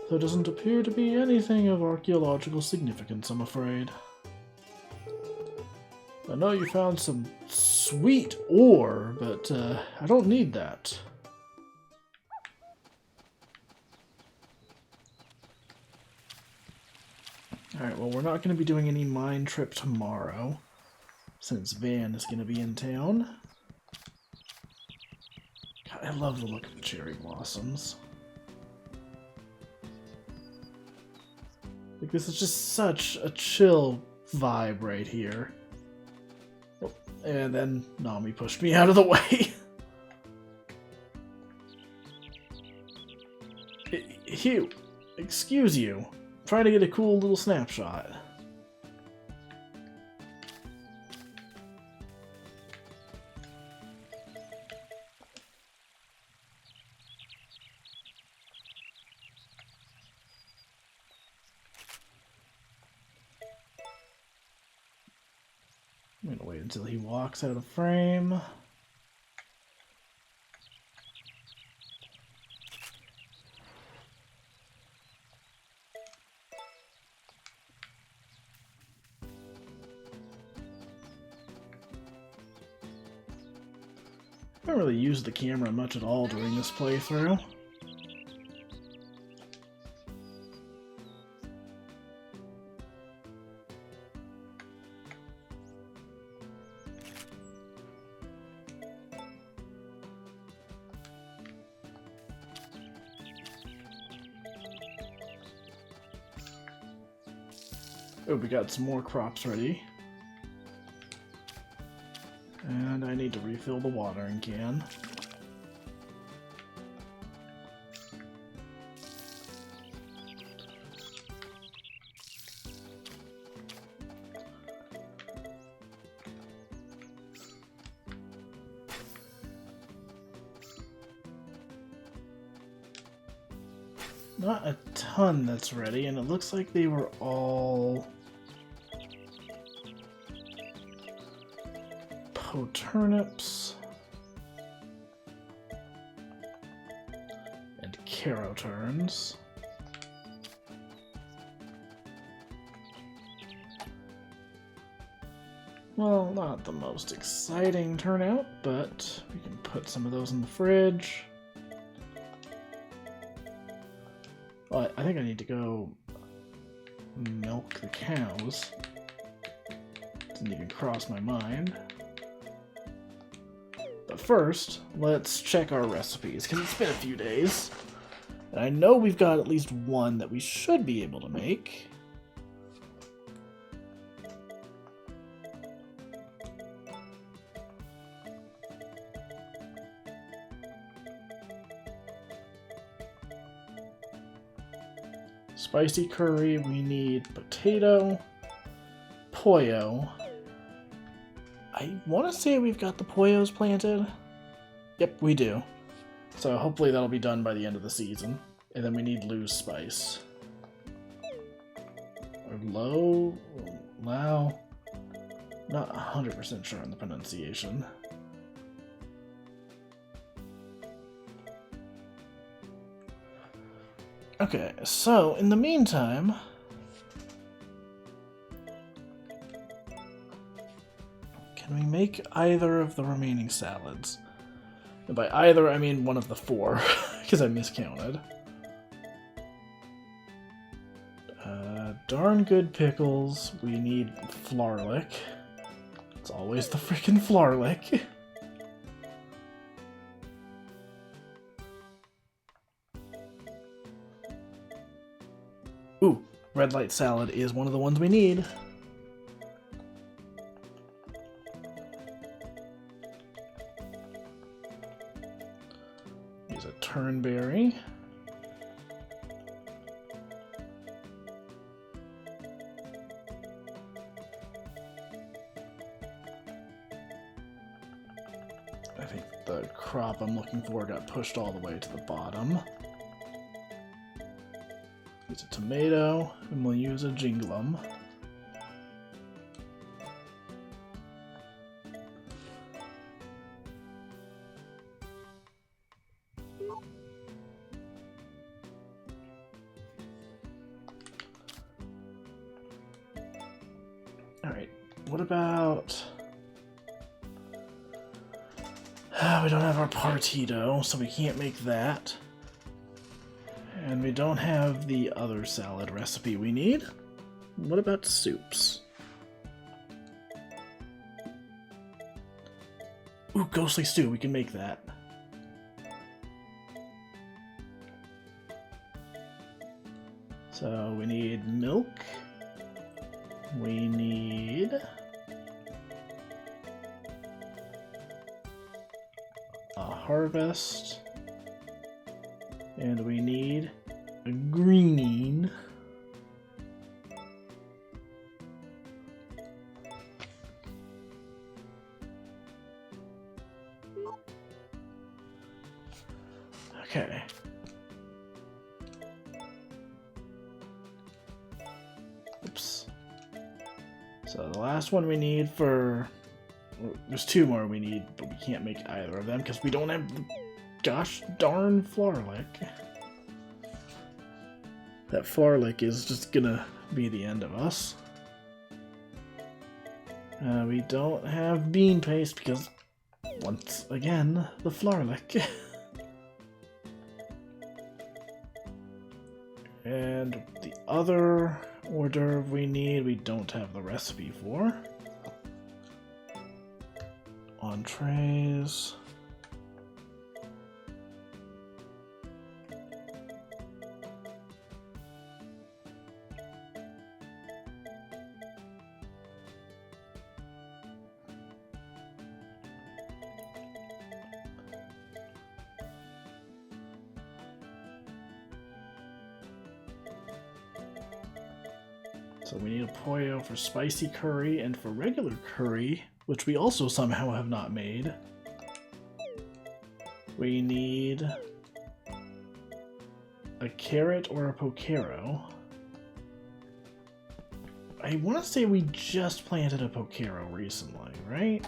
A: There doesn't appear to be anything of archaeological significance, I'm afraid. I know you found some sweet ore, but I don't need that. Alright, well, we're not going to be doing any mine trip tomorrow, since Van is going to be in town. God, I love the look of the cherry blossoms. Like, this is just such a chill vibe right here. Oh, and then Nami pushed me out of the way. Hugh, excuse you. I'm trying to get a cool little snapshot. I'm gonna wait until he walks out of frame. I haven't really used the camera much at all during this playthrough. Oh, we got some more crops ready. And I need to refill the watering can. Not a ton that's ready, and it looks like they were all turnips. And carrot turns. Well, not the most exciting turnout, but we can put some of those in the fridge. Well, I think I need to go milk the cows. Didn't even cross my mind. But first, let's check our recipes, because it's been a few days. And I know we've got at least one that we should be able to make. Spicy curry, we need potato, pollo. I want to say we've got the pollos planted. Yep, we do. So hopefully that'll be done by the end of the season. And then we need loose spice. Or Lao? Not 100% sure on the pronunciation. Okay, so in the meantime, can we make either of the remaining salads? And by either, I mean one of the four, because I miscounted. Darn good pickles. We need flarlick. It's always the frickin' flarlick. Ooh, red light salad is one of the ones we need. Use a turnberry. I think the crop I'm looking for got pushed all the way to the bottom. Use a tomato, and we'll use a jinglum. Alright, what about... we don't have our partito, so we can't make that. And we don't have the other salad recipe we need. What about soups? Ooh, ghostly stew, we can make that. So we need milk. We need... a harvest. And we need a green. Okay. Oops. So the last one we need for... There's two more we need, but we can't make either of them because we don't have the gosh darn flarlick. That flarlick is just gonna be the end of us. We don't have bean paste because, once again, the flarlick. And the other hors d'oeuvre we need, we don't have the recipe for. Entrees. So we need a pollo for spicy curry, and for regular curry, which we also somehow have not made, we need a carrot or a pokero. I want to say we just planted a pokero recently, right?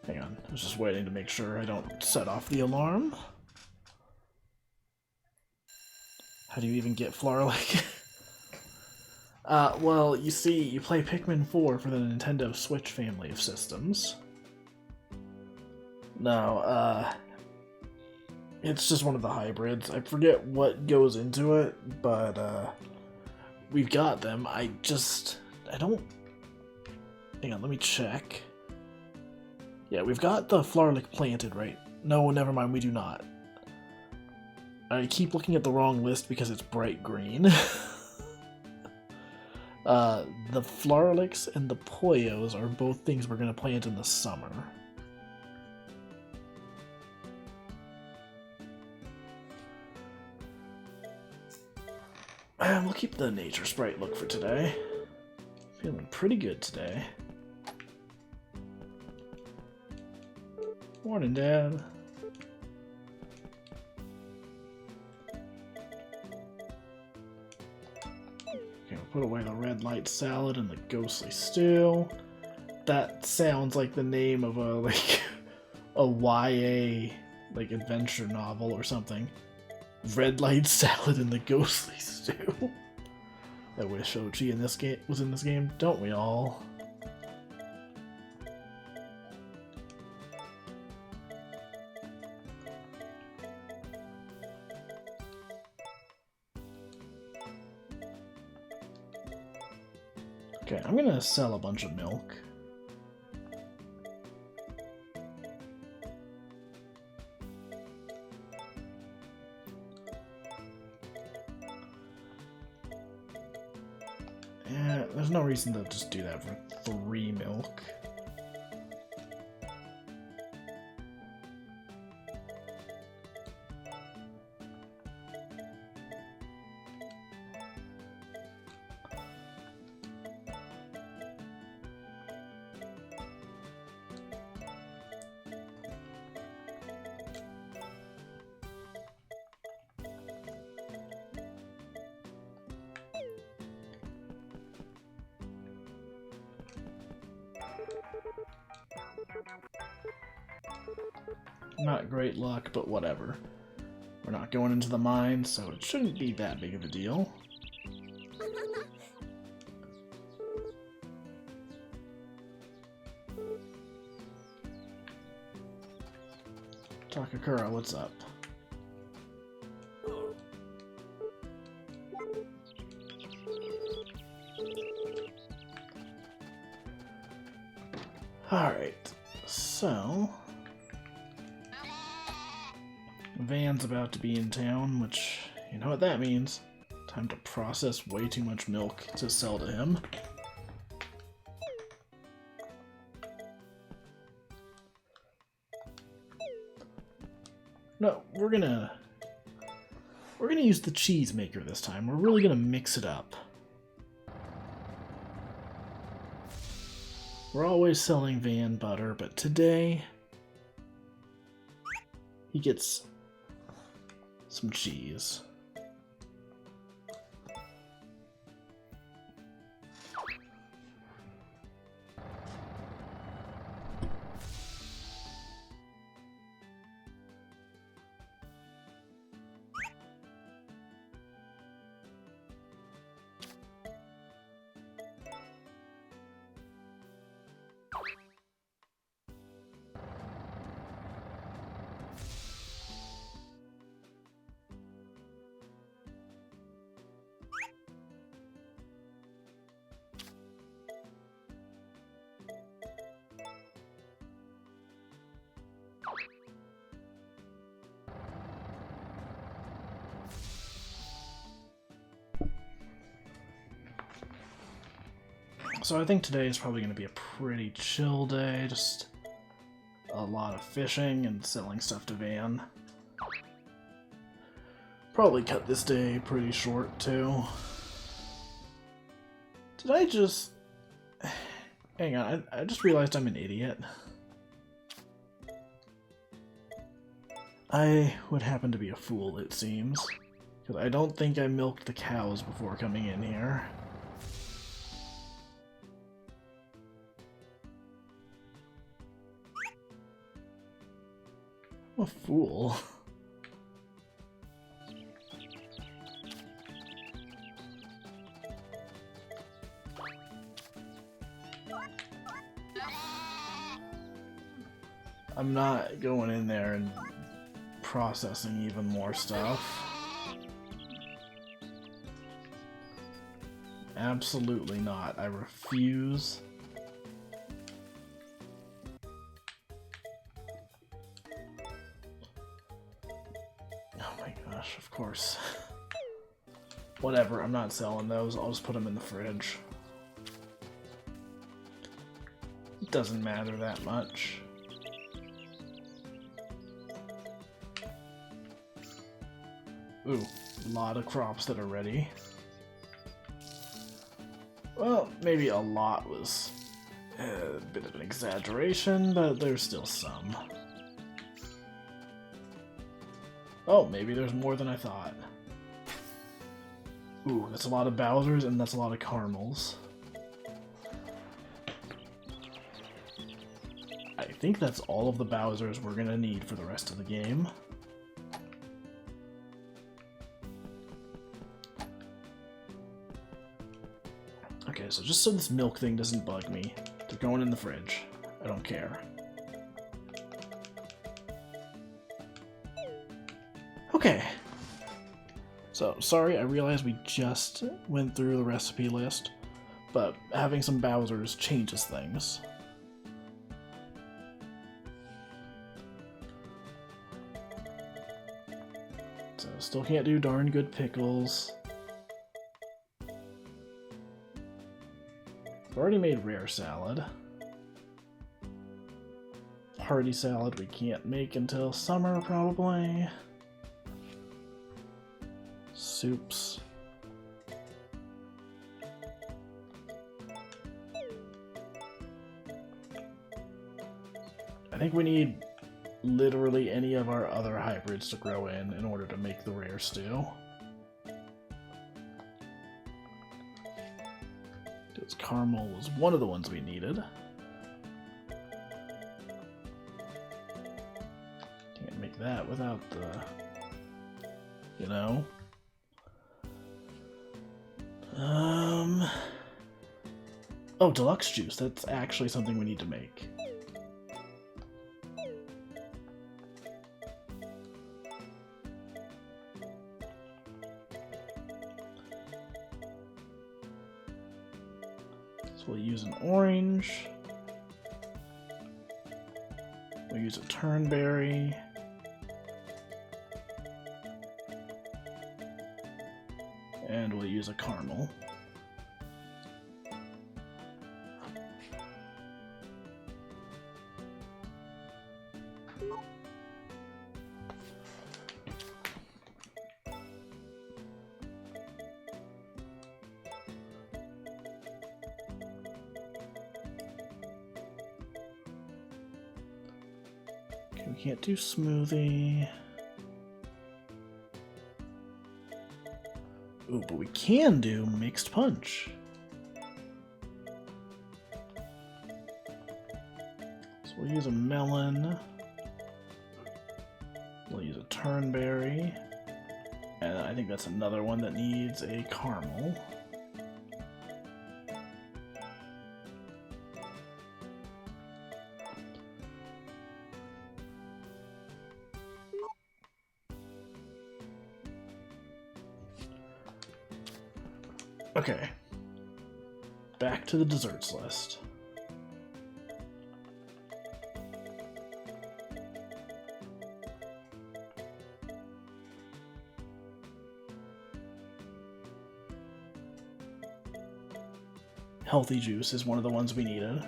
A: Hang on, I was just waiting to make sure I don't set off the alarm. How do you even get Flarlick? Well, you see, you play Pikmin 4 for the Nintendo Switch family of systems. No, it's just one of the hybrids. I forget what goes into it, but, we've got them. I don't... Hang on, let me check. Yeah, we've got the Flarlick planted, right? No, never mind, we do not. I keep looking at the wrong list because it's bright green. The Flarlicks and the Poyos are both things we're going to plant in the summer. We'll keep the nature sprite look for today. Feeling pretty good today. Morning, Dad. Okay, we'll put away the red light salad and the ghostly stew. That sounds like the name of a a YA adventure novel or something. Red light salad and the ghostly stew. I wish OG in this game was in this game, don't we all? Okay, I'm gonna sell a bunch of milk. Yeah, there's no reason to just do that for 3 milk. Not great luck, but whatever. We're not going into the mine, so it shouldn't be that big of a deal. Takakura, what's up? Alright, so... Van's about to be in town, which, you know what that means. Time to process way too much milk to sell to him. No, we're gonna use the cheese maker this time. We're really gonna mix it up. We're always selling Van butter, but today he gets some cheese. So I think today is probably going to be a pretty chill day, just a lot of fishing and selling stuff to Van. Probably cut this day pretty short too. Did I just... Hang on, I just realized I'm an idiot. I would happen to be a fool, it seems. Because I don't think I milked the cows before coming in here. a fool. I'm not going in there and processing even more stuff. Absolutely not. I refuse. Oh my gosh, of course. Whatever, I'm not selling those. I'll just put them in the fridge. It doesn't matter that much. Ooh, a lot of crops that are ready. Well, maybe a lot was a bit of an exaggeration, but there's still some. Oh, maybe there's more than I thought. Ooh, that's a lot of Bowsers and that's a lot of caramels. I think that's all of the Bowsers we're gonna need for the rest of the game. Okay, so just so this milk thing doesn't bug me, they're going in the fridge. I don't care. Okay. So, sorry, I realize we just went through the recipe list, but having some Bowsers changes things. So, still can't do darn good pickles. I've already made rare salad. Hearty salad we can't make until summer, probably. Soups. I think we need literally any of our other hybrids to grow in order to make the rare stew. Because caramel was one of the ones we needed. Can't make that without the... you know? Oh, deluxe juice. That's actually something we need to make. So we'll use an orange. We'll use a turnberry. And we'll use a caramel. Okay, we can't do smoothie. Ooh, but we can do mixed punch. So we'll use a melon. We'll use a turnberry. And I think that's another one that needs a caramel. Okay, back to the desserts list. Healthy juice is one of the ones we needed.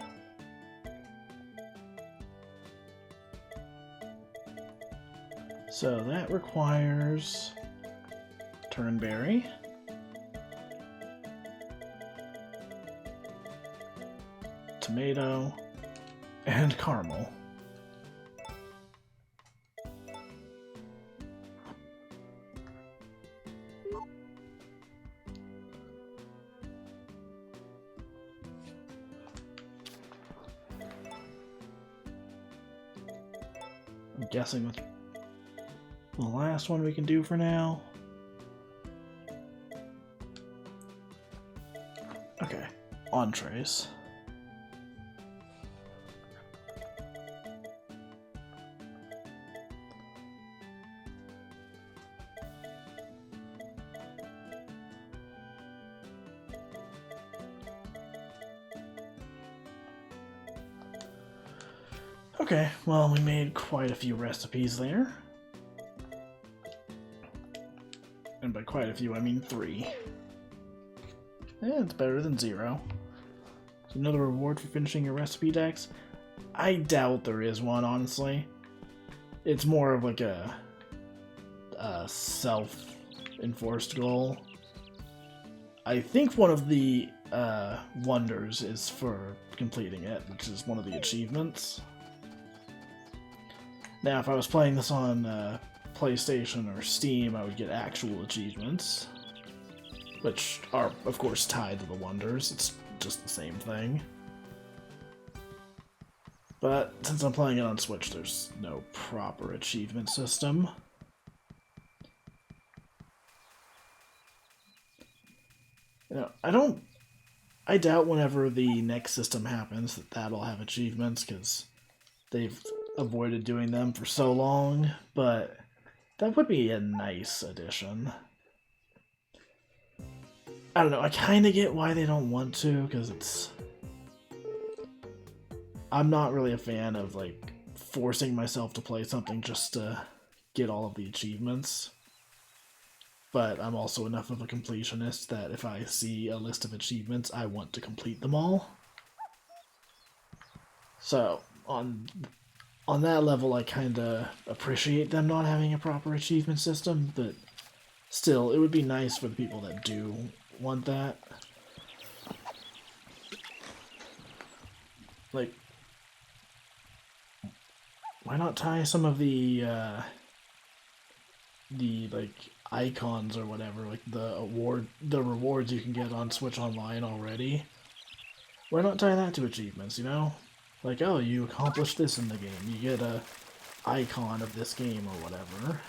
A: So that requires turnberry. Tomato, and caramel. I'm guessing with The last one we can do for now. Okay, entrees. Okay, well, we made quite a few recipes there. And by quite a few, I mean 3. Yeah, it's better than 0. So another reward for finishing your recipe decks? I doubt there is one, honestly. It's more of like a self-enforced goal. I think one of the wonders is for completing it, which is one of the achievements. Now, if I was playing this on PlayStation or Steam, I would get actual achievements, which are, of course, tied to the wonders. It's just the same thing. But since I'm playing it on Switch, there's no proper achievement system. You know, I doubt whenever the next system happens that that'll have achievements, because they've avoided doing them for so long, but that would be a nice addition. I don't know, I kind of get why they don't want to, because I'm not really a fan of, like, forcing myself to play something just to get all of the achievements. But I'm also enough of a completionist that if I see a list of achievements, I want to complete them all. So, on that level, I kind of appreciate them not having a proper achievement system, but still, it would be nice for the people that do want that. Like, why not tie some of the like icons or whatever, like the rewards you can get on Switch Online already? Why not tie that to achievements, you know? Like, oh, you accomplished this in the game. You get a icon of this game or whatever.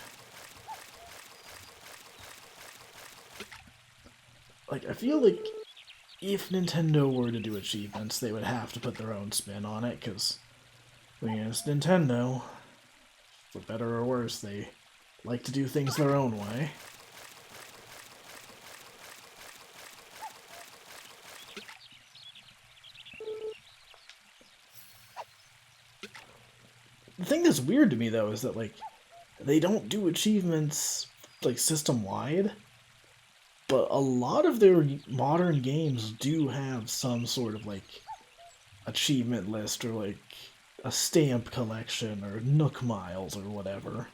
A: Like, I feel like if Nintendo were to do achievements, they would have to put their own spin on it, because, I mean, it's Nintendo. For better or worse, they like to do things their own way. The thing that's weird to me, though, is that, like, they don't do achievements, like, system-wide, but a lot of their modern games do have some sort of, like, achievement list, or, like, a stamp collection, or Nook Miles, or whatever.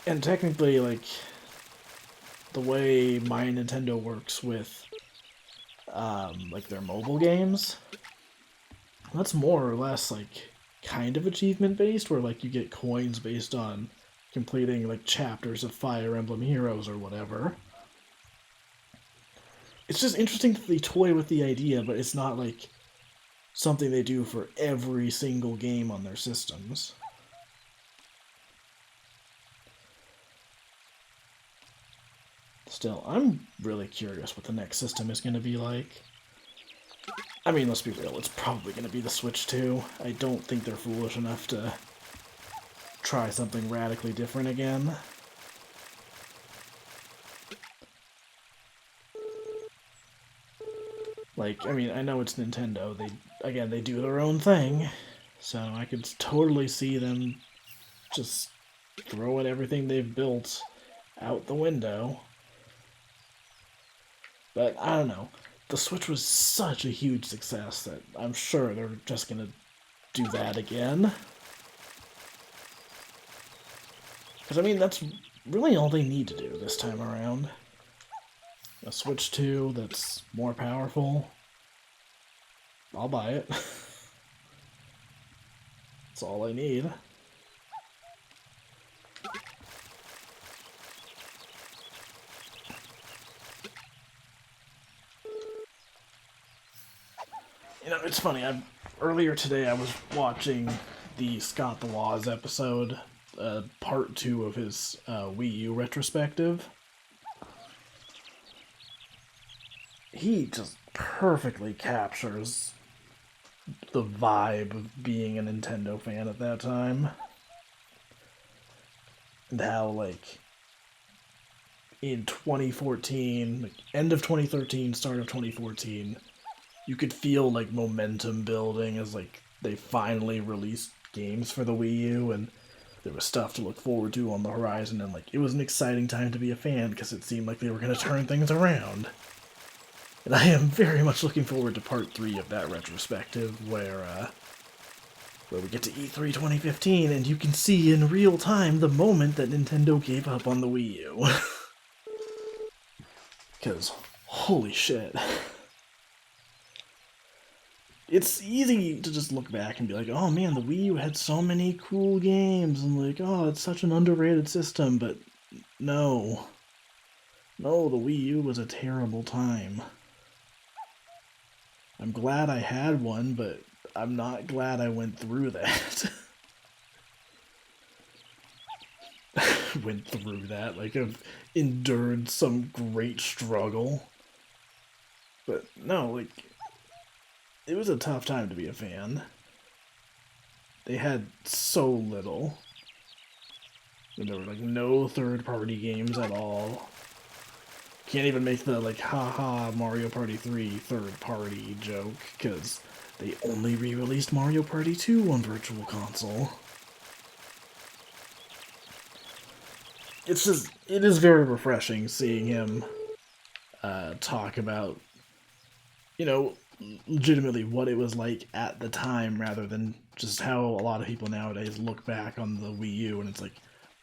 A: And technically, like, the way My Nintendo works with, like, their mobile games, that's more or less, like, kind of achievement-based, where, like, you get coins based on completing, like, chapters of Fire Emblem Heroes or whatever. It's just interesting that they toy with the idea, but it's not, like, something they do for every single game on their systems. Still, I'm really curious what the next system is going to be like. I mean, let's be real, it's probably going to be the Switch 2. I don't think they're foolish enough to try something radically different again. Like, I mean, I know it's Nintendo. They do their own thing, so I could totally see them just throwing everything they've built out the window. But I don't know. The Switch was such a huge success that I'm sure they're just gonna do that again. Because, I mean, that's really all they need to do this time around. A Switch 2 that's more powerful. I'll buy it. That's all I need. You know, it's funny, earlier today I was watching the Scott the Woz episode, part 2 of his Wii U retrospective. He just perfectly captures the vibe of being a Nintendo fan at that time. And how, like, in 2014, like, end of 2013, start of 2014, you could feel, like, momentum building as, like, they finally released games for the Wii U, and there was stuff to look forward to on the horizon, and, like, it was an exciting time to be a fan, because it seemed like they were going to turn things around. And I am very much looking forward to part 3 of that retrospective, where we get to E3 2015, and you can see in real time the moment that Nintendo gave up on the Wii U. Because, holy shit. It's easy to just look back and be like, oh man, the Wii U had so many cool games, and like, oh, it's such an underrated system, but no. No, the Wii U was a terrible time. I'm glad I had one, but I'm not glad I went through that. Went through that, like I've endured some great struggle. But no, like, it was a tough time to be a fan. They had so little. And there were like no third-party games at all. Can't even make the like haha Mario Party 3 third-party joke, because they only re-released Mario Party 2 on Virtual Console. It's just, it is very refreshing seeing him talk about, you know, legitimately what it was like at the time, rather than just how a lot of people nowadays look back on the Wii U and it's like,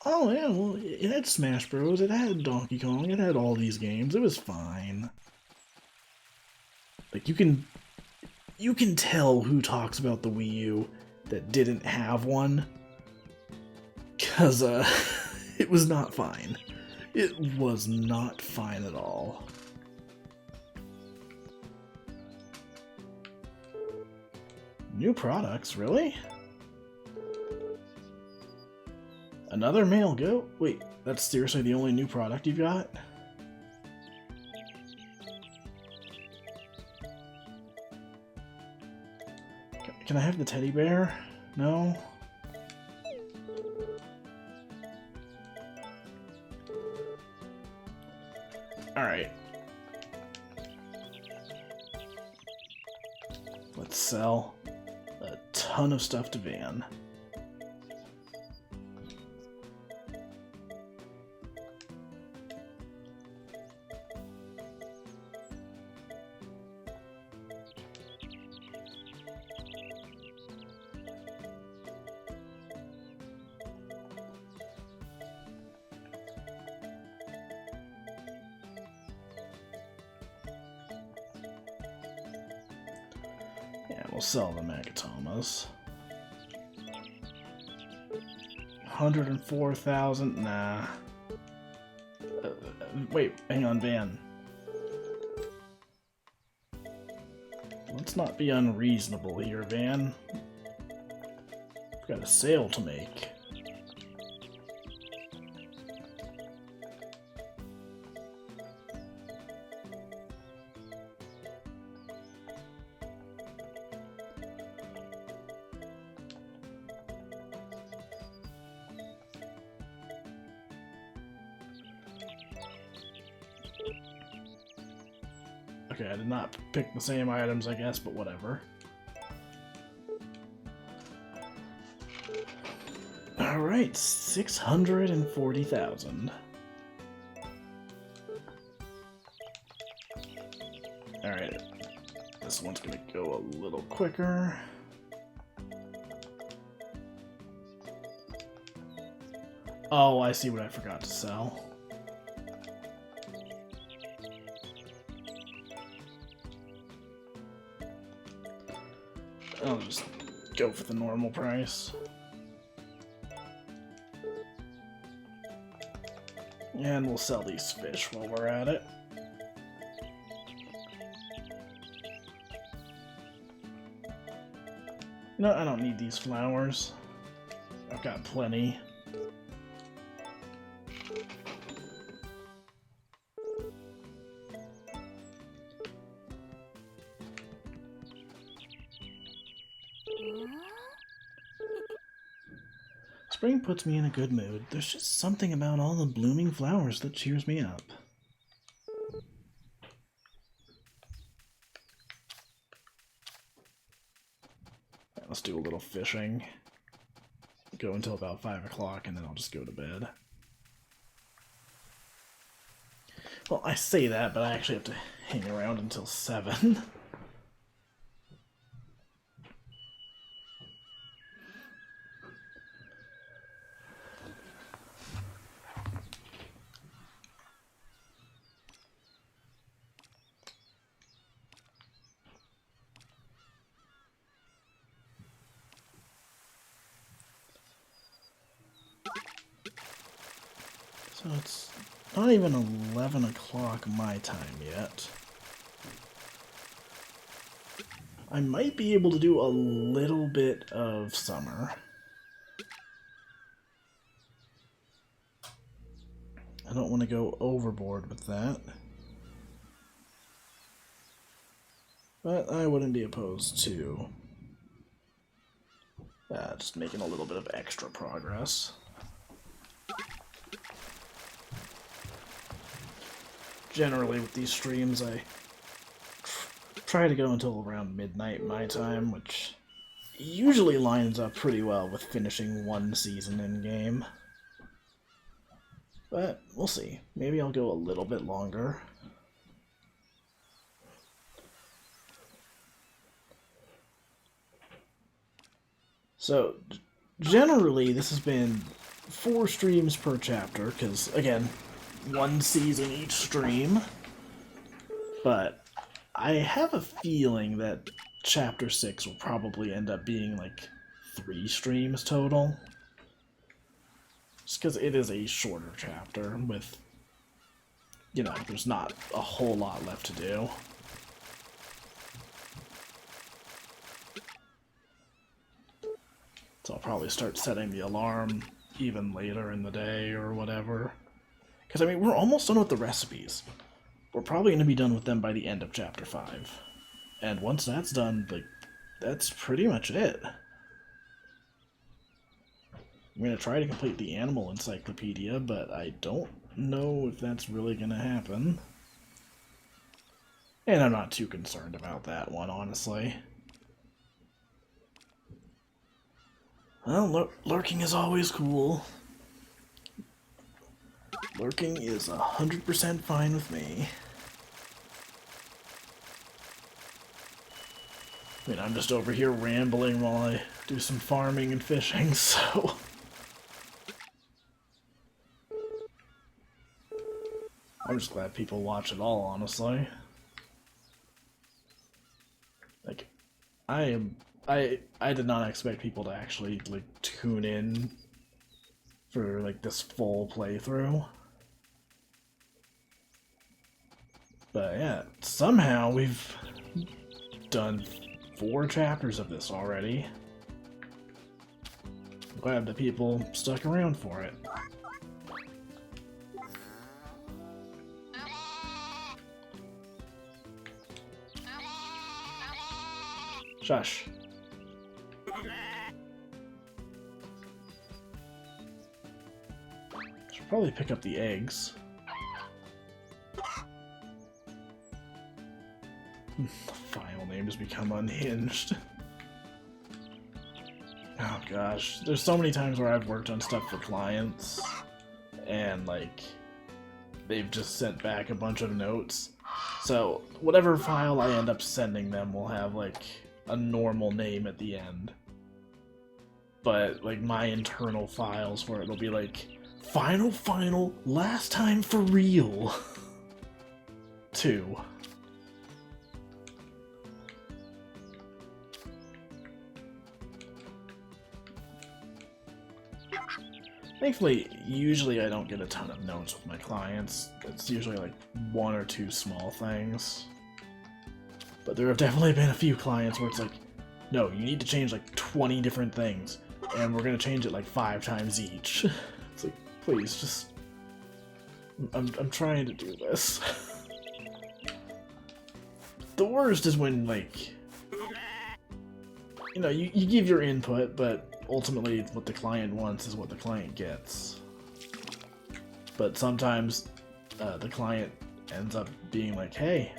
A: oh yeah, well, it had Smash Bros, it had Donkey Kong, it had all these games, it was fine. Like, you can tell who talks about the Wii U that didn't have one, because, it was not fine. It was not fine at all. New products, really? Another male goat? Wait, that's seriously the only new product you've got? Can I have the teddy bear? No? Alright. Let's sell a ton of stuff to Van. Yeah, we'll sell the Megatomas. 104,000? Nah. Wait, hang on, Van. Let's not be unreasonable here, Van. We've got a sale to make. Okay, I did not pick the same items, I guess, but whatever. Alright, 640,000. Alright, this one's gonna go a little quicker. Oh, I see what I forgot to sell. I'll just go for the normal price. And we'll sell these fish while we're at it. No, I don't need these flowers. I've got plenty. Spring puts me in a good mood. There's just something about all the blooming flowers that cheers me up. Let's do a little fishing. Go until about 5 o'clock and then I'll just go to bed. Well, I say that, but I actually have to hang around until 7. So it's not even 11 o'clock my time yet. I might be able to do a little bit of summer. I don't want to go overboard with that. But I wouldn't be opposed to just making a little bit of extra progress. Generally with these streams I try to go until around midnight my time, which usually lines up pretty well with finishing one season in game. But we'll see. Maybe I'll go a little bit longer. So generally this has been 4 streams per chapter, because again, one season each stream, but I have a feeling that Chapter 6 will probably end up being like 3 streams total. Just because it is a shorter chapter with, you know, there's not a whole lot left to do. So I'll probably start setting the alarm even later in the day or whatever. Because, I mean, we're almost done with the recipes. We're probably going to be done with them by the end of Chapter 5. And once that's done, like, that's pretty much it. I'm going to try to complete the animal encyclopedia, but I don't know if that's really going to happen. And I'm not too concerned about that one, honestly. Well, lurking is always cool. Lurking is 100% fine with me. I mean, I'm just over here rambling while I do some farming and fishing, so... I'm just glad people watch it all, honestly. Like, I did not expect people to actually, like, tune in for, like, this full playthrough. But yeah, somehow we've done 4 chapters of this already. I'm glad that people stuck around for it. Shush. Should probably pick up the eggs. The file name has become unhinged. Oh gosh, there's so many times where I've worked on stuff for clients, and like, they've just sent back a bunch of notes. So, whatever file I end up sending them will have like a normal name at the end. But like my internal files where it'll be like, final, last time for real. 2. Thankfully, usually I don't get a ton of notes with my clients. It's usually like 1 or 2 small things. But there have definitely been a few clients where it's like, no, you need to change like 20 different things. and we're gonna change it like 5 times each. It's like, please, just... I'm trying to do this. The worst is when, like... You know, you give your input, but ultimately what the client wants is what the client gets. But sometimes the client ends up being like, hey,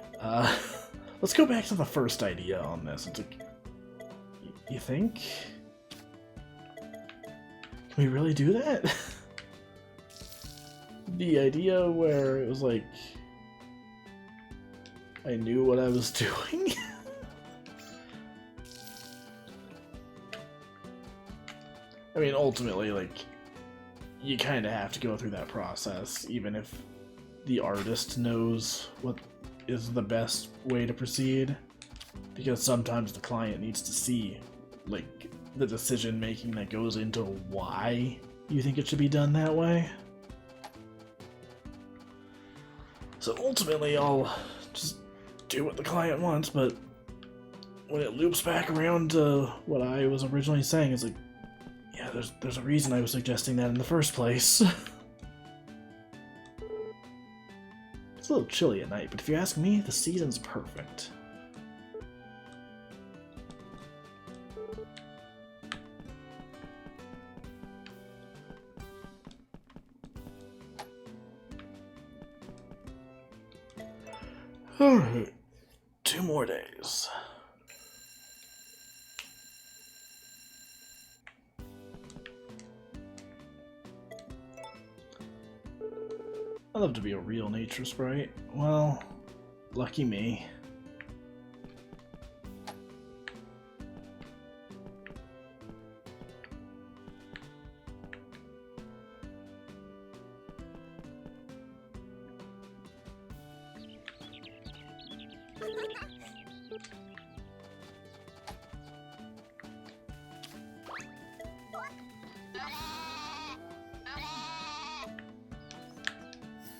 A: let's go back to the first idea on this. It's like, you think? Can we really do that? The idea where it was like, I knew what I was doing? I mean, ultimately, like, you kind of have to go through that process, even if the artist knows what is the best way to proceed, because sometimes the client needs to see, like, the decision making that goes into why you think it should be done that way. So ultimately, I'll just do what the client wants, but when it loops back around to what I was originally saying, it's like, yeah, there's a reason I was suggesting that in the first place. It's a little chilly at night, but if you ask me, the season's perfect. Alright, 2 more days. I'd love to be a real nature sprite. Well, lucky me.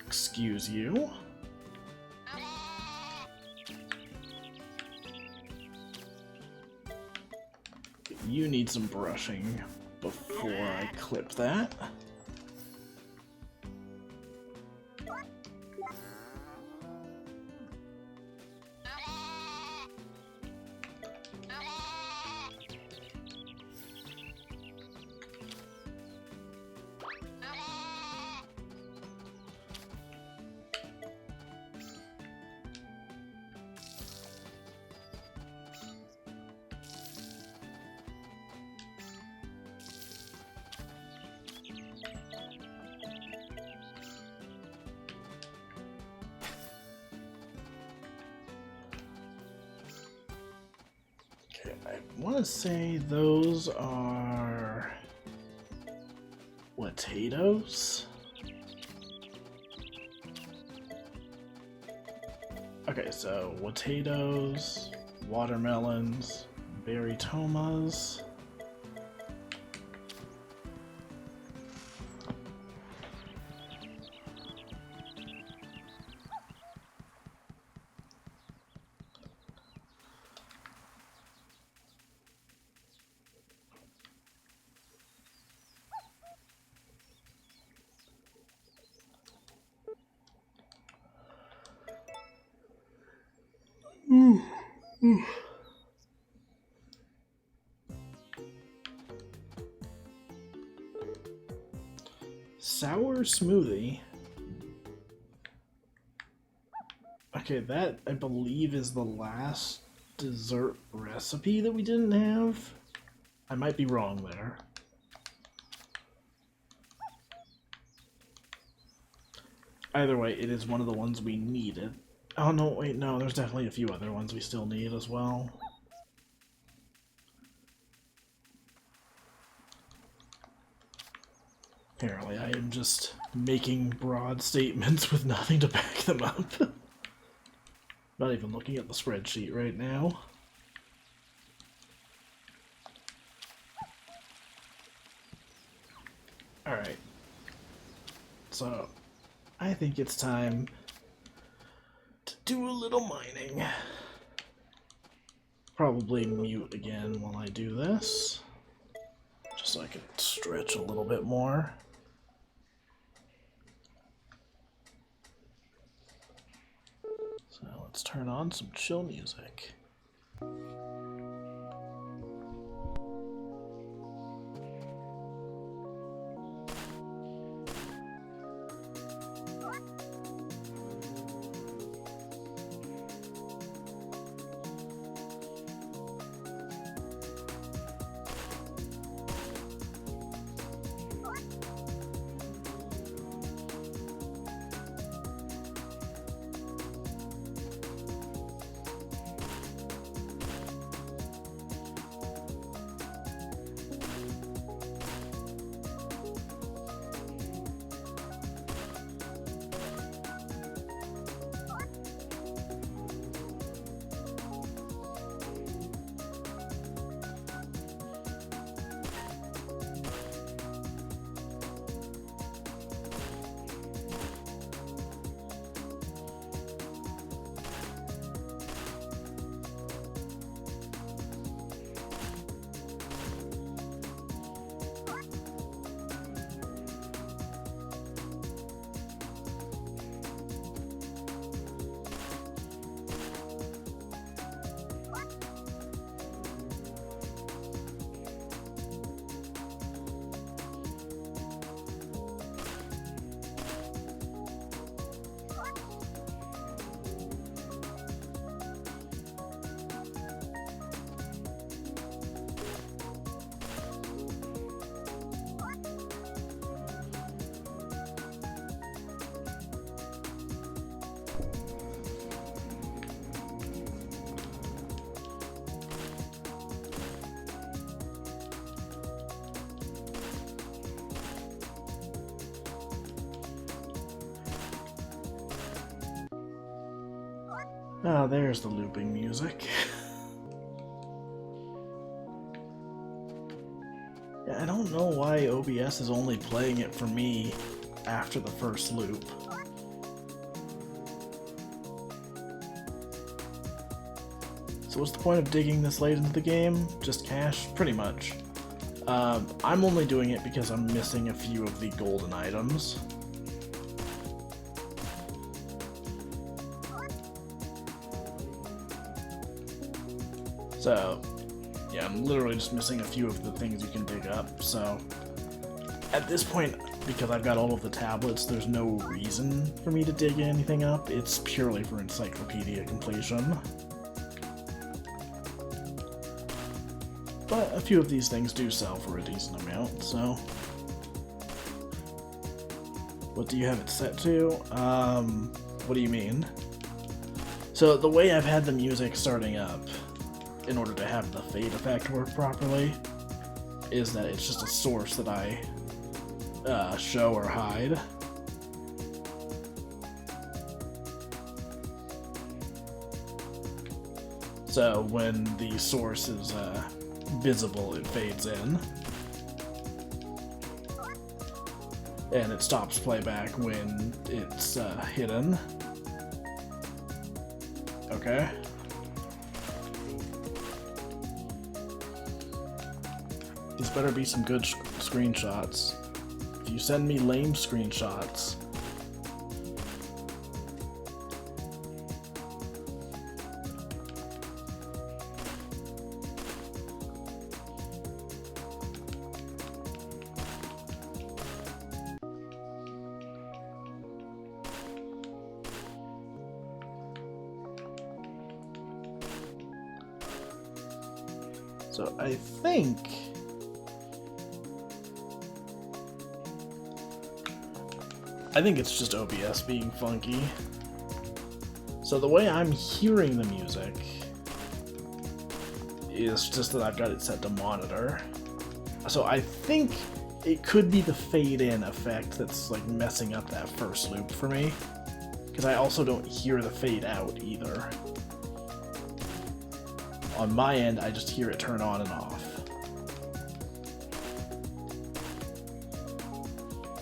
A: Excuse you. You need some brushing before I clip that. I want to say those are potatoes. Okay, so potatoes, watermelons, berry tomas. Sour smoothie. Okay, that I believe is the last dessert recipe that we didn't have. I might be wrong there. Either way, it is one of the ones we needed. Oh no, wait, no, there's definitely a few other ones we still need as well. Apparently, I am just making broad statements with nothing to back them up. Not even looking at the spreadsheet right now. Alright. So, I think it's time to do a little mining. Probably mute again while I do this. so I can stretch a little bit more. So let's turn on some chill music. Ah, there's the looping music. Yeah, I don't know why OBS is only playing it for me after the first loop. So what's the point of digging this late into the game? Just cash? Pretty much. I'm only doing it because I'm missing a few of the golden items. So, yeah, I'm literally just missing a few of the things you can dig up, so at this point, because I've got all of the tablets, there's no reason for me to dig anything up. It's purely for encyclopedia completion. But a few of these things do sell for a decent amount, so... What do you have it set to? What do you mean? So the way I've had the music starting up, in order to have the fade effect work properly, is that it's just a source that I show or hide. So when the source is visible, it fades in. And it stops playback when it's hidden. Okay. These better be some good screenshots. If you send me lame screenshots... So I think it's just OBS being funky. So the way I'm hearing the music is just that I've got it set to monitor. So I think it could be the fade in effect that's like messing up that first loop for me, because I also don't hear the fade out either. On my end, I just hear it turn on and off.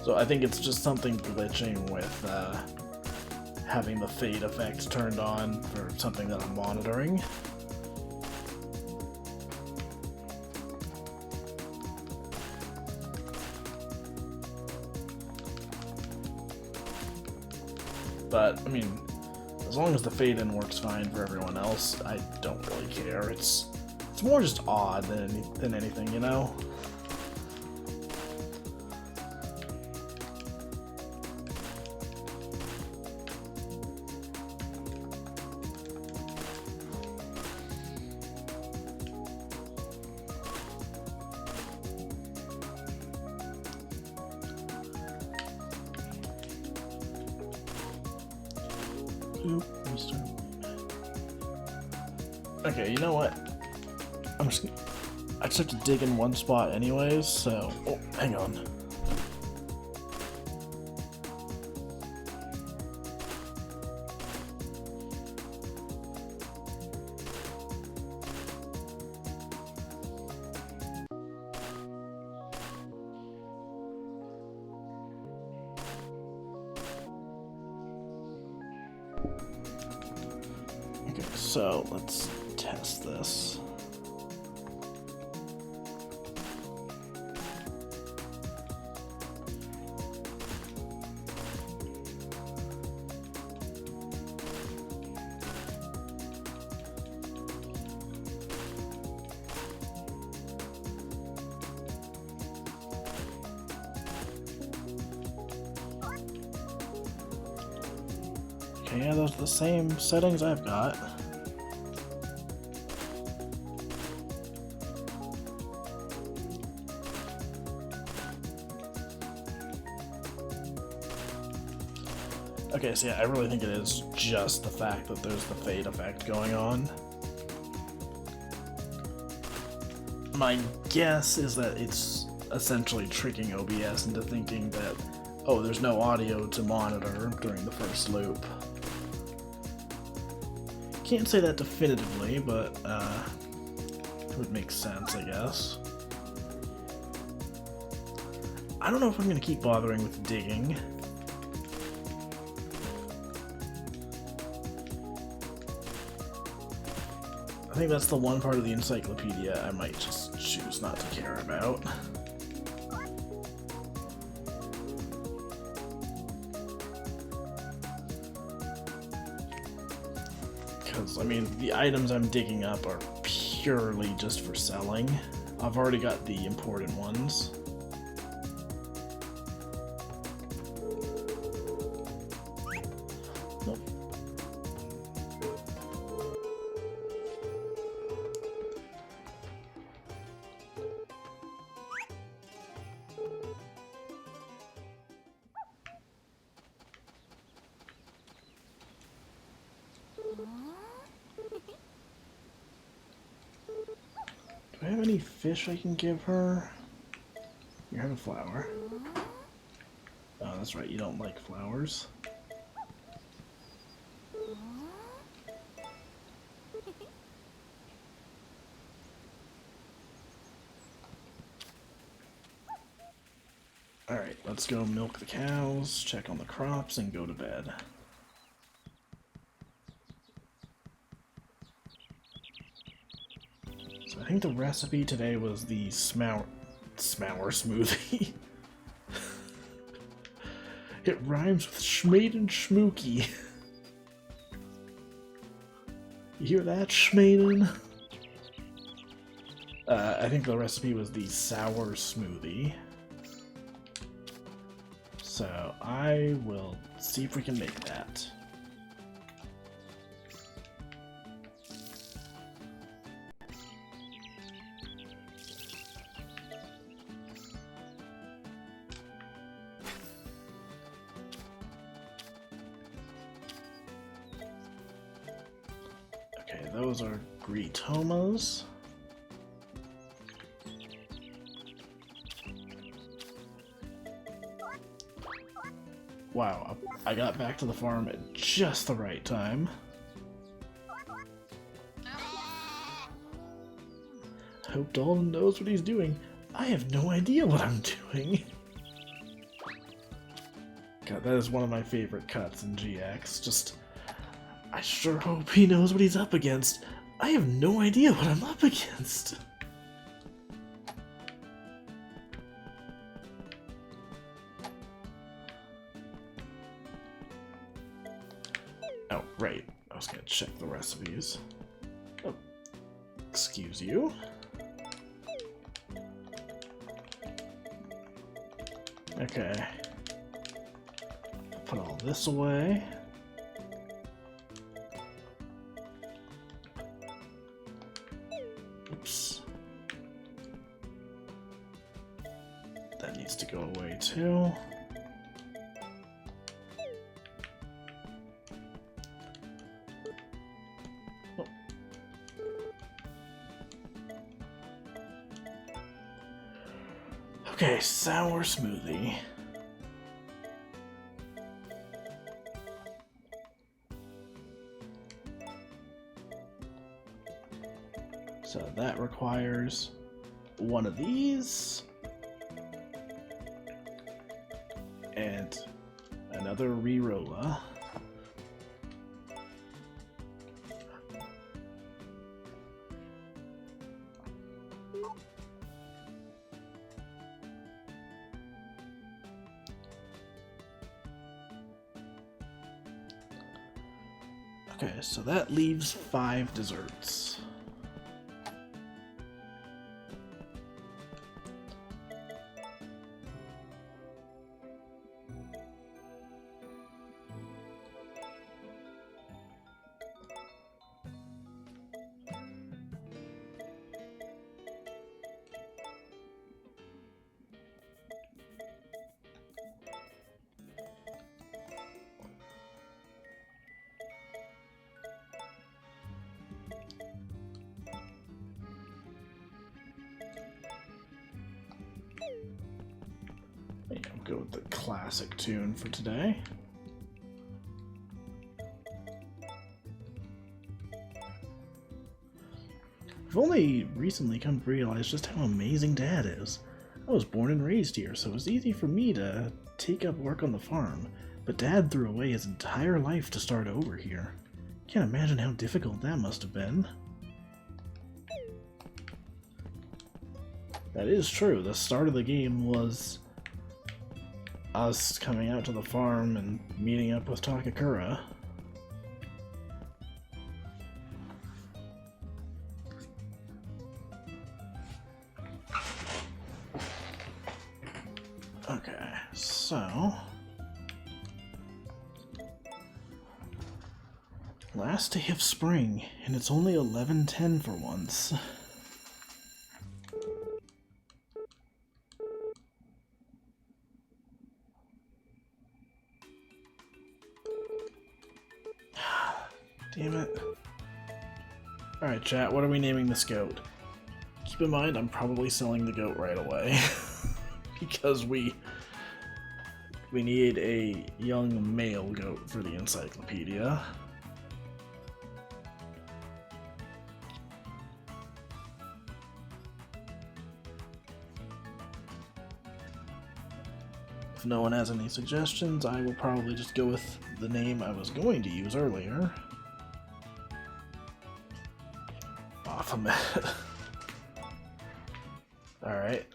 A: So I think it's just something glitching with having the fade effect turned on for something that I'm monitoring. But, I mean, as long as the fade-in works fine for everyone else, I don't really care. It's more just odd than anything, you know? Okay, you know what? I just have to dig in one spot anyways, so... Oh, hang on. Okay, so let's test this. Okay, yeah, those are the same settings I've got. Okay, so yeah, I really think it is just the fact that there's the fade effect going on. My guess is that it's essentially tricking OBS into thinking that, oh, there's no audio to monitor during the first loop. Can't say that definitively, but it would make sense, I guess. I don't know if I'm going to keep bothering with digging. I think that's the one part of the encyclopedia I might just choose not to care about. Because, I mean, the items I'm digging up are purely just for selling. I've already got the important ones. Nope. Do I have any fish I can give her? You have a flower. Oh, that's right, you don't like flowers. Alright, let's go milk the cows, check on the crops, and go to bed. So I think the recipe today was the smour smoothie. It rhymes with schmade and schmooky. You hear that, schmaden? I think the recipe was the sour smoothie. So I will see if we can make that. Okay, those are gritomas. Wow, I got back to the farm at just the right time. Hope Dalton knows what he's doing. I have no idea what I'm doing. God, that is one of my favorite cuts in GX. Just, I sure hope he knows what he's up against. I have no idea what I'm up against. Right, I was gonna check the recipes. Oh, excuse you. Okay. Put all this away. Oops. That needs to go away too. Oh. Okay, sour smoothie. So that requires one of these and another re-rolla. Okay, so that leaves 5 desserts. Yeah, I'll go with the classic tune for today. I've only recently come to realize just how amazing Dad is. I was born and raised here, so it was easy for me to take up work on the farm, but Dad threw away his entire life to start over here. Can't imagine how difficult that must have been. That is true. The start of the game was us coming out to the farm and meeting up with Takakura. Okay, so last day of spring, and it's only 11:10 for once. Damn it. Alright, chat, what are we naming this goat? Keep in mind, I'm probably selling the goat right away. Because we need a young male goat for the encyclopedia. If no one has any suggestions, I will probably just go with the name I was going to use earlier. Baphomet. Alright.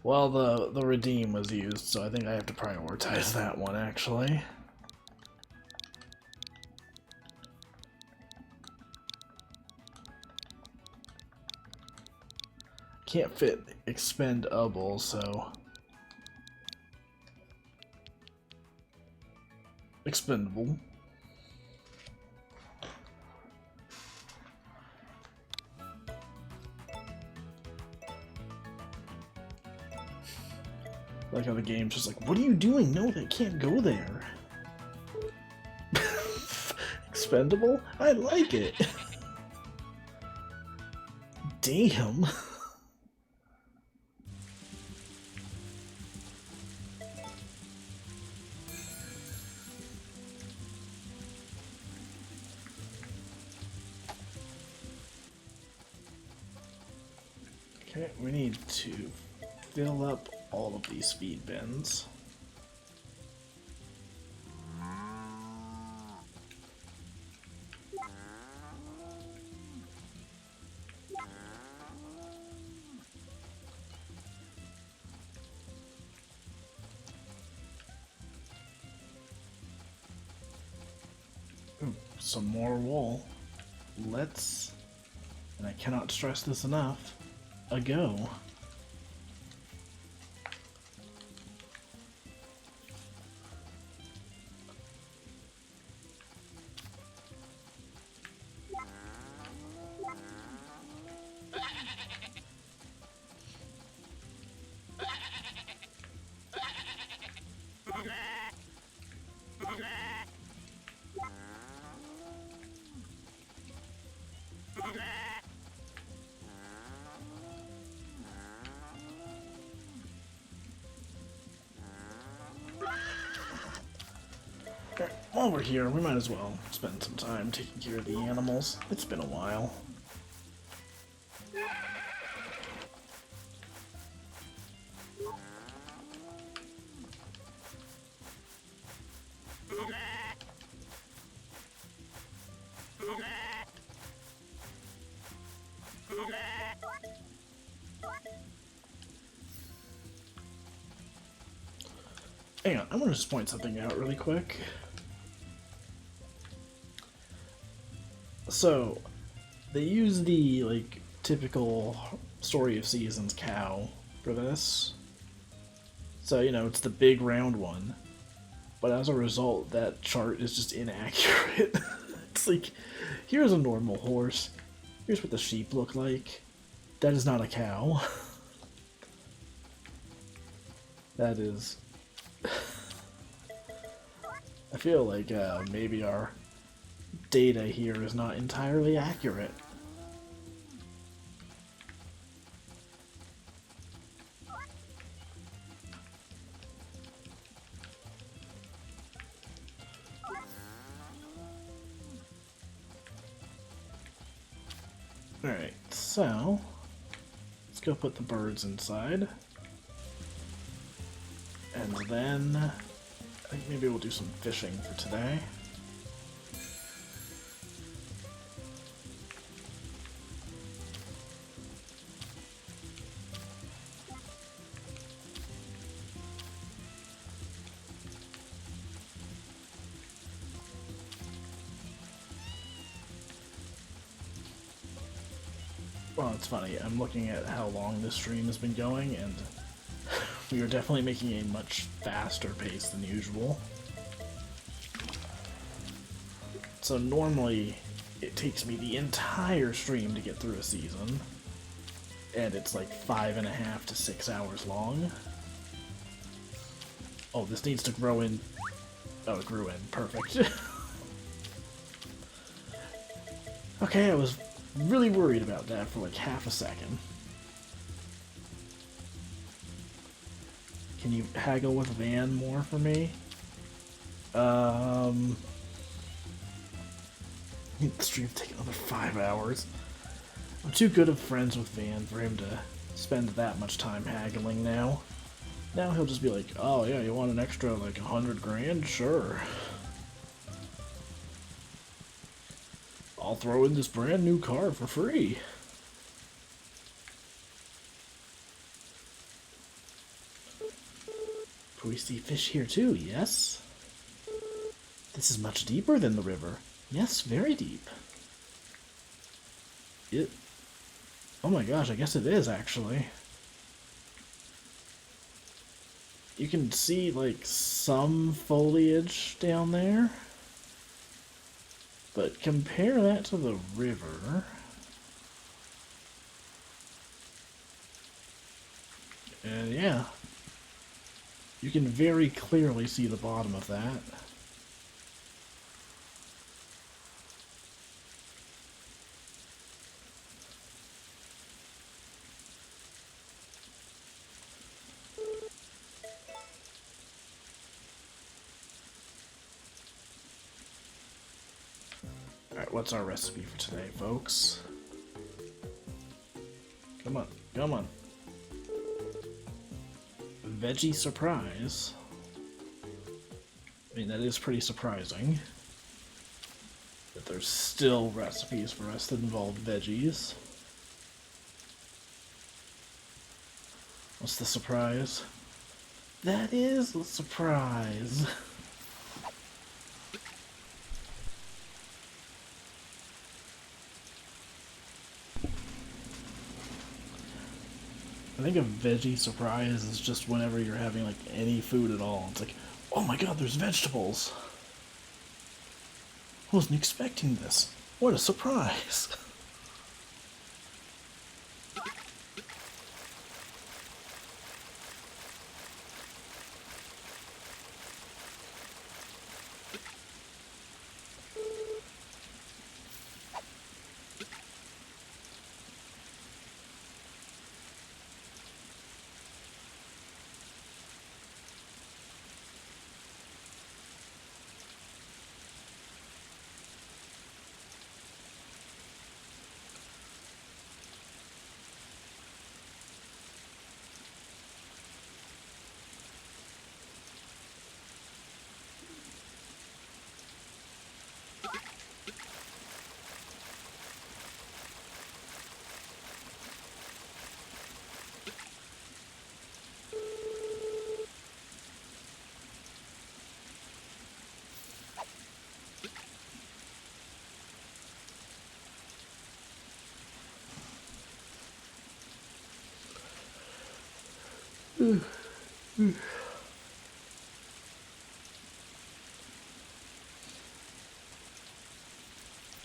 A: Well, the redeem was used, so I think I have to prioritize that one, actually. Can't fit expendable, so... Expendable. Like how the game's just like, what are you doing? No, that can't go there. Expendable? I like it. Damn. Okay, we need to fill up all of these feed bins. some more wool. Let's, and I cannot stress this enough, a go. While we're here, we might as well spend some time taking care of the animals. It's been a while. Hang on, I'm gonna just point something out really quick. So, they use the, like, typical Story of Seasons cow for this. So, you know, it's the big round one. But as a result, that chart is just inaccurate. It's like, here's a normal horse. Here's what the sheep look like. That is not a cow. That is... I feel like maybe our data here is not entirely accurate. Alright, so let's go put the birds inside. And then I think maybe we'll do some fishing for today. Well, it's funny, I'm looking at how long this stream has been going, and we are definitely making a much faster pace than usual. So normally, it takes me the entire stream to get through a season, and it's like 5.5 to 6 hours long. Oh, this needs to grow in... Oh, it grew in. Perfect. Okay, I was really worried about that for like half a second. Can you haggle with Van more for me? The stream's taking another 5 hours. I'm too good of friends with Van for him to spend that much time haggling now. Now he'll just be like, oh yeah, you want an extra like 100 grand? Sure. I'll throw in this brand new car for free. We see fish here too, yes? This is much deeper than the river. Yes, very deep. Oh my gosh, I guess it is actually. You can see like some foliage down there. But compare that to the river. And yeah, you can very clearly see the bottom of that. Alright, what's our recipe for today, folks? Come on, come on. Veggie surprise. I mean, that is pretty surprising. That there's still recipes for us that involve veggies. What's the surprise? That is the surprise. I think a veggie surprise is just whenever you're having like any food at all. It's like, oh my god, there's vegetables. I wasn't expecting this. What a surprise.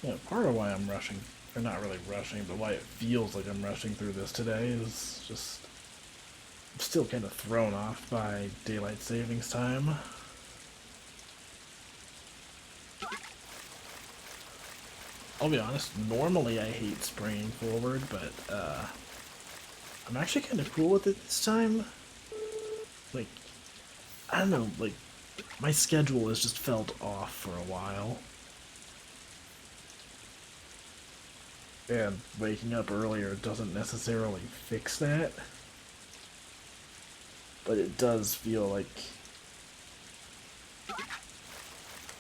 A: Yeah, part of why I'm rushing, or not really rushing, but why it feels like I'm rushing through this today is just I'm still kind of thrown off by daylight savings time. I'll be honest, normally I hate springing forward, but I'm actually kind of cool with it this time. Like, I don't know, like, my schedule has just felt off for a while. And waking up earlier doesn't necessarily fix that. But it does feel like,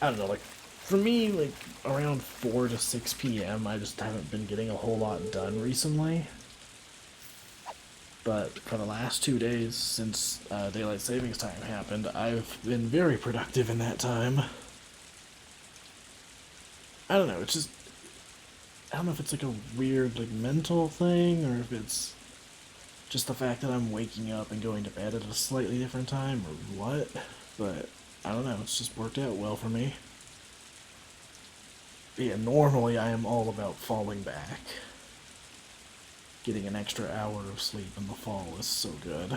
A: I don't know, like, for me, like, around 4 to 6 p.m., I just haven't been getting a whole lot done recently. But for the last 2 days since daylight savings time happened, I've been very productive in that time. I don't know, it's just, I don't know if it's like a weird, like, mental thing, or if it's just the fact that I'm waking up and going to bed at a slightly different time, or what, but I don't know, it's just worked out well for me. But yeah, normally I am all about falling back. Getting an extra hour of sleep in the fall is so good.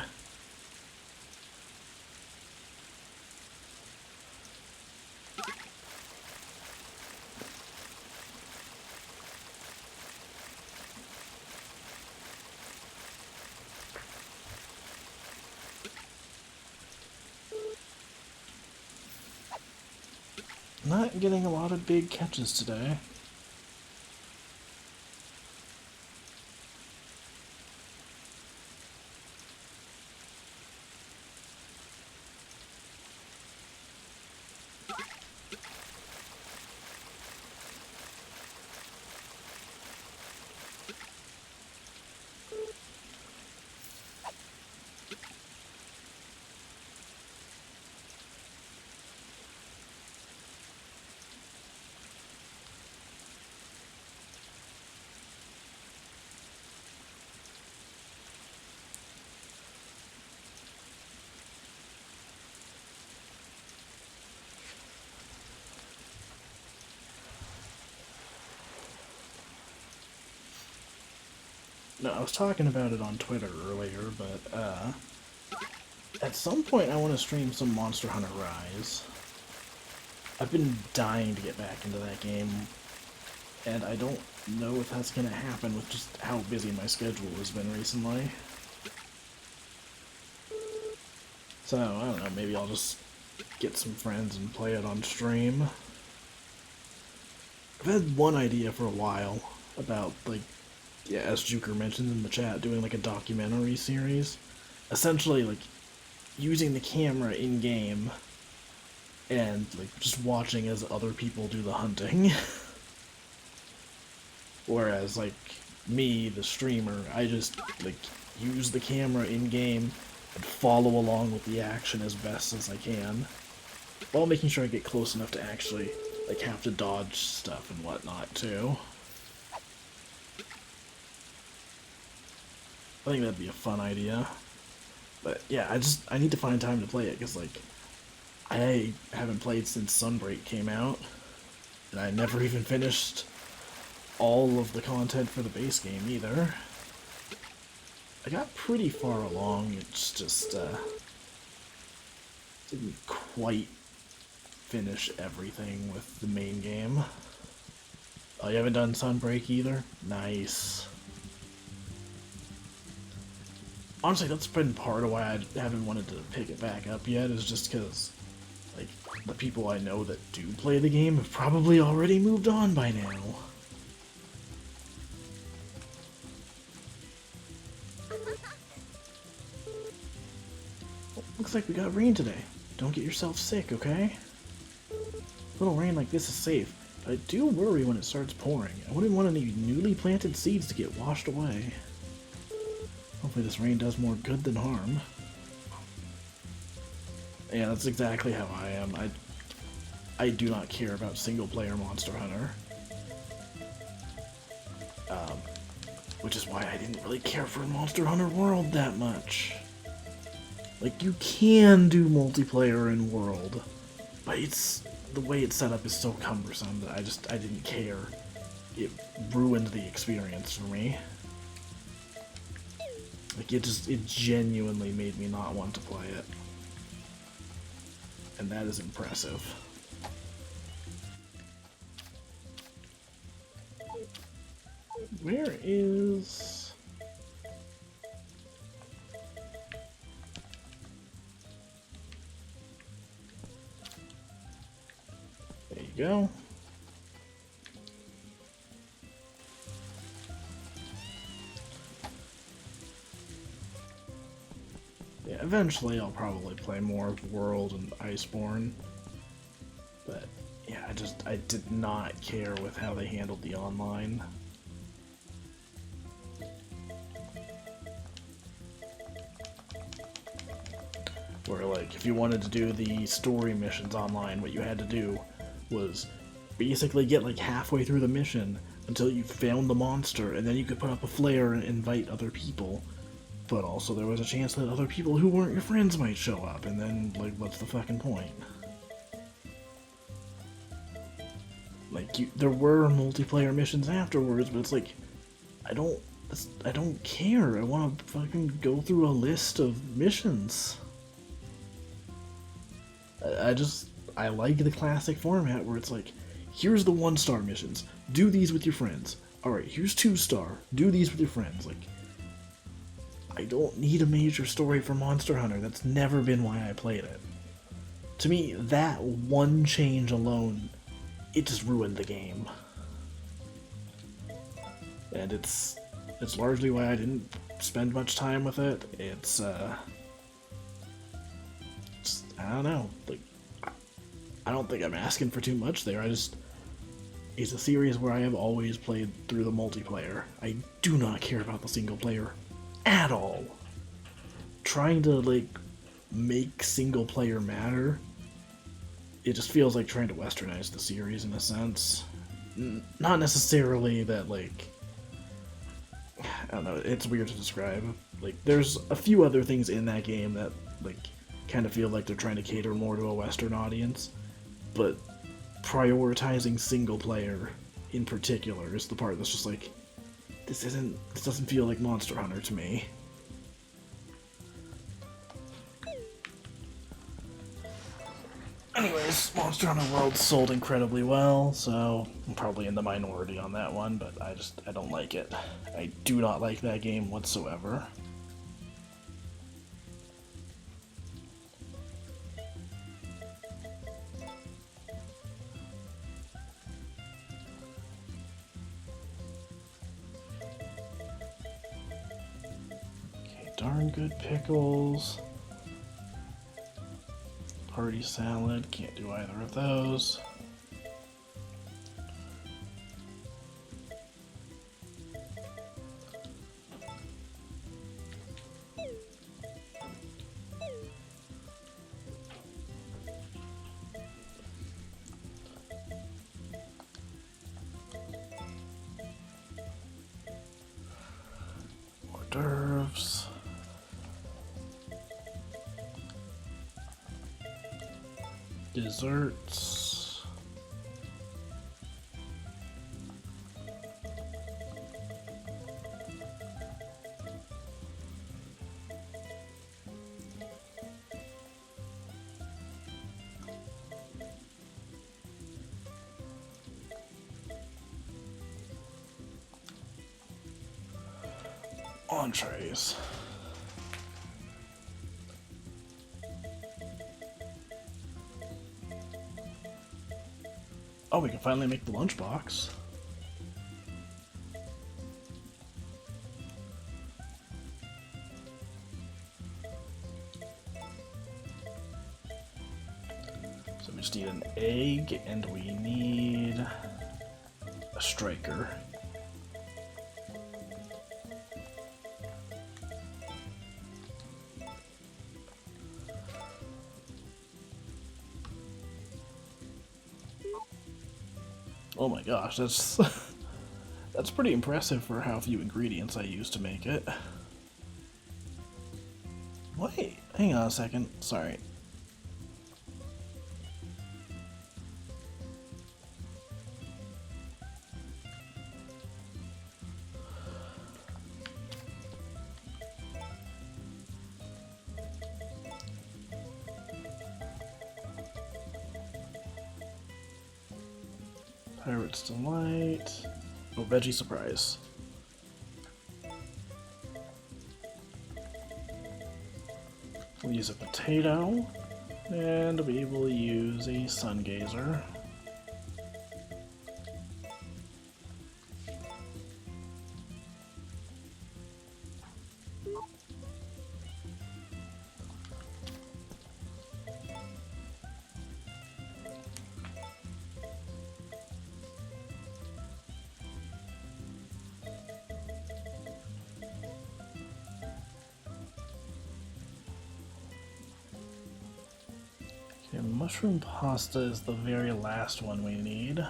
A: Not getting a lot of big catches today. No, I was talking about it on Twitter earlier, but at some point I want to stream some Monster Hunter Rise. I've been dying to get back into that game, and I don't know if that's going to happen with just how busy my schedule has been recently. So, I don't know, maybe I'll just get some friends and play it on stream. I've had one idea for a while about, like, yeah, as Juker mentioned in the chat, doing like a documentary series. Essentially, like, using the camera in-game and, like, just watching as other people do the hunting. Whereas, like, me, the streamer, I just, like, use the camera in-game and follow along with the action as best as I can, while making sure I get close enough to actually, like, have to dodge stuff and whatnot, too. I think that'd be a fun idea. But yeah, I need to find time to play it, because, like, I haven't played since Sunbreak came out, and I never even finished all of the content for the base game either. I got pretty far along, it's just, didn't quite finish everything with the main game. Oh, you haven't done Sunbreak either? Nice. Honestly, that's been part of why I haven't wanted to pick it back up yet, is just because, like, the people I know that do play the game have probably already moved on by now. Looks like we got rain today. Don't get yourself sick, okay? A little rain like this is safe, but I do worry when it starts pouring. I wouldn't want any newly planted seeds to get washed away. Hopefully this rain does more good than harm. Yeah, that's exactly how I am. I do not care about single-player Monster Hunter. Which is why I didn't really care for Monster Hunter World that much. Like, you can do multiplayer in World, but the way it's set up is so cumbersome that I didn't care. It ruined the experience for me. Like, it genuinely made me not want to play it. And that is impressive. Where is... There you go. Yeah, eventually I'll probably play more of World and Iceborne. But yeah, I did not care with how they handled the online. Where, like, if you wanted to do the story missions online, what you had to do was basically get, like, halfway through the mission until you found the monster, and then you could put up a flare and invite other people. But also there was a chance that other people who weren't your friends might show up, and then, like, what's the fucking point? Like, there were multiplayer missions afterwards, but it's like, I don't care. I want to fucking go through a list of missions. I like the classic format where it's like, here's the 1-star missions, do these with your friends. Alright, here's 2-star, do these with your friends. Like, I don't need a major story for Monster Hunter, that's never been why I played it. To me, that one change alone, it just ruined the game. And it's largely why I didn't spend much time with it. It's, I don't know, like, I don't think I'm asking for too much there. It's a series where I have always played through the multiplayer. I do not care about the single player at all. Trying to, like, make single player matter, it just feels like trying to westernize the series in a sense. Not necessarily that, like, I don't know, it's weird to describe. Like, there's a few other things in that game that, like, kind of feel like they're trying to cater more to a Western audience, but prioritizing single player in particular is the part that's just like, this doesn't feel like Monster Hunter to me. Anyways, Monster Hunter World sold incredibly well, so I'm probably in the minority on that one, but I don't like it. I do not like that game whatsoever. Darn good pickles. Party salad, can't do either of those. Hors d'oeuvres. desserts. Entrees. Oh, we can finally make the lunchbox. So we just need an egg, and we need a striker. Oh my gosh, that's that's pretty impressive for how few ingredients I used to make it. Wait, hang on a second. Sorry. Pirate's Delight. Oh, Veggie Surprise. We'll use a potato, and we will use a sun gazer. Okay, mushroom pasta is the very last one we need.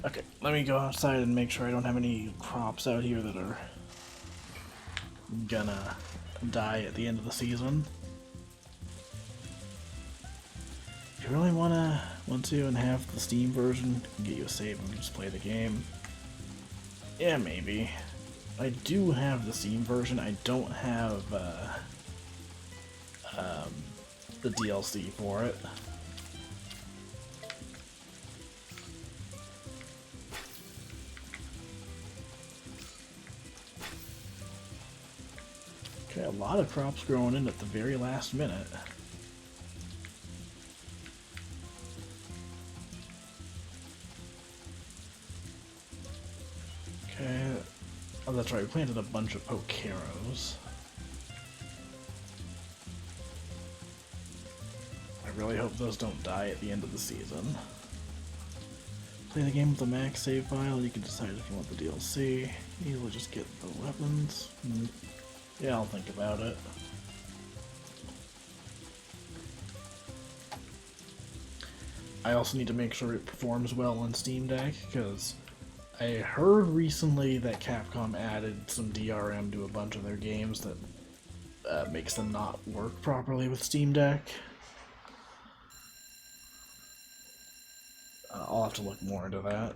A: Okay, let me go outside and make sure I don't have any crops out here that are gonna die at the end of the season. If you really want to and have the Steam version, you can get you a save and just play the game. Yeah, maybe. I do have the Steam version. I don't have the DLC for it. Okay, a lot of crops growing in at the very last minute. Okay, oh that's right, we planted a bunch of pokeros. I really hope those don't die at the end of the season. Play the game with a max save file, you can decide if you want the DLC. Easily just get the weapons. Yeah, I'll think about it. I also need to make sure it performs well on Steam Deck, because I heard recently that Capcom added some DRM to a bunch of their games that makes them not work properly with Steam Deck. I'll have to look more into that.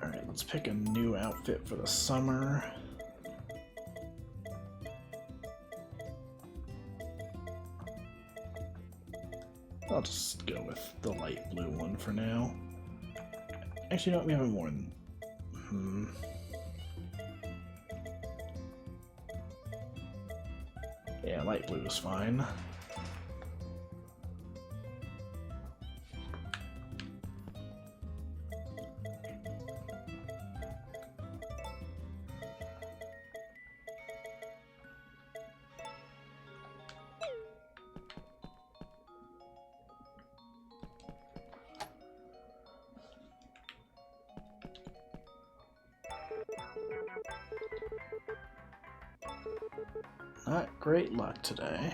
A: Alright, let's pick a new outfit for the summer. I'll just go with the light blue one for now. Actually, no, we have more than... Yeah, light blue is fine. Not great luck today.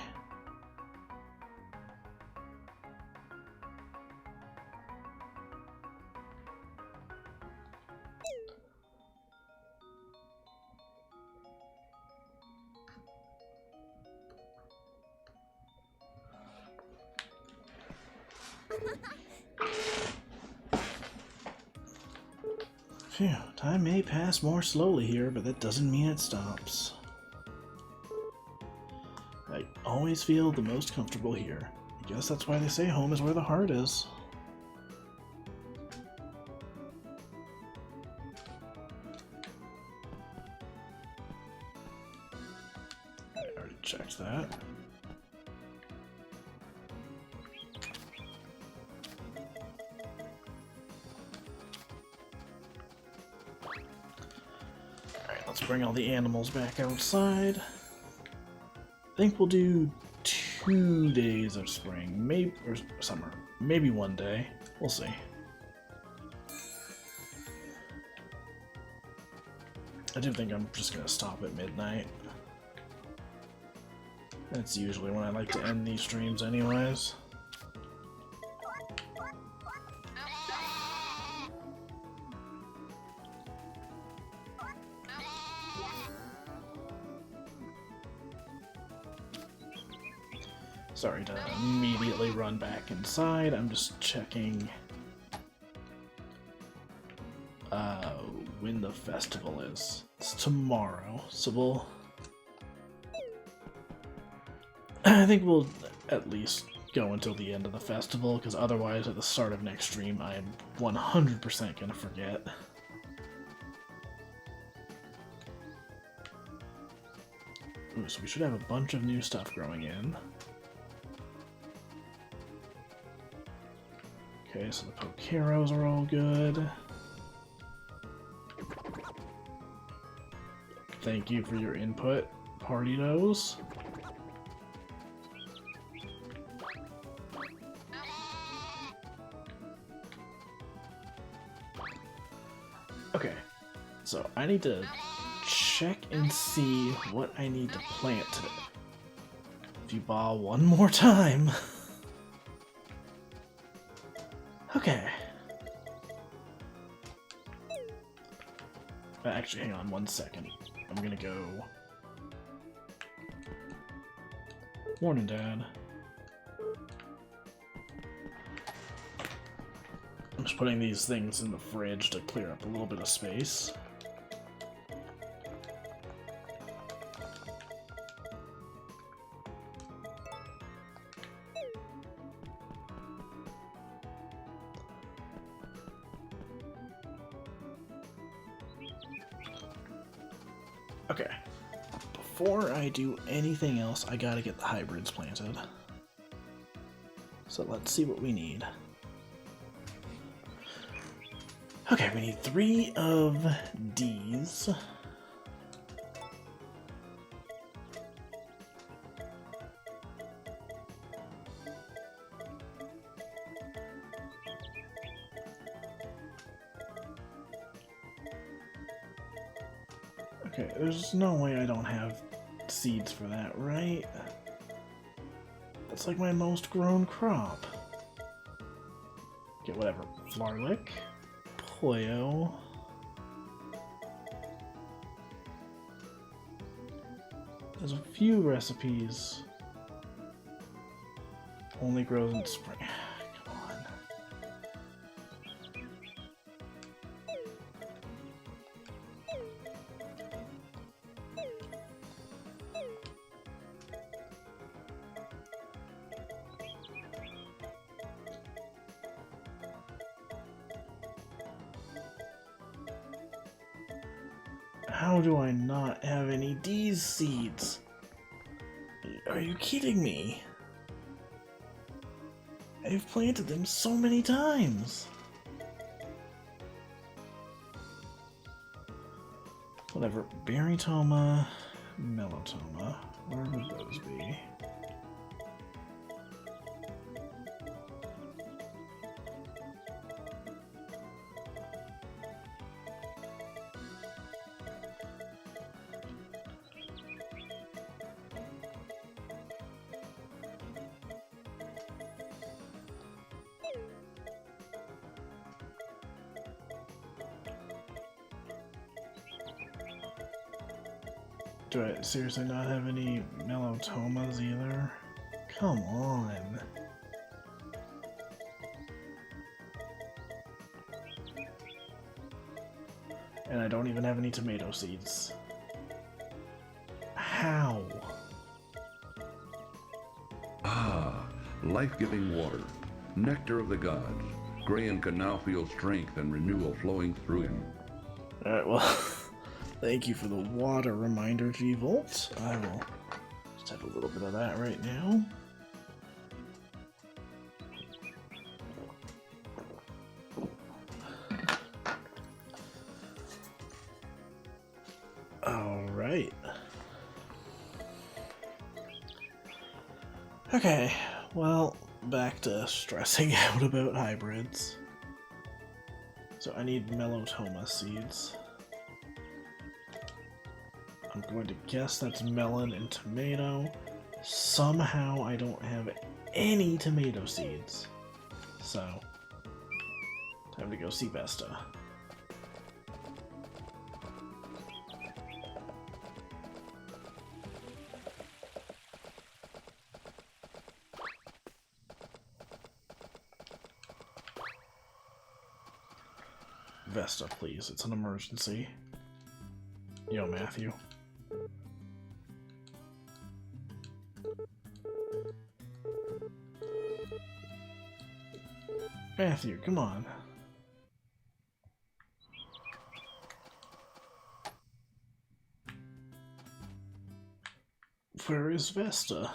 A: Phew, time may pass more slowly here, but that doesn't mean it stops. I always feel the most comfortable here. I guess that's why they say home is where the heart is. I already checked that. Alright, let's bring all the animals back outside. I think we'll do 2 days of spring, maybe, or summer, maybe 1 day. We'll see. I do think I'm just gonna stop at midnight. That's usually when I like to end these streams anyways. Sorry to immediately run back inside. I'm just checking when the festival is. It's tomorrow, so we'll... I think we'll at least go until the end of the festival, because otherwise at the start of next stream I am 100% gonna forget. Ooh, so we should have a bunch of new stuff growing in. Okay, so the Pokeros are all good. Thank you for your input, Party-Dos. Okay, so I need to check and see what I need to plant today. If you ball one more time. Okay. Actually, hang on 1 second. I'm gonna go... Morning, Dad. I'm just putting these things in the fridge to clear up a little bit of space. Okay, before I do anything else, I gotta get the hybrids planted. So let's see what we need. Okay, we need 3 of these. Okay, there's no way I don't have seeds for that, right? That's like my most grown crop. Okay, whatever. Flarlick, Poyo. There's a few recipes. Only grows in spring. Come on. How do I not have any D's seeds? Are you kidding me? I've planted them so many times. Whatever. Barytoma, Melotoma. Where would those be? Do I seriously not have any melotomas either? Come on. And I don't even have any tomato seeds. How?
C: Ah, life-giving water, nectar of the gods. Graham can now feel strength and renewal flowing through him.
A: Alright, well, thank you for the water reminder, G-Volt. I will just have a little bit of that right now. Alright. Okay, well, back to stressing out about hybrids. So I need melotoma seeds. I'm going to guess that's melon and tomato. Somehow I don't have any tomato seeds. So, time to go see Vesta. Vesta, please. It's an emergency. Yo, Matthew. Matthew, come on. Where is Vesta?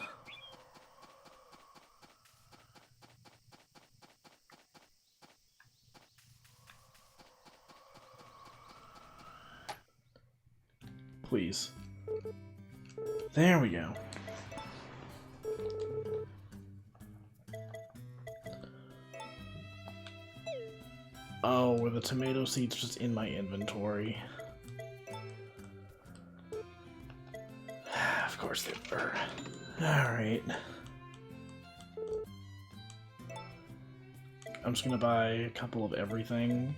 A: Please. There we go. Oh, were the tomato seeds just in my inventory? Of course they were. Alright. I'm just gonna buy a couple of everything.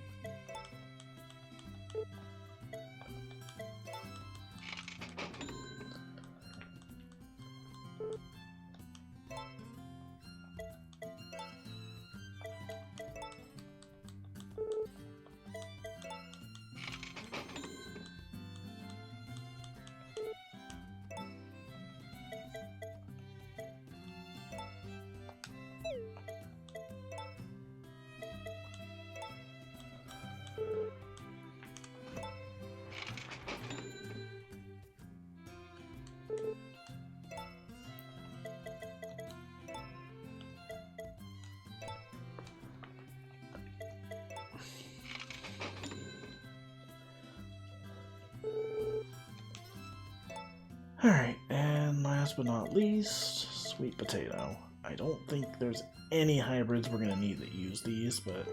A: Alright, and last but not least, sweet potato. I don't think there's any hybrids we're gonna need that use these, but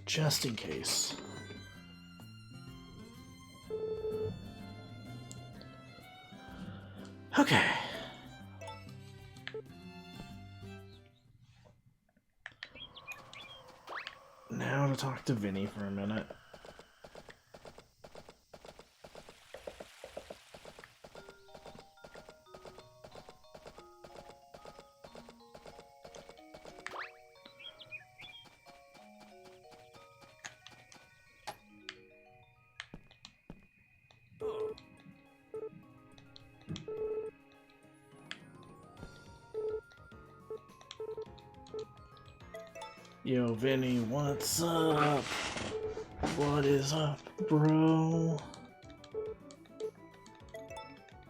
A: just in case. Okay. Now to talk to Vinny for a minute. Yo, Vinny, what's up? What is up, bro?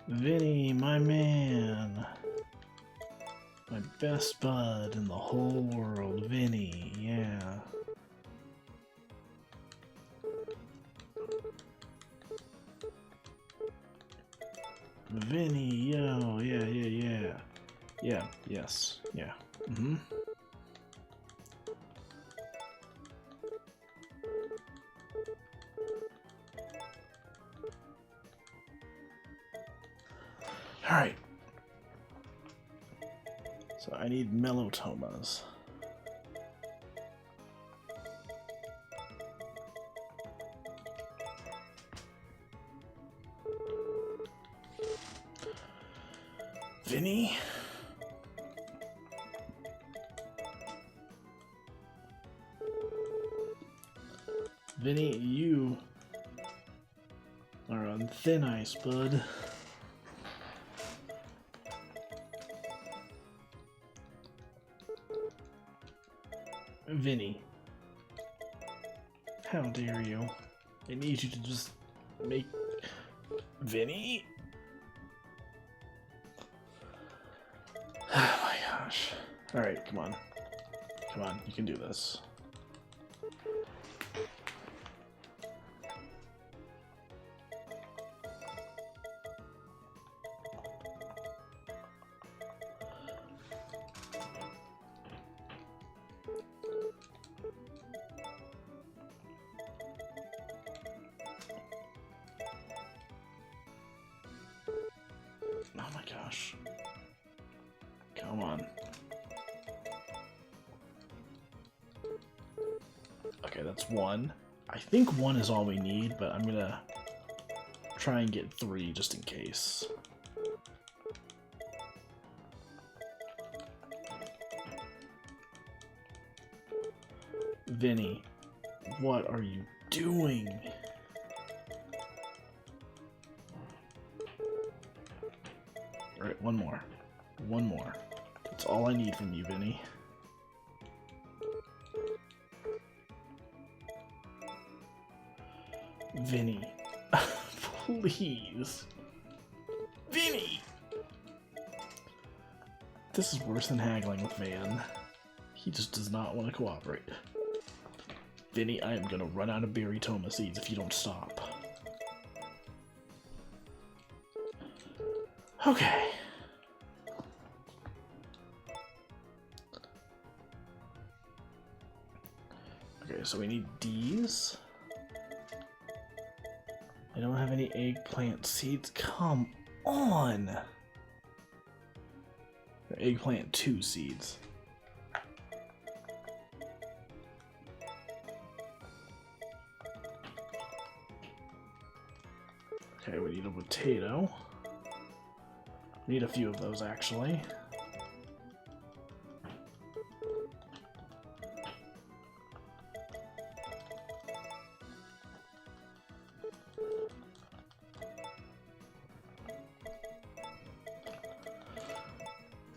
A: Vinny, my man. My best bud in the whole world, Vinny, yeah. Vinny, yo, yeah. Yeah, yes, yeah. Mm-hmm. Alright. So I need melotomas. Vinny? Vinny, you are on thin ice, bud. Vinny. How dare you? I need you to just make... Vinny? Oh my gosh. Alright, come on. Come on, you can do this. Oh my gosh. Come on. Okay, that's one. I think one is all we need, but I'm gonna try and get three just in case. Vinny, what are you doing? Alright, one more. One more. That's all I need from you, Vinny. Vinny. Please. Vinny! This is worse than haggling with Van. He just does not want to cooperate. Vinny, I am gonna run out of berry toma seeds if you don't stop. Okay. Okay, so we need D's. I don't have any eggplant seeds. Come on! Eggplant 2 seeds. Okay, we need a potato. We need a few of those, actually.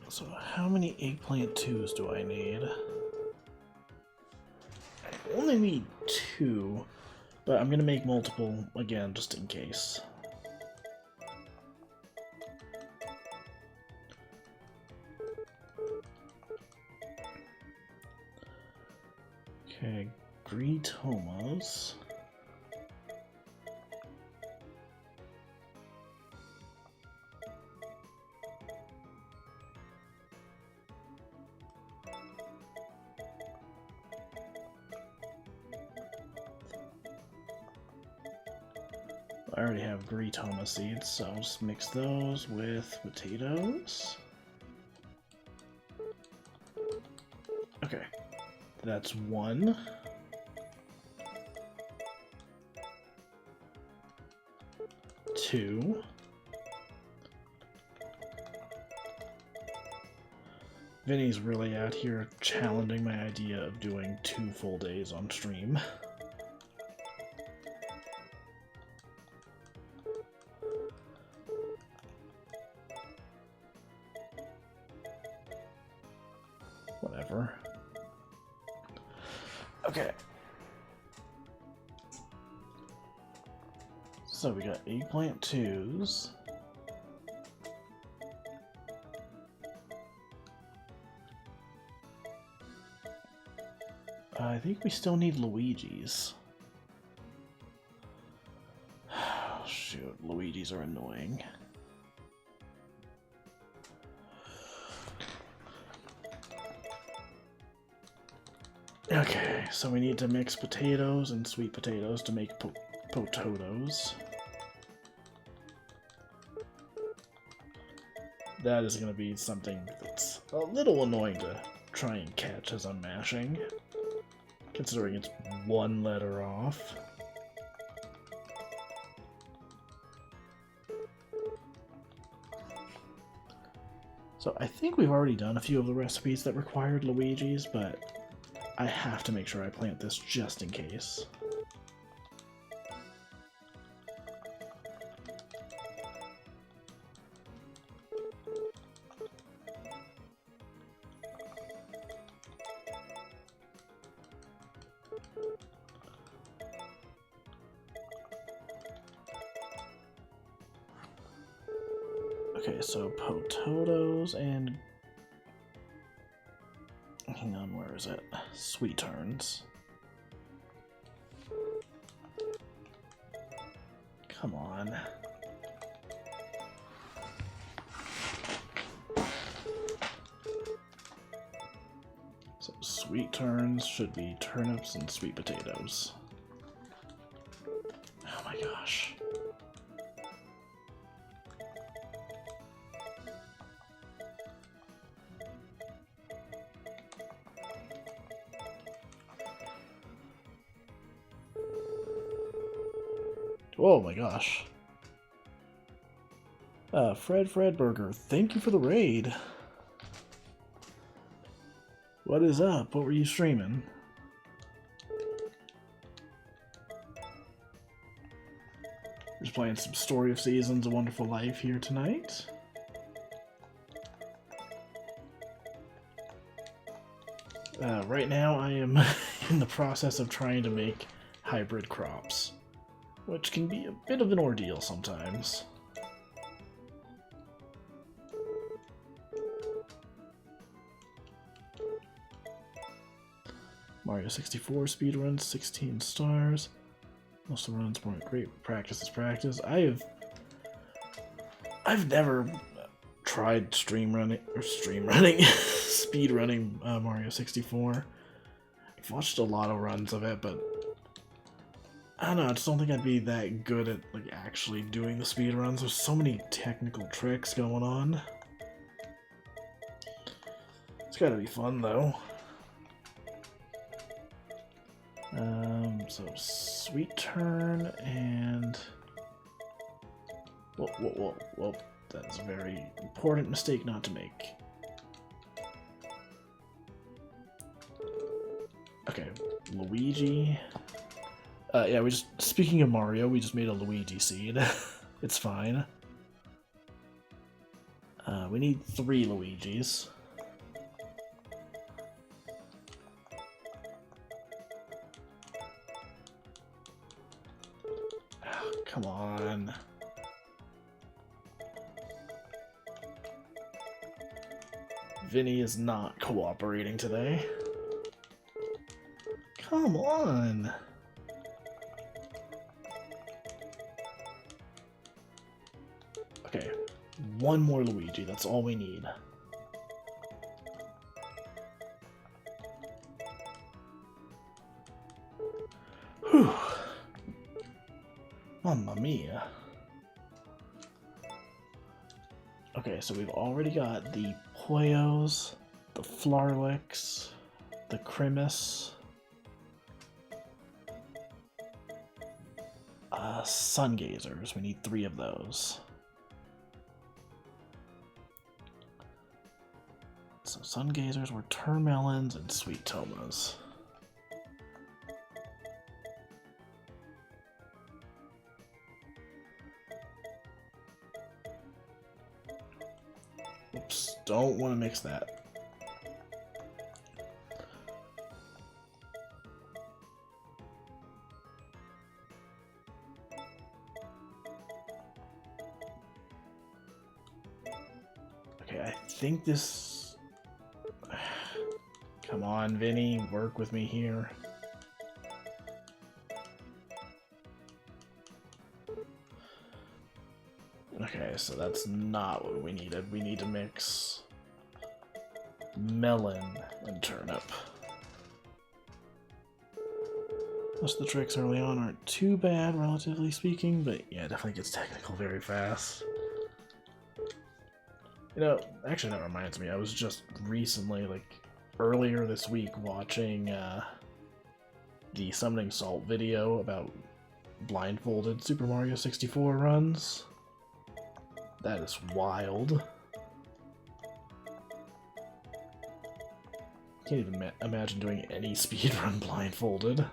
A: So how many eggplant 2s do I need? I only need 2, but I'm gonna make multiple again just in case. Okay, Greetomas. I already have Greetoma seeds, so I'll just mix those with potatoes. Okay, that's 1. 2. Vinny's really out here challenging my idea of doing 2 full days on stream. Whatever. Okay. So we got eggplant 2s. I think we still need Luigi's. Oh, shoot, Luigi's are annoying. Okay, so we need to mix potatoes and sweet potatoes to make potatoes. That is going to be something that's a little annoying to try and catch as I'm mashing, considering it's 1 letter off. So I think we've already done a few of the recipes that required Luigi's, but I have to make sure I plant this just in case. Okay, so potatoes and... hang on, where is it? Sweet turns. Come on. So sweet turns should be turnips and sweet potatoes. Oh my gosh. Oh my gosh. Fredburger, thank you for the raid. What is up? What were you streaming? Just playing some Story of Seasons, A Wonderful Life here tonight. Right now I am in the process of trying to make hybrid crops, which can be a bit of an ordeal sometimes. Mario 64 speedruns, 16 stars. Most of the runs weren't great, but practice is practice. I've never tried speed running Mario 64. I've watched a lot of runs of it, but I don't know, I just don't think I'd be that good at like actually doing the speed runs. There's so many technical tricks going on. It's gotta be fun though. So sweet turn and whoa, that's a very important mistake not to make. Okay, Luigi. Yeah, speaking of Mario, we just made a Luigi seed. It's fine. We need 3 Luigis. Oh, come on. Vinny is not cooperating today. Come on. Okay, 1 more Luigi, that's all we need. Whew. Mamma mia. Okay, so we've already got the Poyos, the Flarlicks, the Crimus, Sungazers. We need 3 of those. So Sungazers were Termelons and Sweet Tomas. Oops, don't want to mix that. Okay, I think this... Come on, Vinny, work with me here. Okay, so that's not what we needed. We need to mix melon and turnip. Most of the tricks early on aren't too bad, relatively speaking, but yeah, it definitely gets technical very fast. You know, actually that reminds me, I was just recently, like, earlier this week watching the Summoning Salt video about blindfolded Super Mario 64 runs. That is wild. Can't even imagine doing any speedrun blindfolded.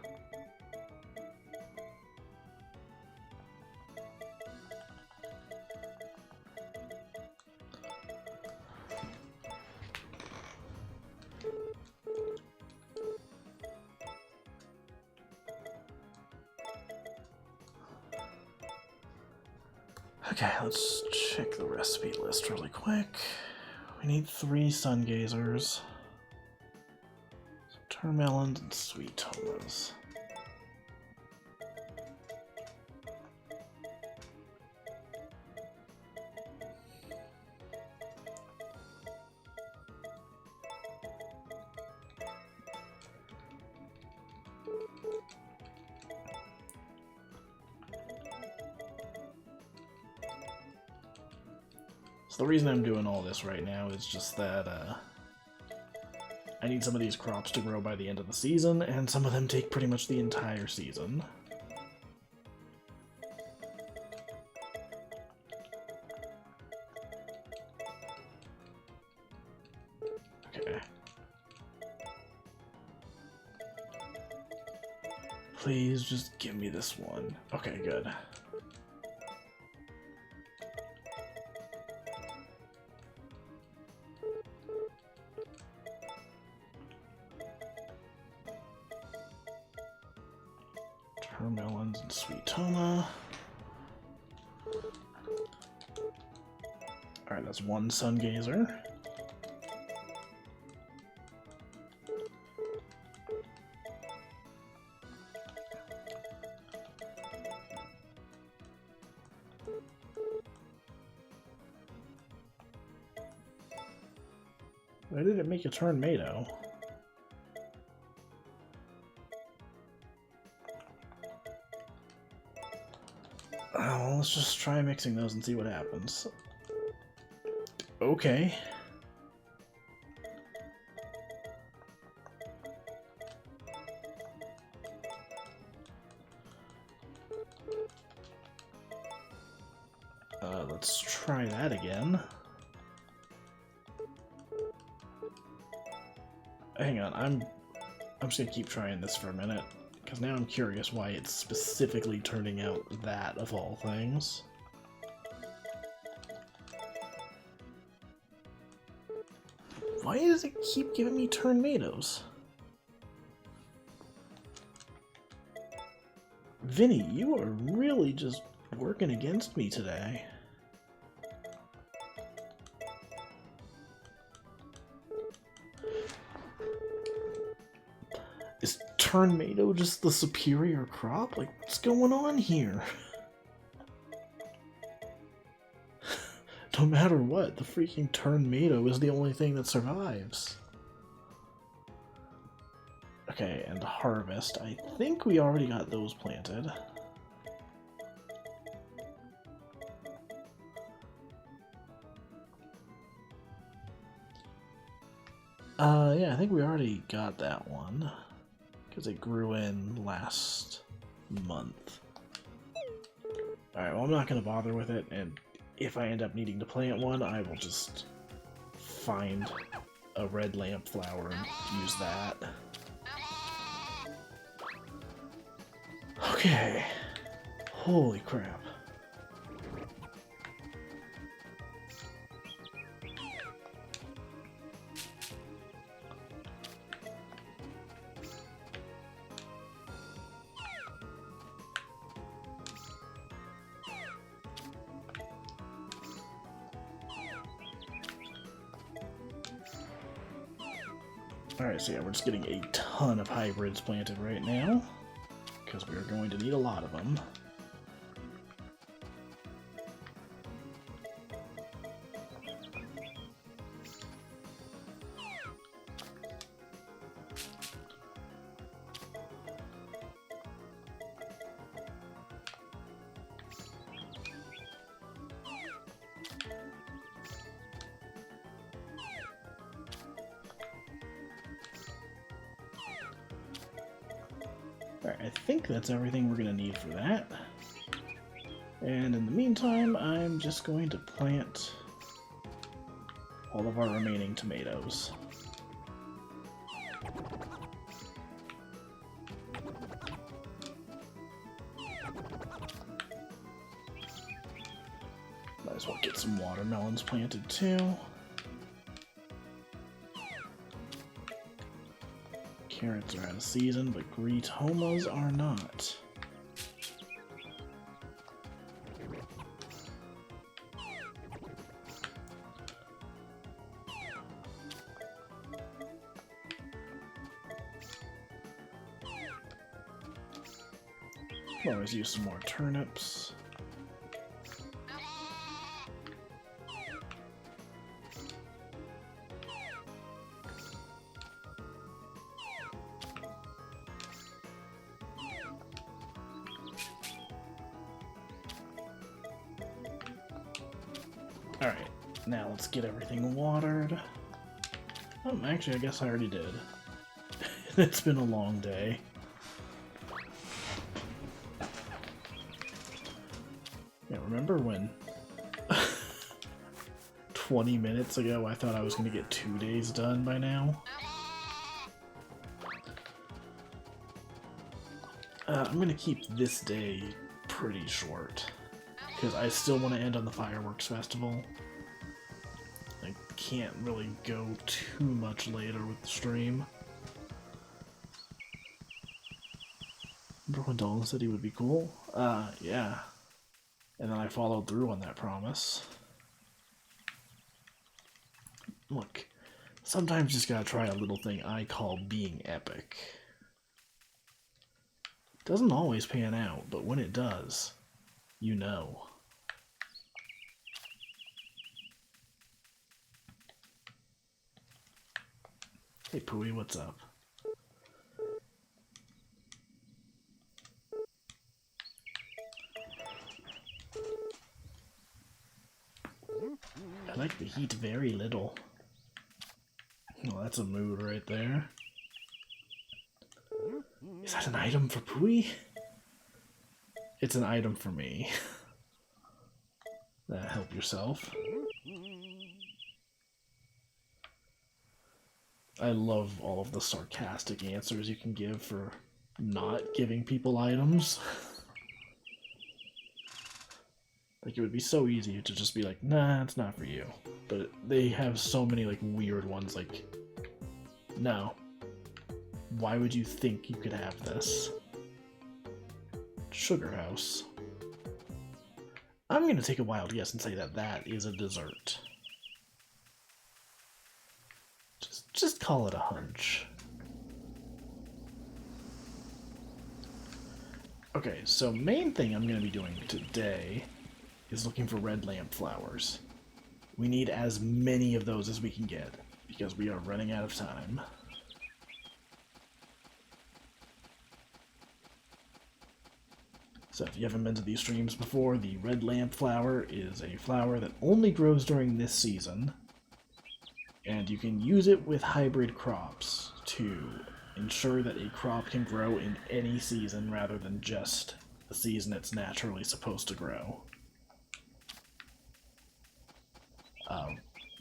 A: Okay, let's check the recipe list really quick. We need 3 sun gazers, some melons, and sweet tomas. So the reason I'm doing all this right now is just that I need some of these crops to grow by the end of the season, and some of them take pretty much the entire season. Okay. Please just give me this one. Okay, good. Melons and sweet toma. Alright, that's 1 sun gazer. Why did it make a tornado? Oh, let's just try mixing those and see what happens. Okay. Let's try that again. Hang on, I'm just gonna keep trying this for a minute, because now I'm curious why it's specifically turning out that, of all things. Why does it keep giving me tornadoes? Vinny, you are really just working against me today. Is tornado just the superior crop? Like, what's going on here? No matter what, the freaking tornado is the only thing that survives. Okay, and harvest. I think we already got those planted. Yeah, I think we already got that one. Because it grew in last month. Alright, well I'm not going to bother with it, and if I end up needing to plant one, I will just find a red lamp flower and use that. Okay. Holy crap. Alright, so yeah, we're just getting a ton of hybrids planted right now, because we are going to need a lot of them. Alright, I think that's everything we're going to need for that. And in the meantime, I'm just going to plant all of our remaining tomatoes. Might as well get some watermelons planted too. Carrots are out of season, but gretomas are not. Can always use some more turnips. Alright, now let's get everything watered. Oh, actually, I guess I already did. It's been a long day. Yeah, remember when 20 minutes ago I thought I was going to get 2 days done by now? I'm going to keep this day pretty short, because I still want to end on the fireworks festival. I can't really go too much later with the stream. Remember when Dolan said he would be cool? Yeah. And then I followed through on that promise. Look, sometimes you just gotta try a little thing I call being epic. It doesn't always pan out, but when it does, you know. Hey Pooey, what's up? I like the heat very little. Well, that's a mood right there. Is that an item for Pooey? It's an item for me. Help yourself. I love all of the sarcastic answers you can give for not giving people items. Like, it would be so easy to just be like, nah, it's not for you. But they have so many, like, weird ones, like, no. Why would you think you could have this? Sugar House. I'm gonna take a wild guess and say that that is a dessert. Just call it a hunch. Okay, so main thing I'm gonna be doing today is looking for red lamp flowers. We need as many of those as we can get, because we are running out of time. So if you haven't been to these streams before, the red lamp flower is a flower that only grows during this season, and you can use it with hybrid crops to ensure that a crop can grow in any season rather than just the season it's naturally supposed to grow.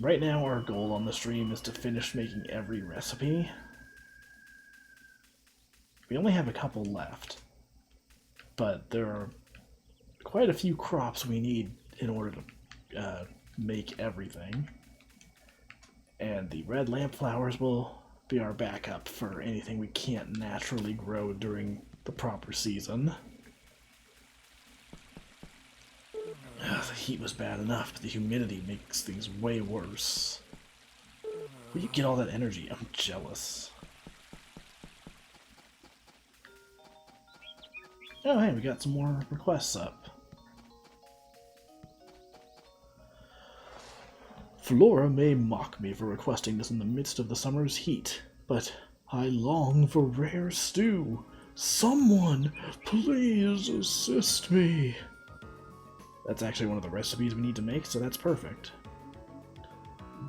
A: Right now our goal on the stream is to finish making every recipe. We only have a couple left, but there are quite a few crops we need in order to make everything. And the red lamp flowers will be our backup for anything we can't naturally grow during the proper season. The heat was bad enough, but the humidity makes things way worse. Where do you get all that energy? I'm jealous. Oh hey, we got some more requests up. Flora may mock me for requesting this in the midst of the summer's heat, but I long for rare stew. Someone, please assist me. That's actually one of the recipes we need to make, so that's perfect.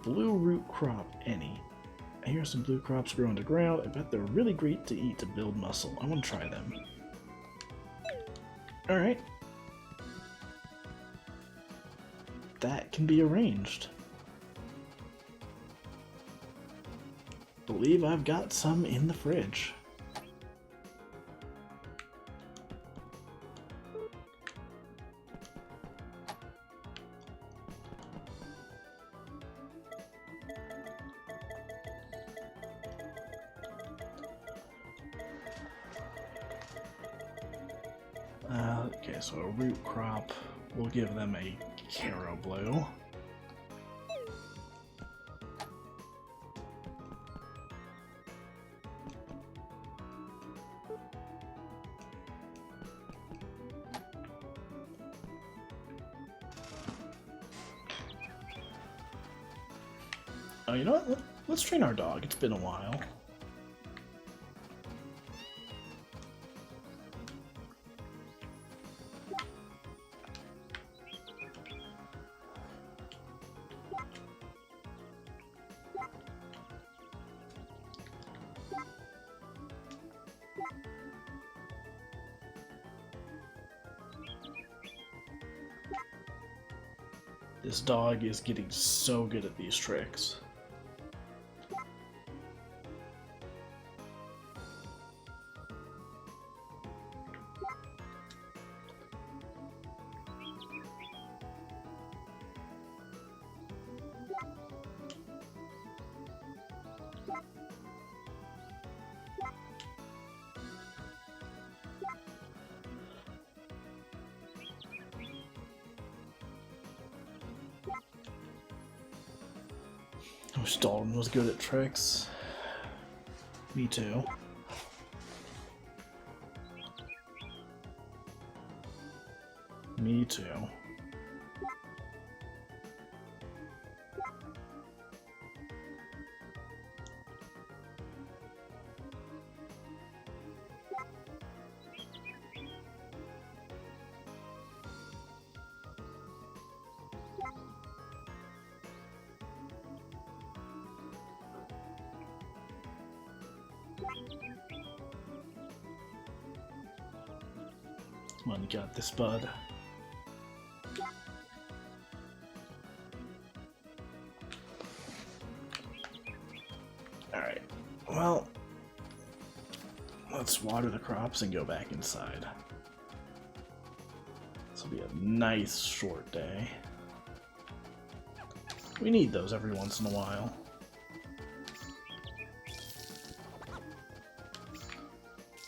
A: Blue root crop, any. I hear some blue crops grow underground. I bet they're really great to eat to build muscle. I want to try them. Alright. That can be arranged. Believe I've got some in the fridge. Okay, so a root crop, we'll give them a Caro Blue. Oh, you know what? Let's train our dog. It's been a while. This dog is getting so good at these tricks. I wish Dalton was good at tricks. Me too. Me too. Come on, you got this, bud. Alright, well, let's water the crops and go back inside. This will be a nice short day. We need those every once in a while.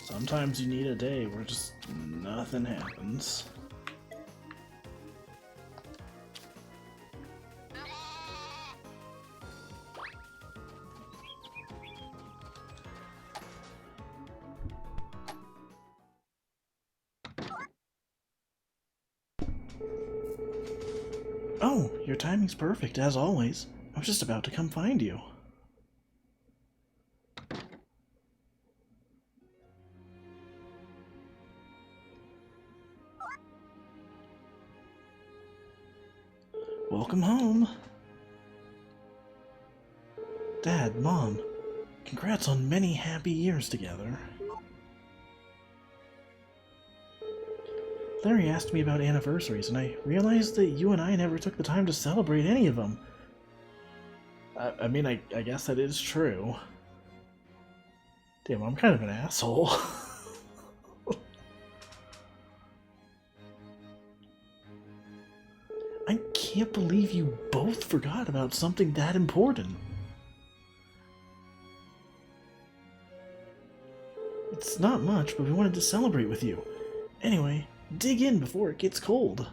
A: Sometimes you need a day where just nothing happens. Oh, your timing's perfect, as always. I was just about to come find you. Welcome home. Dad, Mom, congrats on many happy years together. Larry asked me about anniversaries, and I realized that you and I never took the time to celebrate any of them. I mean, I guess that is true. Damn, I'm kind of an asshole. I can't believe you both forgot about something that important. It's not much, but we wanted to celebrate with you. Anyway, dig in before it gets cold.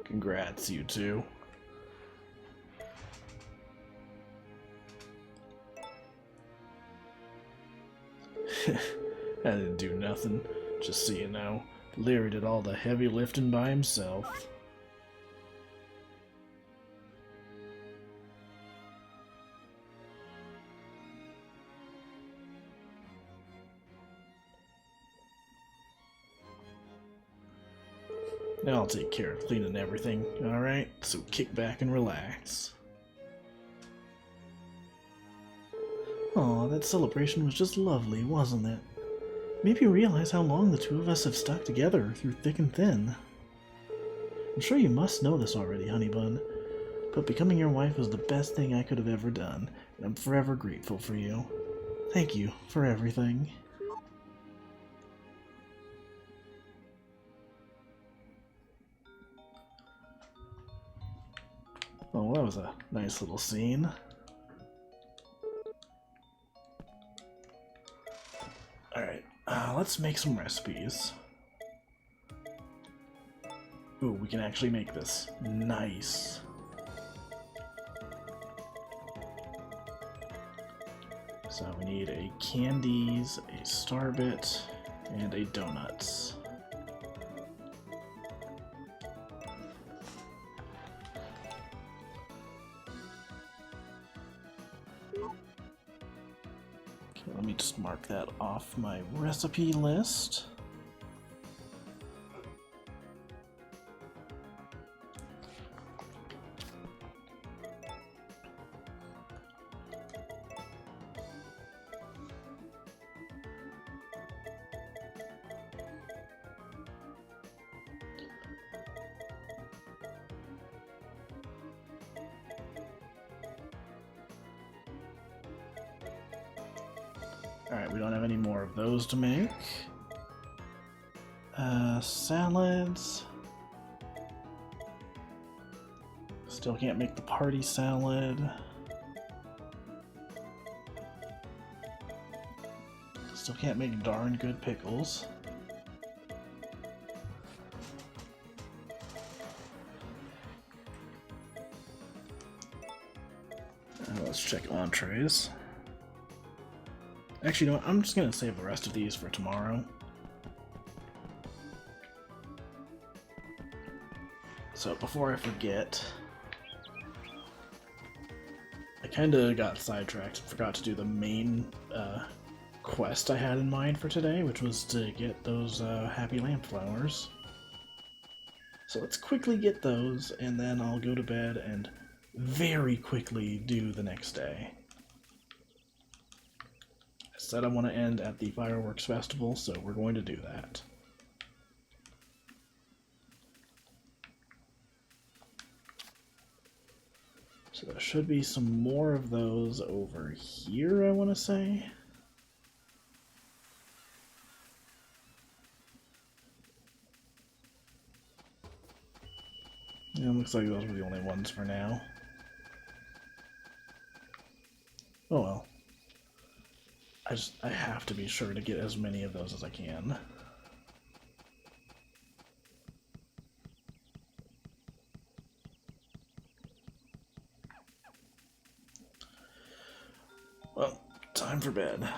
A: Congrats, you two. I didn't do nothing, just so you know. Larry did all the heavy lifting by himself. I'll take care of cleaning everything, alright? So kick back and relax. Aw, that celebration was just lovely, wasn't it? Maybe you realize how long the two of us have stuck together through thick and thin. I'm sure you must know this already, honey bun, but becoming your wife was the best thing I could have ever done, and I'm forever grateful for you. Thank you for everything. Oh, that was a nice little scene. Alright, let's make some recipes. Ooh, we can actually make this. Nice. So we need a candies, a starbit, and a donuts. Okay, let me just mark that off my recipe list. Alright, we don't have any more of those to make. Salads. Still can't make the party salad. Still can't make darn good pickles. Let's check entrees. Actually, you know what? I'm just gonna save the rest of these for tomorrow. So before I forget, I kinda got sidetracked and forgot to do the main quest I had in mind for today, which was to get those happy lamp flowers. So let's quickly get those, and then I'll go to bed and very quickly do the next day. I said I want to end at the fireworks festival, so we're going to do that. So there should be some more of those over here, I want to say. Yeah, looks like those were the only ones for now. Oh well. I have to be sure to get as many of those as I can. Well, time for bed.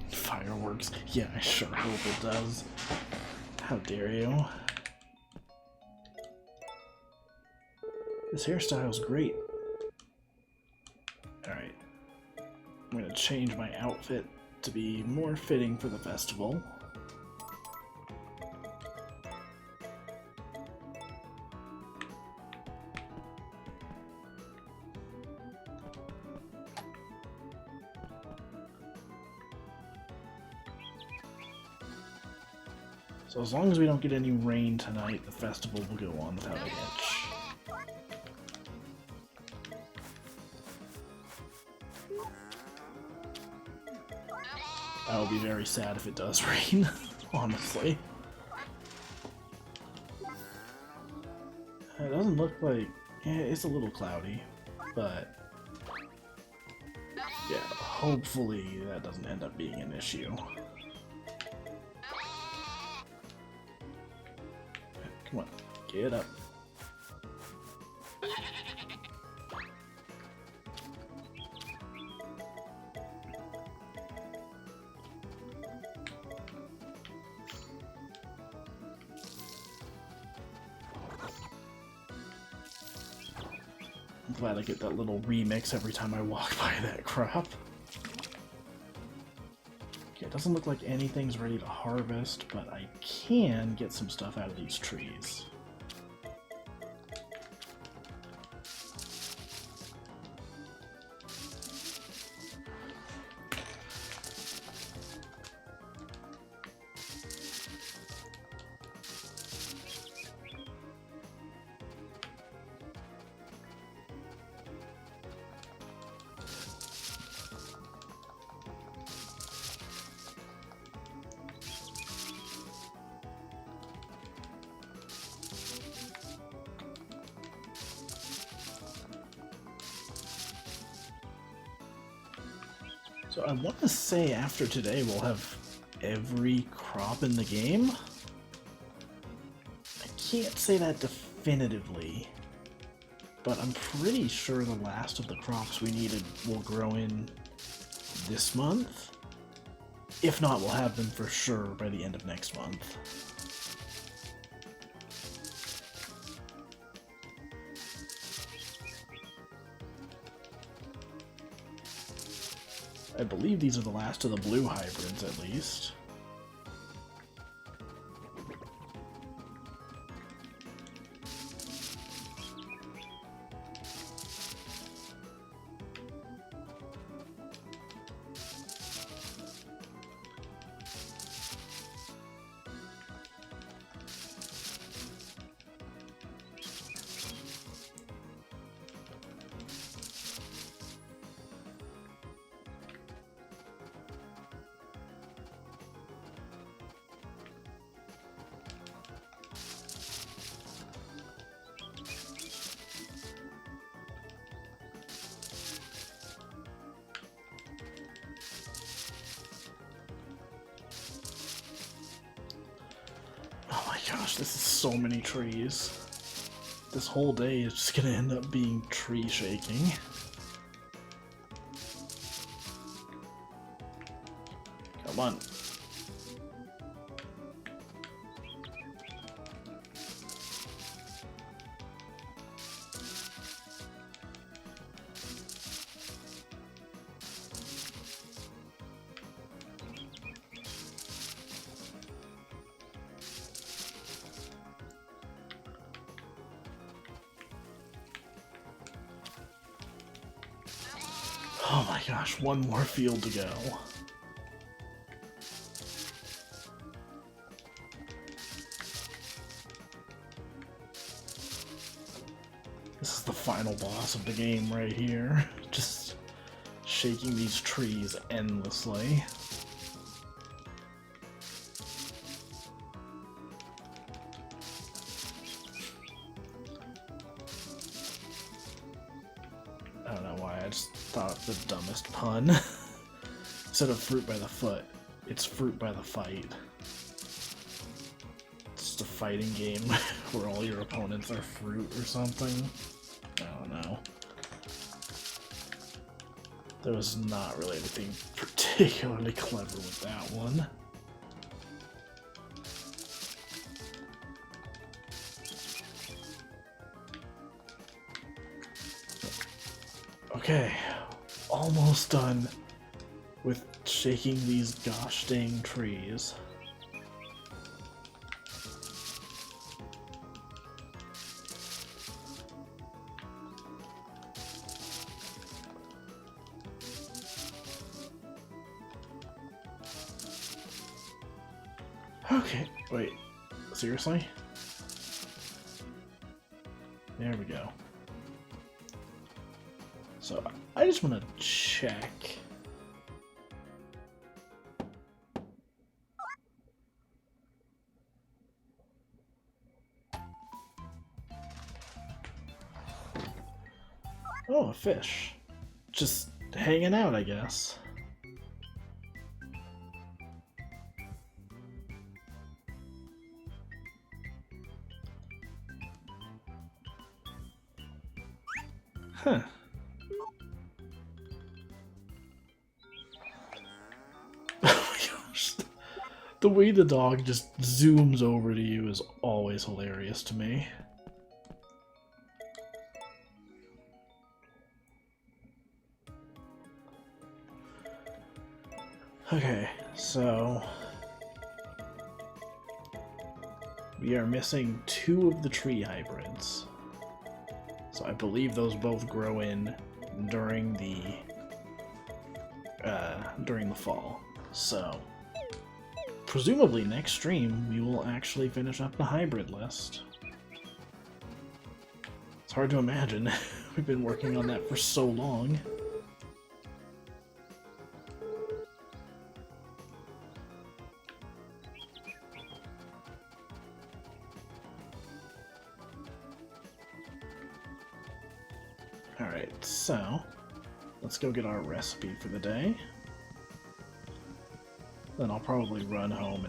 A: Fireworks. Yeah, I sure hope it does. How dare you? This hairstyle's great. Alright. I'm gonna change my outfit to be more fitting for the festival. So as long as we don't get any rain tonight, the festival will go on without a hitch. I will be very sad if it does rain, honestly. It doesn't look like... Yeah, it's a little cloudy, but... yeah, hopefully that doesn't end up being an issue. Come on, get up. I'm glad I get that little remix every time I walk by that crop. Okay, it doesn't look like anything's ready to harvest, but I can get some stuff out of these trees. So I want to say after today we'll have every crop in the game. I can't say that definitively, but I'm pretty sure the last of the crops we needed will grow in this month. If not, we'll have them for sure by the end of next month. I believe these are the last of the blue hybrids, at least. Oh my gosh, this is so many trees. This whole day is just gonna end up being tree shaking. Come on. Oh my gosh, one more field to go. This is the final boss of the game right here. Just shaking these trees endlessly. I don't know why, I just thought of the dumbest pun. Instead of fruit by the foot, it's fruit by the fight. It's just a fighting game where all your opponents are fruit or something. I don't know. There was not really anything particularly clever with that one. Okay, almost done with shaking these gosh dang trees. Okay, wait, seriously? There we go. So, I just want to check. Oh, a fish. Just hanging out, I guess. Huh. Oh my gosh. The way the dog just zooms over to you is always hilarious to me. Okay, So we are missing 2 of the tree hybrids. So I believe those both grow in during the fall. So presumably next stream we will actually finish up the hybrid list. It's hard to imagine. We've been working on that for so long. Alright, so let's go get our recipe for the day. Then I'll probably run home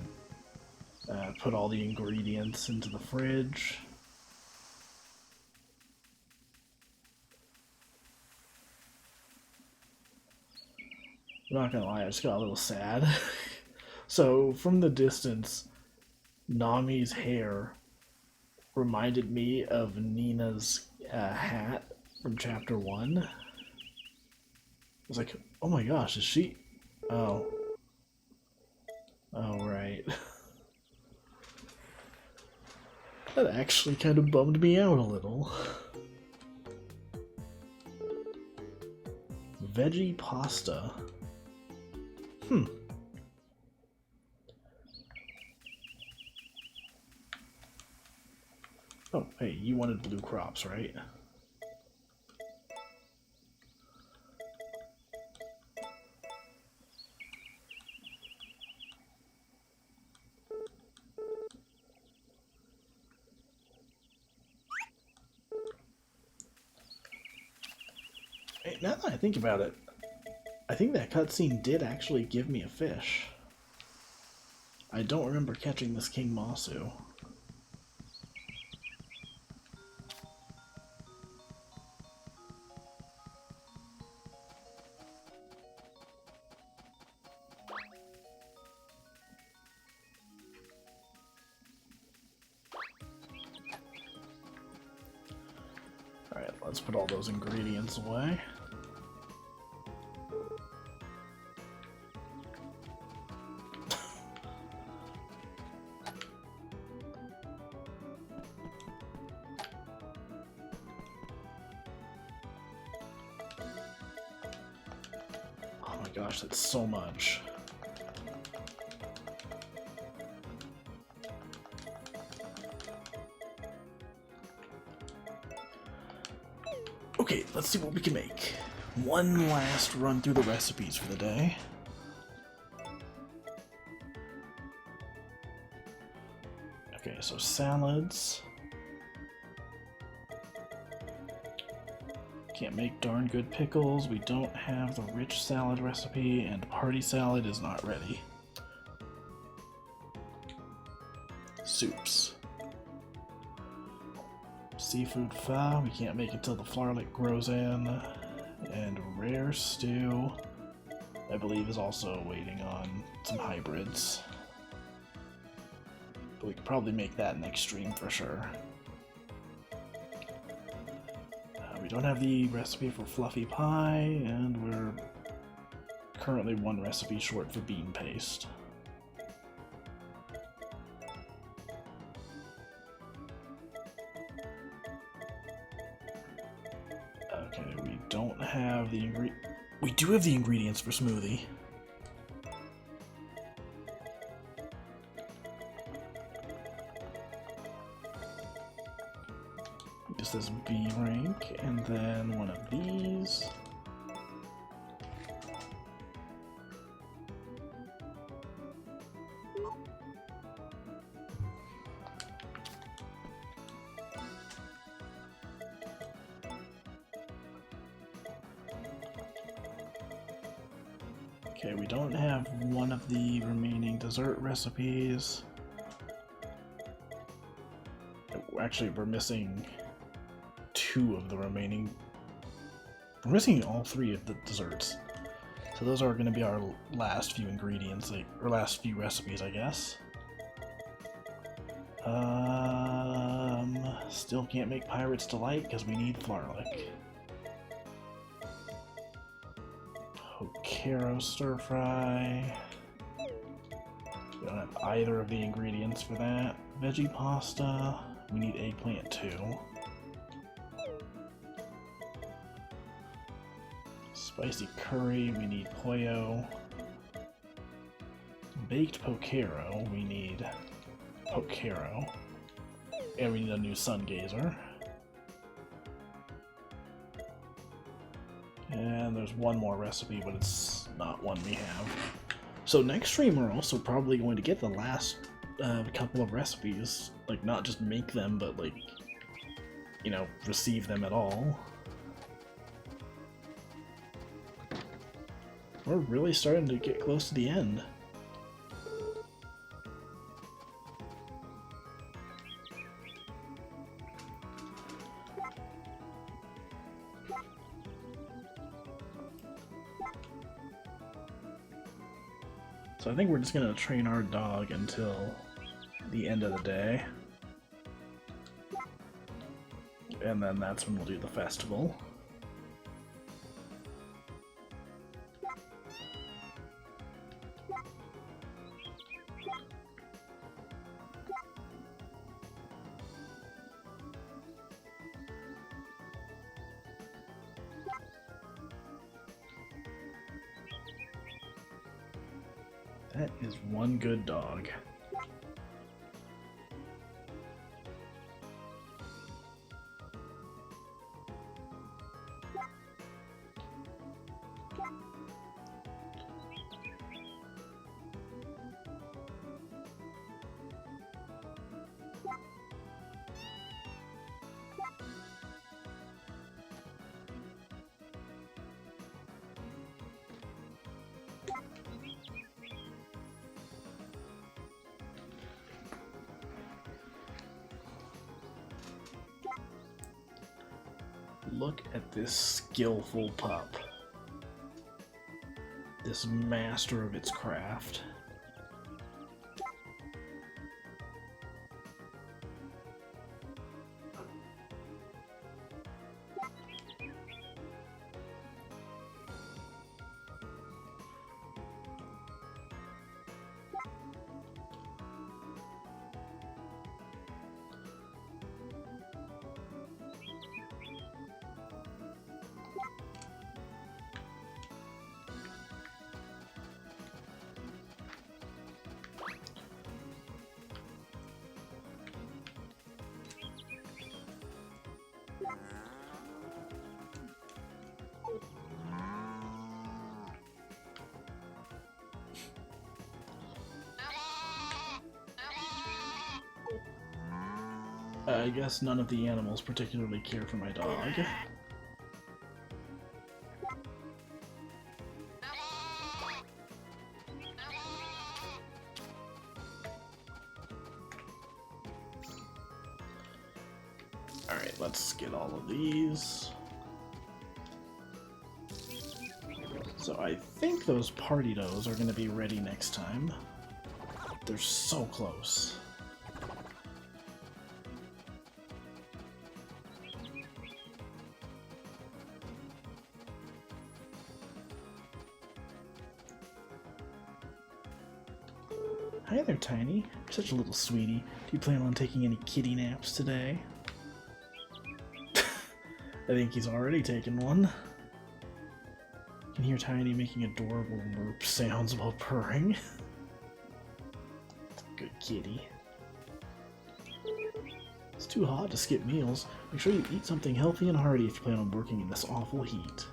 A: and put all the ingredients into the fridge. I'm not gonna lie, I just got a little sad. So, from the distance, Nami's hair reminded me of Nina's hat from chapter 1. I was like, oh my gosh, is she... Oh. Oh, right. That actually kind of bummed me out a little. Veggie pasta. Oh, hey, you wanted blue crops, right? Hey, now that I think about it, I think that cutscene did actually give me a fish. I don't remember catching this King Masu. Alright, let's put all those ingredients away. Oh my gosh, that's so much. Okay, let's see what we can make. One last run through the recipes for the day. Okay, so salads. Can't make darn good pickles. We don't have the rich salad recipe, and party salad is not ready. Soups. Seafood pho, we can't make it till the flowerlet grows in. And rare stew, I believe, is also waiting on some hybrids. But we could probably make that next stream for sure. We don't have the recipe for fluffy pie, and we're currently 1 recipe short for bean paste. Okay, we don't have the we do have the ingredients for smoothie. Just this B rank, and then one of these. Okay, we don't have one of the remaining dessert recipes. Actually, we're missing 2 of the remaining. We're missing all 3 of the desserts. So those are going to be our last few ingredients, or last few recipes, I guess. Still can't make Pirate's Delight because we need Flarlick. Caro stir fry. We don't have either of the ingredients for that. Veggie pasta, we need eggplant too. Spicy curry, we need pollo. Baked pokero, we need pokero. And we need a new sun gazer. And there's one more recipe, but it's not one we have. So next stream we're also probably going to get the last couple of recipes. Like, not just make them, but like, you know, receive them at all. We're really starting to get close to the end. So I think we're just gonna train our dog until the end of the day. And then that's when we'll do the festival. That is one good dog. Look at this skillful pup. This master of its craft. I guess none of the animals particularly care for my dog. Alright, let's get all of these. So I think those party doughs are going to be ready next time. They're so close. Hi there, Tiny. You're such a little sweetie. Do you plan on taking any kitty naps today? I think he's already taken one. You can hear Tiny making adorable merp sounds while purring. Good kitty. It's too hot to skip meals. Make sure you eat something healthy and hearty if you plan on working in this awful heat.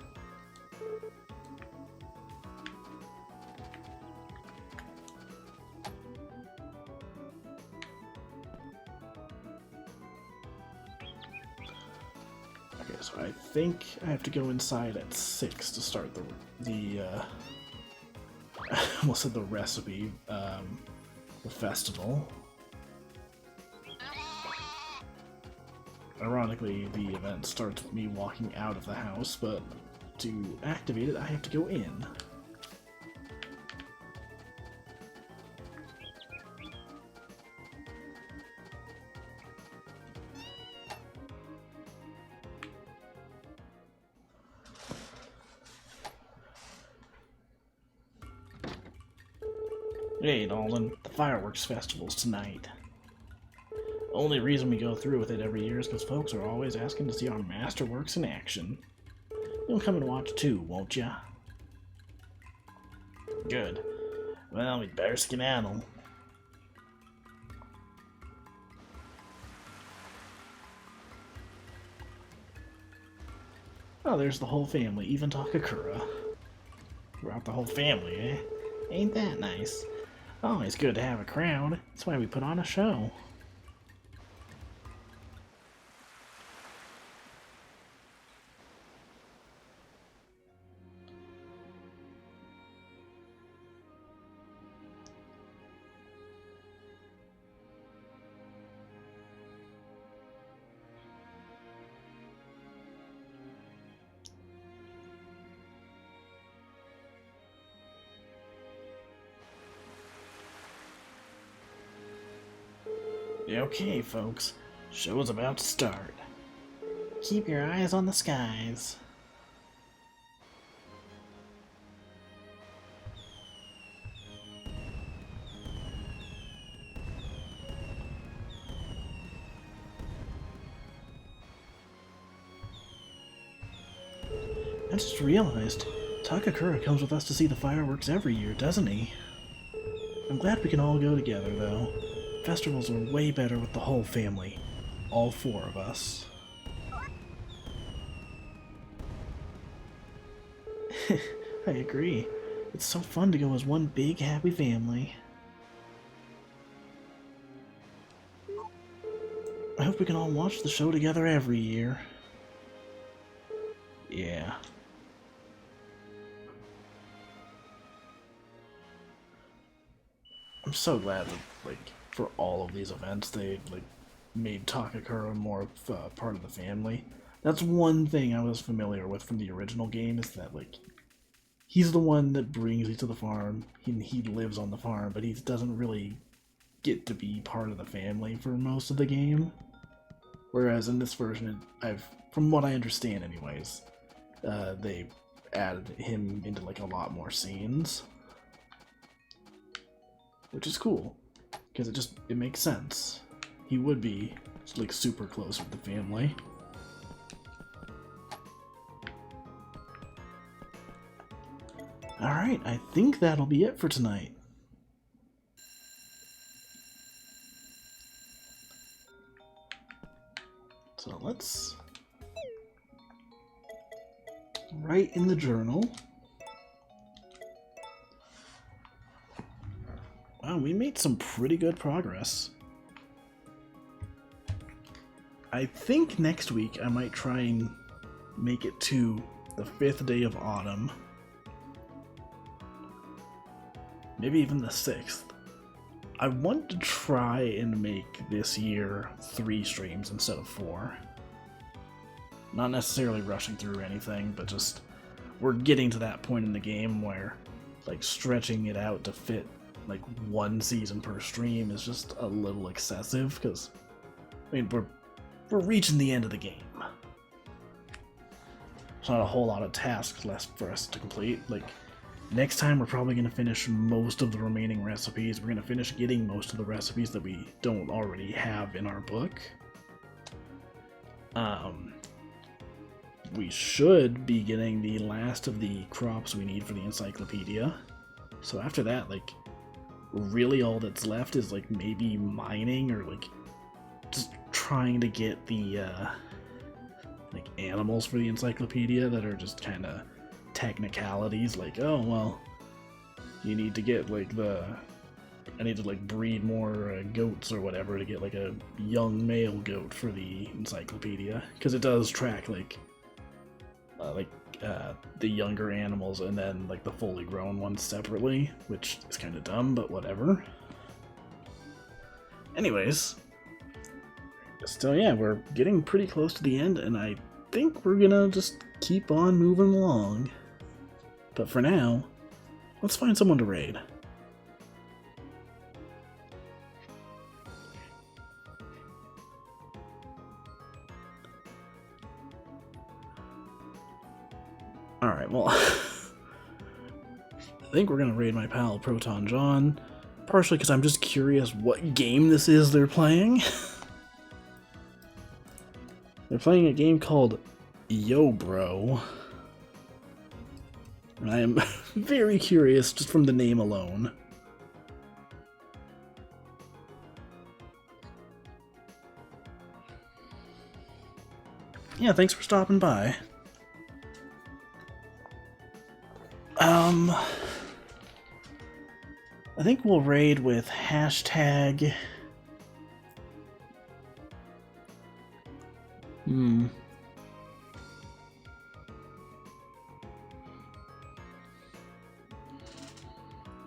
A: So I think I have to go inside at 6 to start the I almost said the recipe, the festival. Ironically, the event starts with me walking out of the house, but to activate it, I have to go in. Hey, Nolan, the fireworks festival's tonight. Only reason we go through with it every year is because folks are always asking to see our masterworks in action. You'll come and watch too, won't ya? Good. Well, we'd better skedaddle. Oh, there's the whole family, even Takakura. Brought the whole family, eh? Ain't that nice? Always good to have a crowd. That's why we put on a show. Okay, folks. Show's about to start. Keep your eyes on the skies. I just realized Takakura comes with us to see the fireworks every year, doesn't he? I'm glad we can all go together, though. Festivals are way better with the whole family. All four of us. I agree. It's so fun to go as one big happy family. I hope we can all watch the show together every year. Yeah. I'm so glad that, like, for all of these events, they, like, made Takakura more part of the family. That's one thing I was familiar with from the original game, is that, like, he's the one that brings you to the farm. He lives on the farm, but he doesn't really get to be part of the family for most of the game. Whereas in this version, from what I understand anyways, they added him into, like, a lot more scenes. Which is cool, because it makes sense. He would be, like, super close with the family. Alright, I think that'll be it for tonight. So let's write in the journal. Wow, we made some pretty good progress. I think next week I might try and make it to the 5th day of autumn. Maybe even the 6th. I want to try and make this year 3 streams instead of 4. Not necessarily rushing through anything, but just we're getting to that point in the game where, like, stretching it out to fit like 1 season per stream is just a little excessive, because I mean we're reaching the end of the game. There's not a whole lot of tasks left for us to complete. Like, next time we're probably going to finish most of the remaining recipes. We're going to finish getting most of the recipes that we don't already have in our book. We should be getting the last of the crops we need for the encyclopedia. So after that, like, really all that's left is, like, maybe mining, or, like, just trying to get the like, animals for the encyclopedia that are just kind of technicalities, like, oh well, you need to get, like, I need to, like, breed more goats or whatever to get, like, a young male goat for the encyclopedia, because it does track, like the younger animals and then, like, the fully grown ones separately, which is kind of dumb, but whatever. Anyways, still, yeah, we're getting pretty close to the end, and I think we're gonna just keep on moving along. But for now, let's find someone to raid. Alright, well, I think we're gonna raid my pal Proton John. partially because I'm just curious what game this is they're playing. They're playing a game called Yo Bro. And I am very curious just from the name alone. Yeah, thanks for stopping by. I think we'll raid with hashtag...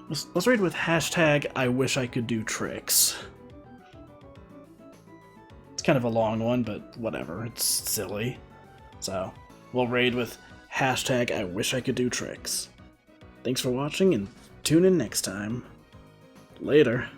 A: Let's raid with hashtag I wish I could do tricks. It's kind of a long one, but whatever, it's silly. So, we'll raid with hashtag I wish I could do tricks. Thanks for watching, and tune in next time. Later.